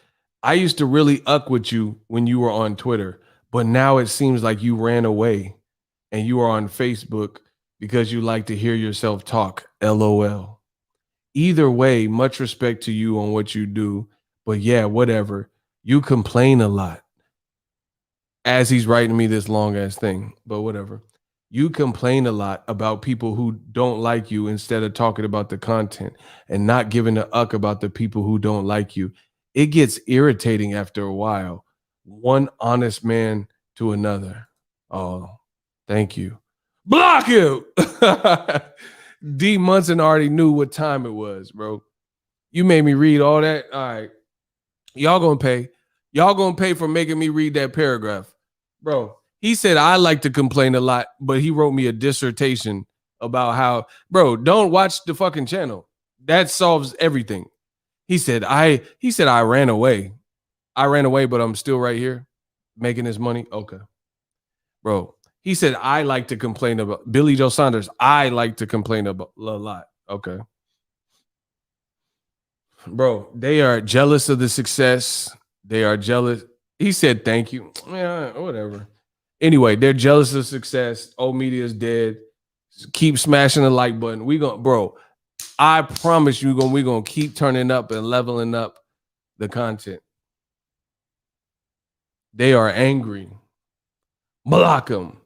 I used to really uck with you when you were on Twitter, but now it seems like you ran away and you are on Facebook because you like to hear yourself talk. LOL. Either way, much respect to you on what you do, but yeah, whatever. You complain a lot. As he's writing me this long ass thing, but whatever. You complain a lot about people who don't like you instead of talking about the content and not giving a uck about the people who don't like you. It gets irritating after a while. One honest man to another. Oh, thank you. Block him. D Munson already knew what time it was, bro. You made me read all that. All right. Y'all gonna pay. Y'all gonna pay for making me read that paragraph. Bro, he said I like to complain a lot, but he wrote me a dissertation about how, bro, don't watch the fucking channel. That solves everything. He said I ran away. I ran away, but I'm still right here making this money. Okay. Bro, he said I like to complain about Billy Joe Saunders. I like to complain about a lot. Okay. Bro, they are jealous of the success. They are jealous. He said, thank you. Yeah, whatever. Anyway, they're jealous of success. Old media is dead. Keep smashing the like button. Bro, I promise you, we're going to keep turning up and leveling up the content. They are angry. Block them.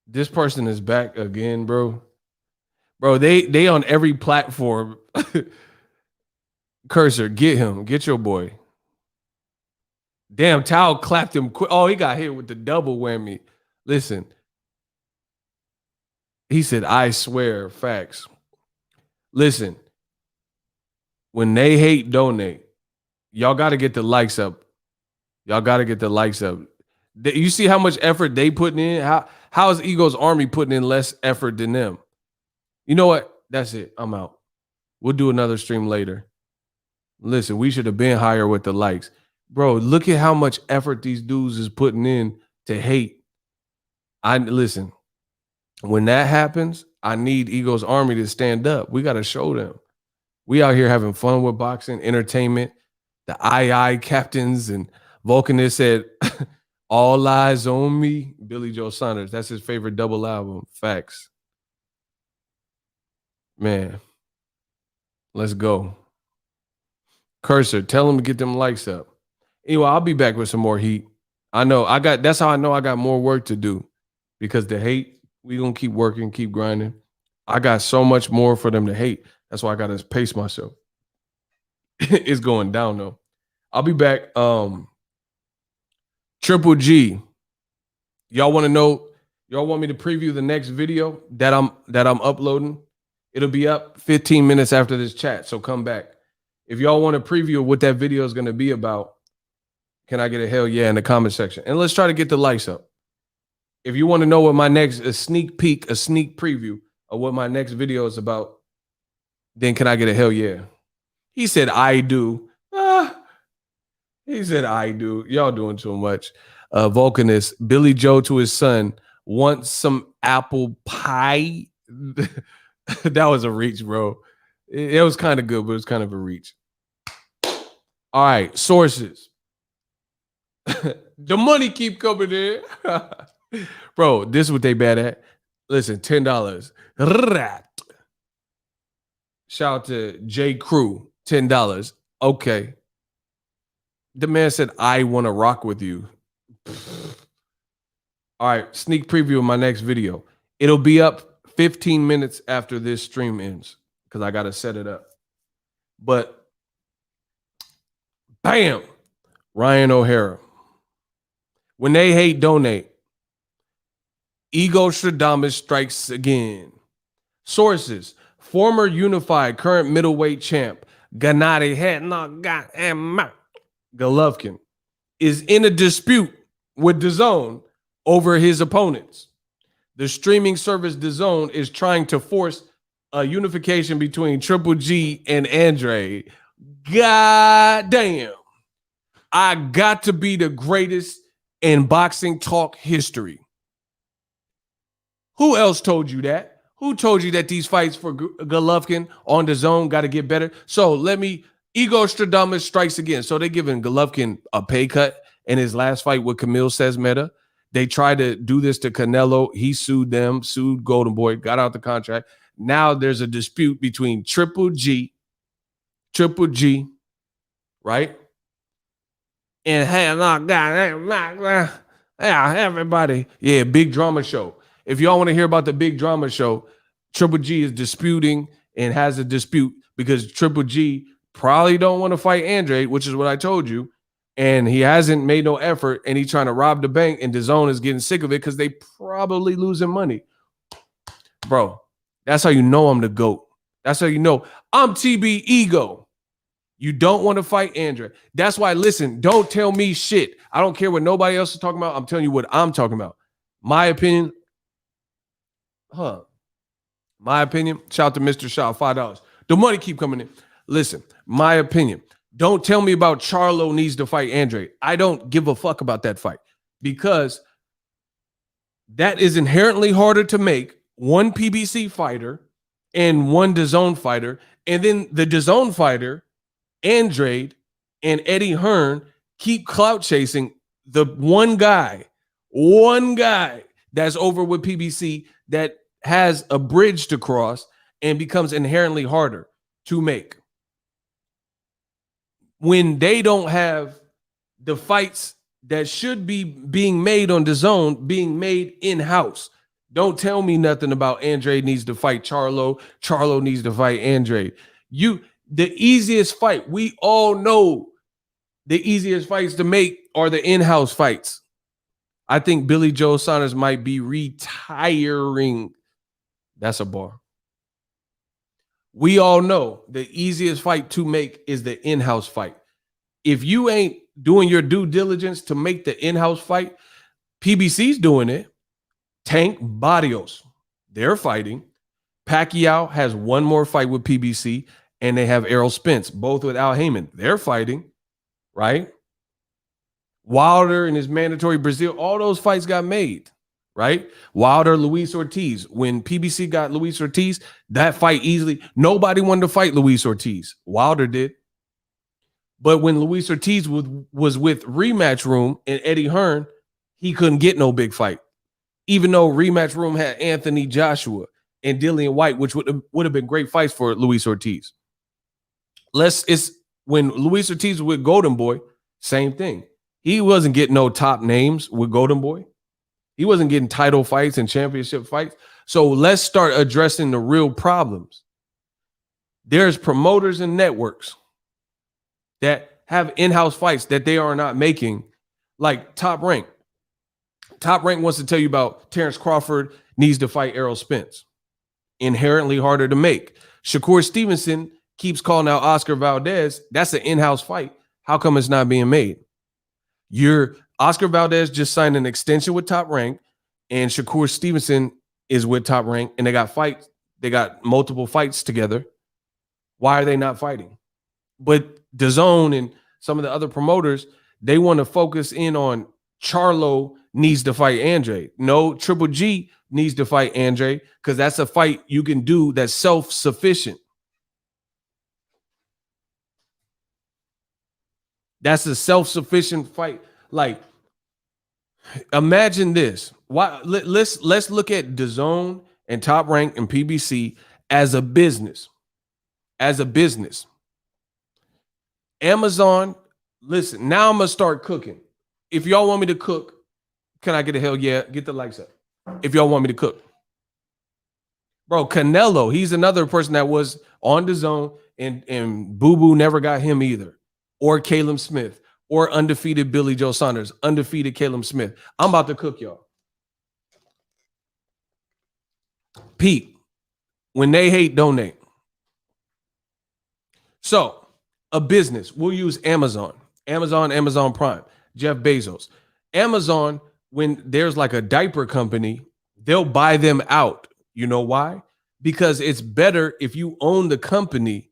This person is back again, bro. Bro, they on every platform. Cursor, get him. Get your boy. Damn, Tao clapped him quick. Oh, he got hit with the double whammy. Listen. He said, I swear, facts. Listen. When they hate, donate. Y'all got to get the likes up. Y'all got to get the likes up. You see how much effort they putting in? How is Ego's Army putting in less effort than them? You know what? That's it. I'm out. We'll do another stream later. Listen, we should have been higher with the likes. Bro, look at how much effort these dudes is putting in to hate. Listen, when that happens, I need Ego's Army to stand up. We got to show them. We out here having fun with boxing, entertainment. The II captains and Vulcanist said, all eyes on me. Billy Joe Saunders. That's his favorite double album. Facts. Man, let's go. Cursor, tell him to get them likes up. Anyway, I'll be back with some more heat. That's how I know I got more work to do, because the hate, we gonna keep working, keep grinding. I got so much more for them to hate. That's why I gotta pace myself. It's going down though. I'll be back. Triple G. Y'all want to know? Y'all want me to preview the next video that I'm uploading? It'll be up 15 minutes after this chat, so come back. If y'all want to preview what that video is going to be about, can I get a hell yeah in the comment section? And let's try to get the likes up. If you want to know what my a sneak preview of what my next video is about, then can I get a hell yeah? He said, I do. He said, I do. Y'all doing too much. Vulcanist, Billy Joe to his son, wants some apple pie. That was a reach, bro. It was kind of good, but it was kind of a reach. All right, sources. The money keep coming in. Bro, this is what they bad at. Listen, $10. Shout out to J. Crew, $10. Okay. The man said, I want to rock with you. All right, sneak preview of my next video. It'll be up 15 minutes after this stream ends, because I got to set it up. But Bam. Ryan O'Hara. When they hate, donate. Ego Stradamus strikes again. Sources. Former unified current middleweight champ Gennady Golovkin is in a dispute with DAZN over his opponents. The streaming service DAZN is trying to force a unification between Triple G and Andre. God damn. I got to be the greatest in boxing talk history. Who else told you that? Who told you that these fights for Golovkin on DAZN got to get better? So Ego Stradamus strikes again. So they're giving Golovkin a pay cut in his last fight with Camille Sesmeta. They tried to do this to Canelo. He sued them, sued Golden Boy, got out the contract. Now there's a dispute between Triple G, right? And everybody. Yeah, big drama show. If y'all want to hear about the big drama show, Triple G is disputing and has a dispute because Triple G probably don't want to fight Andre, which is what I told you. And he hasn't made no effort, and he's trying to rob the bank, and DAZN is getting sick of it because they probably losing money. Bro, that's how you know I'm the GOAT. That's how you know I'm TB Ego. You don't want to fight Andre. That's why, listen, don't tell me shit. I don't care what nobody else is talking about. I'm telling you what I'm talking about. My opinion. My opinion. Shout out to Mr. Shaw, $5. The money keep coming in. Listen, my opinion. Don't tell me about Charlo needs to fight Andre. I don't give a fuck about that fight because that is inherently harder to make. One PBC fighter and one DAZN fighter. And then the DAZN fighter, Andrade and Eddie Hearn, keep clout chasing the one guy that's over with PBC that has a bridge to cross and becomes inherently harder to make. When they don't have the fights that should be being made on DAZN being made in-house. Don't tell me nothing about Andre needs to fight Charlo. Charlo needs to fight Andre. The easiest fight, we all know the easiest fights to make are the in-house fights. I think Billy Joe Saunders might be retiring. That's a bar. We all know the easiest fight to make is the in-house fight. If you ain't doing your due diligence to make the in-house fight, PBC's doing it. Tank, Barrios, they're fighting. Pacquiao has one more fight with PBC, and they have Errol Spence, both with Al Heyman. They're fighting, right? Wilder and his mandatory Brazil, all those fights got made, right? Wilder, Luis Ortiz. When PBC got Luis Ortiz, that fight easily, nobody wanted to fight Luis Ortiz. Wilder did. But when Luis Ortiz was with Rematch Room and Eddie Hearn, he couldn't get no big fight. Even though Rematch Room had Anthony Joshua and Dillian White, which would have been great fights for Luis Ortiz. It's when Luis Ortiz was with Golden Boy, same thing. He wasn't getting no top names with Golden Boy. He wasn't getting title fights and championship fights. So let's start addressing the real problems. There's promoters and networks that have in-house fights that they are not making, like Top Rank. Top Rank wants to tell you about Terrence Crawford needs to fight Errol Spence. Inherently harder to make. Shakur Stevenson keeps calling out Oscar Valdez. That's an in-house fight. How come it's not being made? Oscar Valdez just signed an extension with Top Rank, and Shakur Stevenson is with Top Rank, and they got fights. They got multiple fights together. Why are they not fighting? But DAZN and some of the other promoters, they want to focus in on Charlo needs to fight Andre. No, Triple G needs to fight Andre because that's a fight you can do that's self-sufficient. That's a self-sufficient fight. Like, imagine this. Let's look at DAZN and Top Rank and PBC as a business. As a business. Amazon, listen, now I'm going to start cooking. If y'all want me to cook, can I get a hell yeah? Get the likes up. If y'all want me to cook. Bro, Canelo, he's another person that was on DAZN and Boo Boo never got him either. or Caleb Smith or undefeated Billy Joe Saunders, undefeated Caleb Smith. I'm about to cook y'all. Pete, when they hate, donate. So a business, we'll use Amazon, Amazon Prime, Jeff Bezos. Amazon, when there's like a diaper company, they'll buy them out. You know why? Because it's better if you own the company,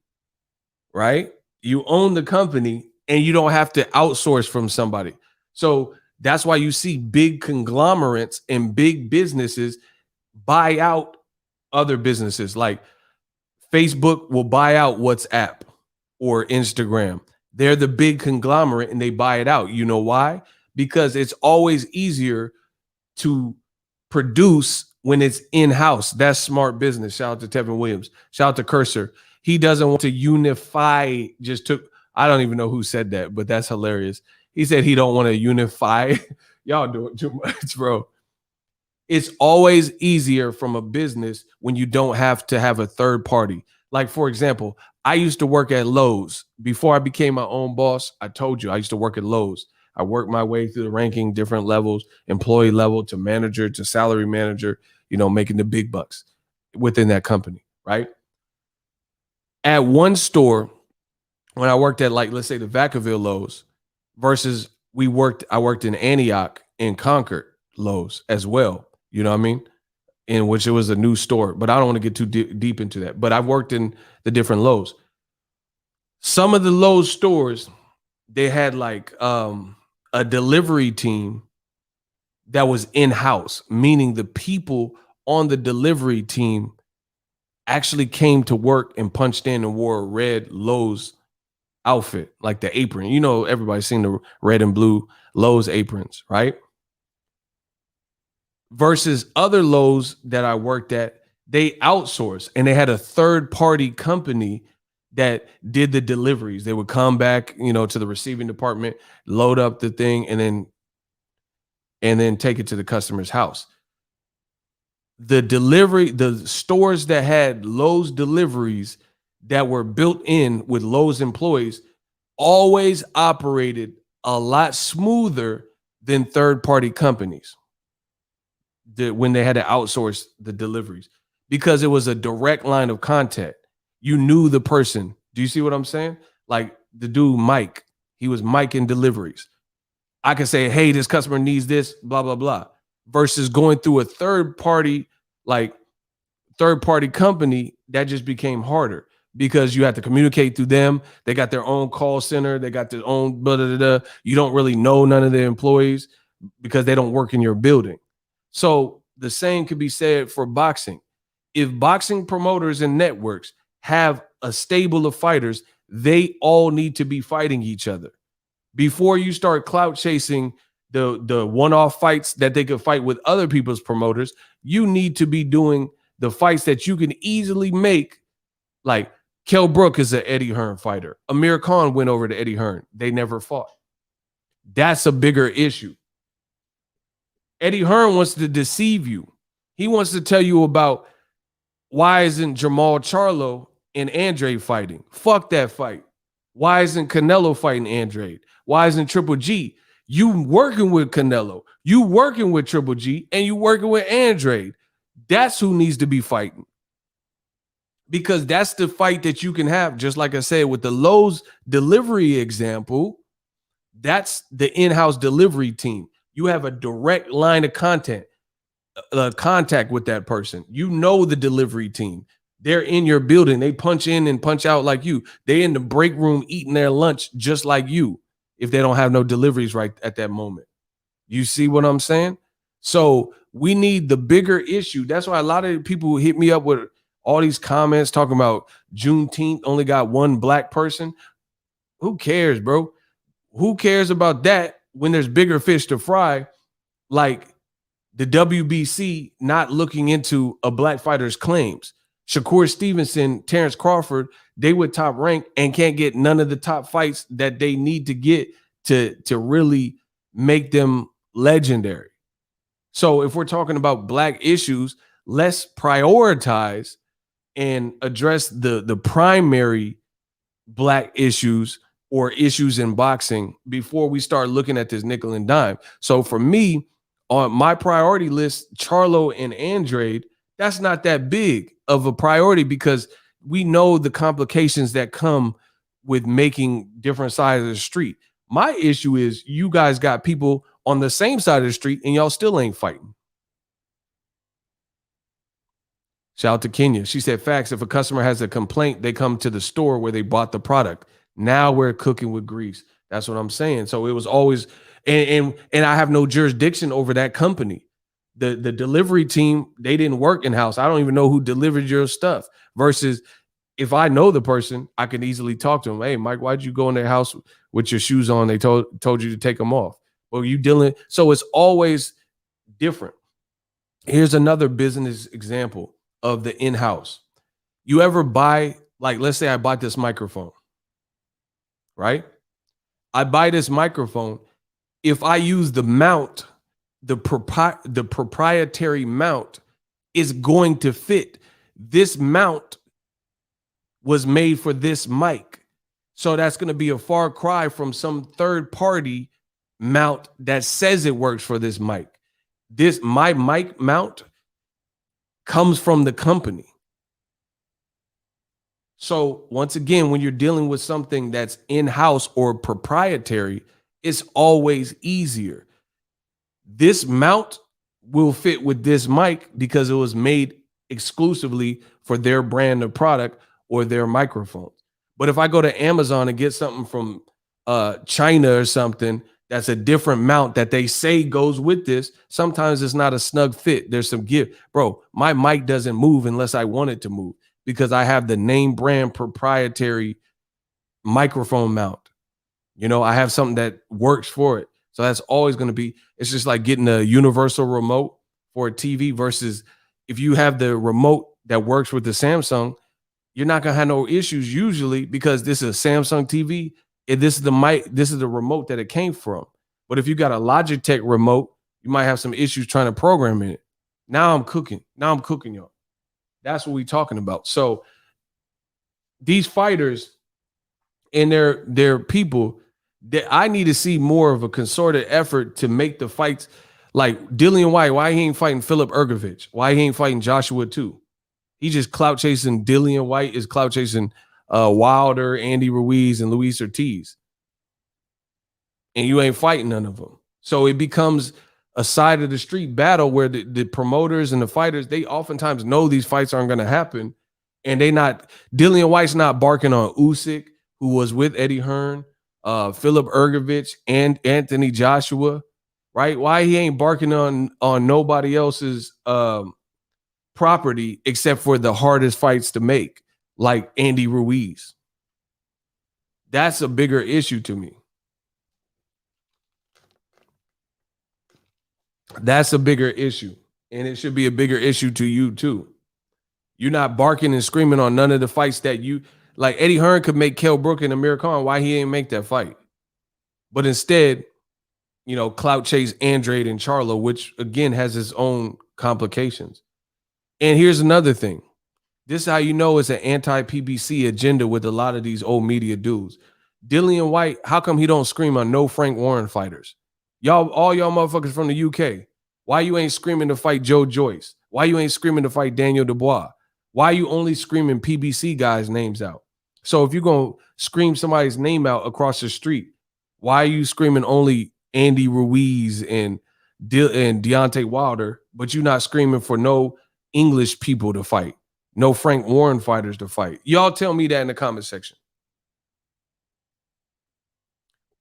right? You own the company and you don't have to outsource from somebody. So that's why you see big conglomerates and big businesses buy out other businesses. Like Facebook will buy out WhatsApp or Instagram. They're the big conglomerate and they buy it out. You know why? Because it's always easier to produce when it's in-house. That's smart business. Shout out to Tevin Williams. Shout out to Cursor. He doesn't want to unify. I don't even know who said that, but that's hilarious. He said he don't want to unify. Y'all doing too much, bro. It's always easier from a business when you don't have to have a third party. Like, for example, I used to work at Lowe's. Before I became my own boss, I told you I used to work at Lowe's. I worked my way through the ranking, different levels, employee level to manager to salary manager, making the big bucks within that company, right? At one store, when I worked at, like, let's say the Vacaville Lowe's versus I worked in Antioch and Concord Lowe's as well. You know what I mean? In which it was a new store, but I don't want to get too deep into that. But I've worked in the different Lowe's. Some of the Lowe's stores, they had like a delivery team that was in-house, meaning the people on the delivery team actually came to work and punched in and wore a red Lowe's outfit, like the apron. Everybody's seen the red and blue Lowe's aprons, right? Versus other Lowe's that I worked at, they outsourced and they had a third-party company that did the deliveries. They would come back, to the receiving department, load up the thing, and then take it to the customer's house. The stores that had Lowe's deliveries that were built in with Lowe's employees always operated a lot smoother than third-party companies when they had to outsource the deliveries, because it was a direct line of contact. You knew the person. Do you see what I'm saying? Like the dude, Mike, he was Mike in deliveries. I could say, hey, this customer needs this, blah, blah, blah, versus going through a third party company. That just became harder because you have to communicate through them. They got their own call center. They got their own blah, blah, blah. You don't really know none of the employees because they don't work in your building. So the same could be said for boxing. If boxing promoters and networks have a stable of fighters, they all need to be fighting each other. Before you start clout chasing the one-off fights that they could fight with other people's promoters, you need to be doing the fights that you can easily make. Like Kell Brook is an Eddie Hearn fighter. Amir Khan went over to Eddie Hearn. They never fought. That's a bigger issue. Eddie Hearn wants to deceive you. He wants to tell you about why isn't Jamal Charlo and Andre fighting? Fuck that fight. Why isn't Canelo fighting Andre? Why isn't Triple G? You working with Canelo, you working with Triple G, and you working with Andre. That's who needs to be fighting. Because that's the fight that you can have. Just like I said, with the Lowe's delivery example, that's the in-house delivery team. You have a direct line of contact with that person. The delivery team. They're in your building. They punch in and punch out like you. They in the break room eating their lunch just like you if they don't have no deliveries right at that moment. You see what I'm saying? So we need the bigger issue. That's why a lot of people hit me up with all these comments talking about Juneteenth only got one black person. Who cares, bro? Who cares about that when there's bigger fish to fry, like the WBC not looking into a black fighter's claims? Shakur Stevenson, Terrence Crawford, they would top rank and can't get none of the top fights that they need to get to really make them legendary. So if we're talking about black issues, let's prioritize and address the primary black issues or issues in boxing before we start looking at this nickel and dime. So for me, on my priority list, Charlo and Andrade, that's not that big of a priority because we know the complications that come with making different sides of the street. My issue is you guys got people on the same side of the street and y'all still ain't fighting. Shout out to Kenya. She said, facts, if a customer has a complaint, they come to the store where they bought the product. Now we're cooking with grease. That's what I'm saying. So it was always, and I have no jurisdiction over that company. The delivery team, they didn't work in-house. I don't even know who delivered your stuff. Versus if I know the person, I can easily talk to them. Hey, Mike, why'd you go in their house with your shoes on? They told you to take them off. Or you dealing? So it's always different. Here's another business example of the in-house. You ever buy, like, let's say I bought this microphone, right? I buy this microphone. If I use the mount, the proprietary mount is going to fit. This mount was made for this mic. So that's going to be a far cry from some third party mount that says it works for this mic. My mic mount comes from the company. So once again, when you're dealing with something that's in-house or proprietary, it's always easier. This mount will fit with this mic because it was made exclusively for their brand of product or their microphone. But if I go to Amazon and get something from China or something that's a different mount that they say goes with this, sometimes it's not a snug fit. There's some give. Bro, my mic doesn't move unless I want it to move because I have the name brand proprietary microphone mount. You know, I have something that works for it. So that's always going to be, it's just like getting a universal remote for a TV versus if you have the remote that works with the Samsung, you're not going to have no issues usually because this is a Samsung TV. And this is the mic, this is the remote that it came from. But if you got a Logitech remote, you might have some issues trying to program in it. Now I'm cooking, y'all. That's what we're talking about. So these fighters and their people, that I need to see more of a concerted effort to make the fights like Dillian White. Why he ain't fighting Philip Ergovich? Why he ain't fighting Joshua too? He just clout chasing. Dillian White is clout chasing Wilder, Andy Ruiz, and Luis Ortiz. And you ain't fighting none of them. So it becomes a side of the street battle where the promoters and the fighters, they oftentimes know these fights aren't going to happen. And Dillian White's not barking on Usyk, who was with Eddie Hearn, Philip Ergovich, and Anthony Joshua, right? Why he ain't barking on nobody else's property except for the hardest fights to make, like Andy Ruiz. That's a bigger issue to me. That's a bigger issue. And it should be a bigger issue to you too. You're not barking and screaming on none of the fights that you, like Eddie Hearn could make Kell Brook and Amir Khan. Why he ain't make that fight? But instead, you know, clout chase Andrade and Charlo, which again has its own complications. And here's another thing. This is how you know it's an anti-PBC agenda with a lot of these old media dudes. Dillian White, how come he don't scream on no Frank Warren fighters? All y'all motherfuckers from the UK. Why you ain't screaming to fight Joe Joyce? Why you ain't screaming to fight Daniel Dubois? Why you only screaming PBC guys' names out? So if you're going to scream somebody's name out across the street, why are you screaming only Andy Ruiz and Deontay Wilder, but you're not screaming for no English people to fight, no Frank Warren fighters to fight? Y'all tell me that in the comment section.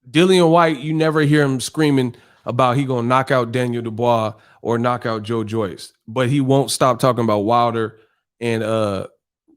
Dillian White, you never hear him screaming about he going to knock out Daniel Dubois or knock out Joe Joyce, but he won't stop talking about Wilder and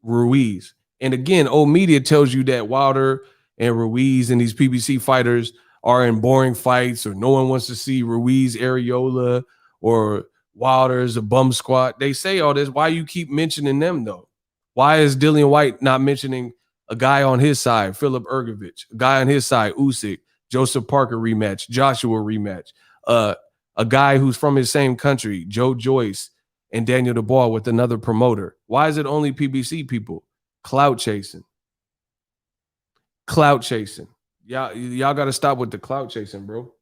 Ruiz. And again, old media tells you that Wilder and Ruiz and these PBC fighters are in boring fights, or no one wants to see Ruiz areola or Wilder's a bum squat. They say all this. Why you keep mentioning them though? Why is Dillian White not mentioning a guy on his side, Philip Ergovich, a guy on his side, Usyk, Joseph Parker rematch, Joshua rematch, a guy who's from his same country, Joe Joyce and Daniel Dubois with another promoter? Why is it only PBC people? Clout chasing. Clout chasing. Y'all got to stop with the clout chasing, bro.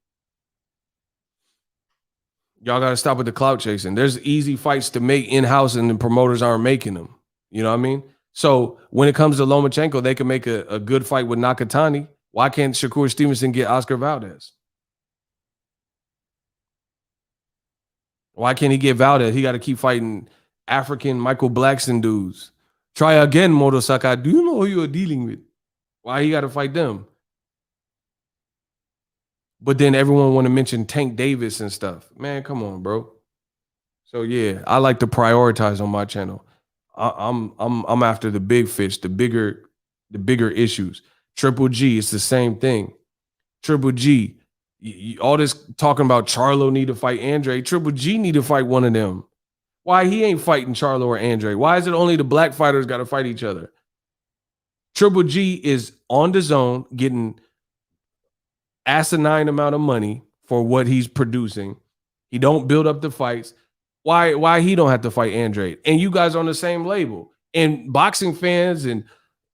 Y'all got to stop with the clout chasing. There's easy fights to make in-house and the promoters aren't making them. You know what I mean? So when it comes to Lomachenko, they can make a good fight with Nakatani. Why can't Shakur Stevenson get Oscar Valdez? Why can't he get Valdez? He got to keep fighting African Michael Blackson dudes. Try again, Motosaka. Do you know who you're dealing with? Why he got to fight them? But then everyone want to mention Tank Davis and stuff. Man, come on, bro. So yeah, I like to prioritize on my channel. I'm after the big fish, the bigger issues. Triple G, it's the same thing. Triple G, all this talking about Charlo need to fight Andre. Triple G need to fight one of them. Why he ain't fighting Charlo or Andre? Why is it only the black fighters got to fight each other? Triple G is on the zone getting asinine amount of money for what he's producing. He don't build up the fights. Why he don't have to fight Andre? And you guys on the same label. And boxing fans and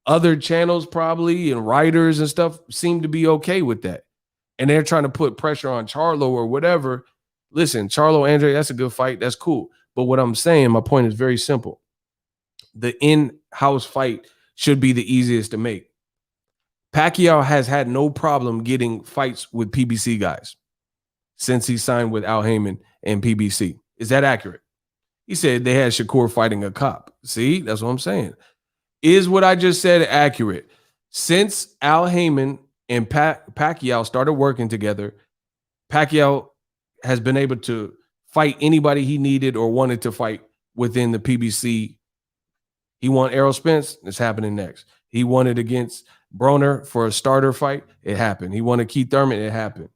other channels probably and writers and stuff seem to be okay with that. And they're trying to put pressure on Charlo or whatever. Listen, Charlo, Andre, that's a good fight. That's cool. But what I'm saying, my point is very simple. The in-house fight should be the easiest to make. Pacquiao has had no problem getting fights with PBC guys since he signed with Al Heyman and PBC. Is that accurate? He said they had Shakur fighting a cop. See, that's what I'm saying. Is what I just said accurate? Since Al Heyman and Pacquiao started working together, Pacquiao has been able to fight anybody he needed or wanted to fight within the PBC. He won Errol Spence. It's happening next. He won it against Broner for a starter fight. It happened. He won a Keith Thurman. It happened.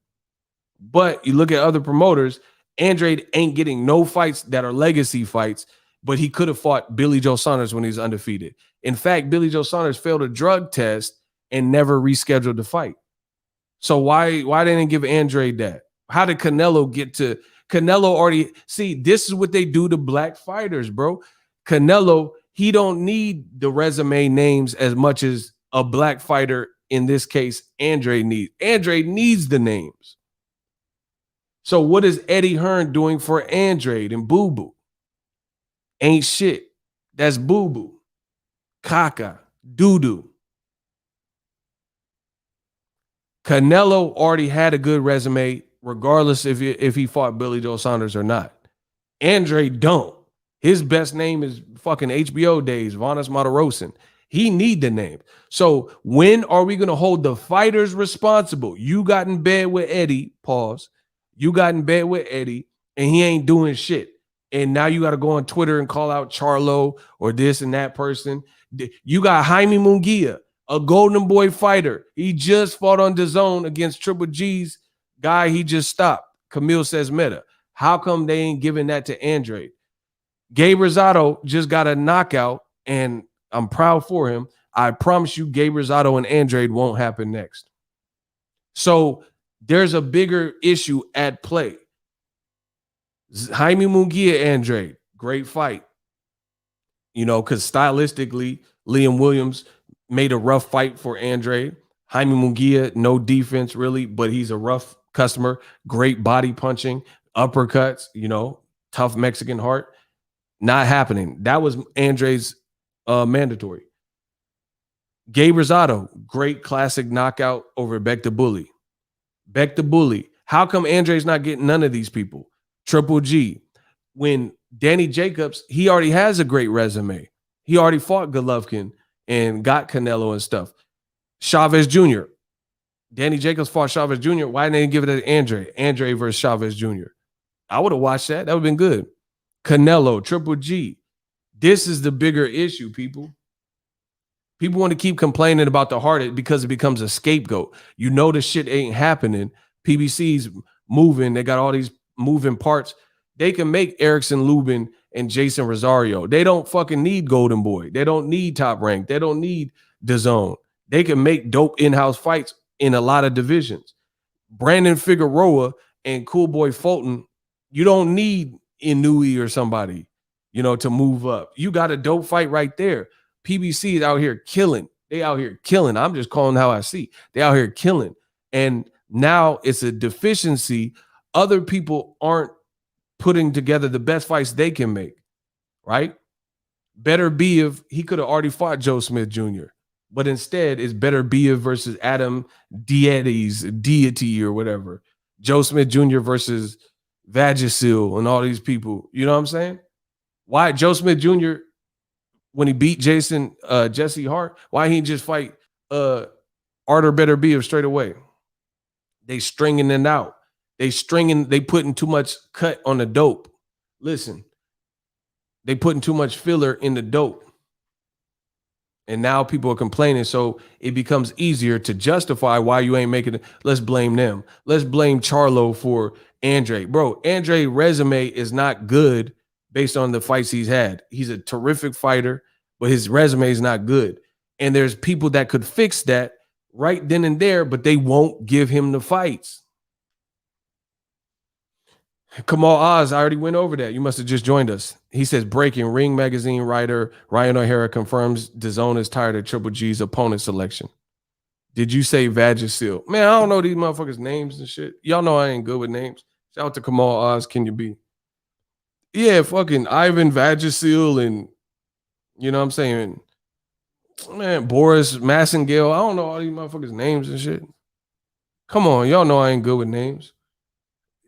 But you look at other promoters, Andrade ain't getting no fights that are legacy fights, but he could have fought Billy Joe Saunders when he's undefeated. In fact, Billy Joe Saunders failed a drug test and never rescheduled the fight. So why didn't they give Andrade that? How did Canelo get to Canelo already? See, this is what they do to black fighters, bro. Canelo, he don't need the resume names as much as a black fighter, in this case, Andrade needs. Andrade needs the names. So what is Eddie Hearn doing for Andrade and Boo Boo? Ain't shit. That's Boo Boo. Caca. Doo-doo. Canelo already had a good resume, regardless if he fought Billy Joe Saunders or not. Andrade don't. His best name is fucking HBO days, Vanas Matarosin. He need the name. So when are we going to hold the fighters responsible? You got in bed with Eddie, pause. You got in bed with Eddie, and he ain't doing shit. And now you got to go on Twitter and call out Charlo or this and that person. You got Jaime Munguia, a Golden Boy fighter. He just fought on DAZN against Triple G's guy he just stopped. Camille Says Meta. How come they ain't giving that to Andrade? Gabe Rosado just got a knockout, and I'm proud for him. I promise you Gabe Rosado and Andrade won't happen next. So there's a bigger issue at play. Jaime Munguia, Andrade, great fight. You know, because stylistically, Liam Williams made a rough fight for Andrade. Jaime Munguia, no defense really, but he's a rough customer. Great body punching, uppercuts, you know, tough Mexican heart. Not happening. That was Andrade's mandatory. Gabe Rosado, great classic knockout over Beck the Bully. Beck the Bully. How come Andrade's not getting none of these people? Triple G. When Danny Jacobs, he already has a great resume. He already fought Golovkin and got Canelo and stuff. Chavez Jr. Danny Jacobs fought Chavez Jr. Why didn't they give it to Andrade? Andrade versus Chavez Jr. I would have watched that. That would have been good. Canelo, Triple G. This is the bigger issue, people. People want to keep complaining about the heart because it becomes a scapegoat. You know the shit ain't happening. PBC's moving. They got all these moving parts. They can make Erickson Lubin and Jason Rosario. They don't fucking need Golden Boy. They don't need Top Rank. They don't need DAZN. They can make dope in-house fights in a lot of divisions. Brandon Figueroa and Cool Boy Fulton, you don't need Inui or somebody, you know, to move up. You got a dope fight right there. PBC is out here killing. They out here killing. I'm just calling how I see. They out here killing. And now it's a deficiency. Other people aren't putting together the best fights they can make, right? Better be if he could have already fought Joe Smith Jr., but instead it's Better Be versus Adam Deity or whatever. Joe Smith Jr. versus Vagisil and all these people. You know what I'm saying? Why Joe Smith Jr., when he beat Jesse Hart, why he just fight Arthur Better Be straight away? They stringing it out. They putting too much cut on the dope. Listen, they putting too much filler in the dope. And now people are complaining. So it becomes easier to justify why you ain't making it. Let's blame them. Let's blame Charlo for Andre. Bro, Andre's resume is not good based on the fights he's had. He's a terrific fighter, but his resume is not good. And there's people that could fix that right then and there, but they won't give him the fights. Kamal Oz, I already went over that. You must have just joined us. He says, breaking, Ring Magazine writer Ryan O'Hara confirms DAZN is tired of Triple G's opponent selection. Did you say Vagisil? Man, I don't know these motherfuckers' names and shit. Y'all know I ain't good with names. Shout out to Kamal Oz, can you be? Yeah, fucking Ivan Vagisil and, you know what I'm saying? Man, Boris Massengale. I don't know all these motherfuckers' names and shit. Come on, y'all know I ain't good with names.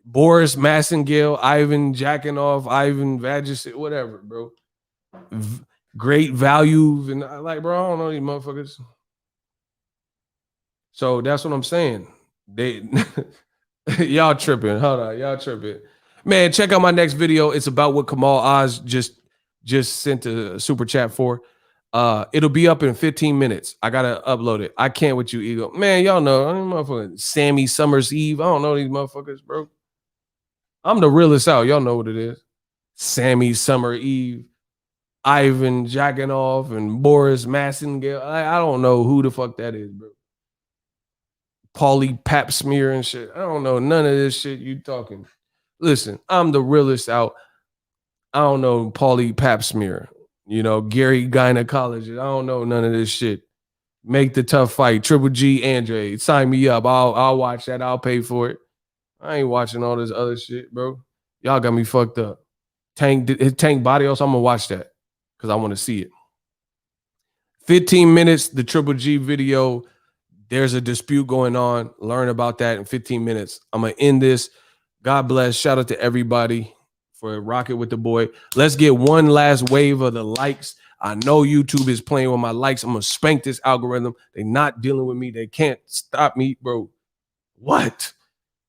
Boris Massengale, Ivan Jackanoff, Ivan Vagisil, whatever, bro. Great value. And I like, bro, I don't know these motherfuckers. So that's what I'm saying. They y'all tripping. Hold on, y'all tripping. Man, check out my next video. It's about what Kamal Oz just sent a super chat for. It'll be up in 15 minutes. I gotta upload it. I can't with you, Ego. Man, y'all know motherfucker Sammy Summers Eve. I don't know these motherfuckers, bro. I'm the realest out. Y'all know what it is. Sammy Summer Eve, Ivan Jackanoff, and Boris Massengale. I don't know who the fuck that is, bro. Paulie Pap Smear and shit. I don't know none of this shit you talking. Listen, I'm the realest out. I don't know Paulie Pap Smear. You know, Gary Gynecologist. I don't know none of this shit. Make the tough fight. Triple G Andre. Sign me up. I'll watch that. I'll pay for it. I ain't watching all this other shit, bro. Y'all got me fucked up. Tank Barrios, I'm gonna watch that because I want to see it. 15 minutes, the Triple G video. There's a dispute going on. Learn about that in 15 minutes. I'm gonna end this. God bless. Shout out to everybody for rocking with the boy. Let's get one last wave of the likes. I know YouTube is playing with my likes. I'm gonna spank this algorithm. They're not dealing with me. They can't stop me, bro. What?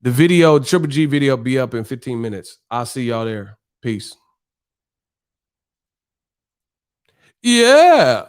The video, Triple G video, be up in 15 minutes. I'll see y'all there. Peace. Yeah.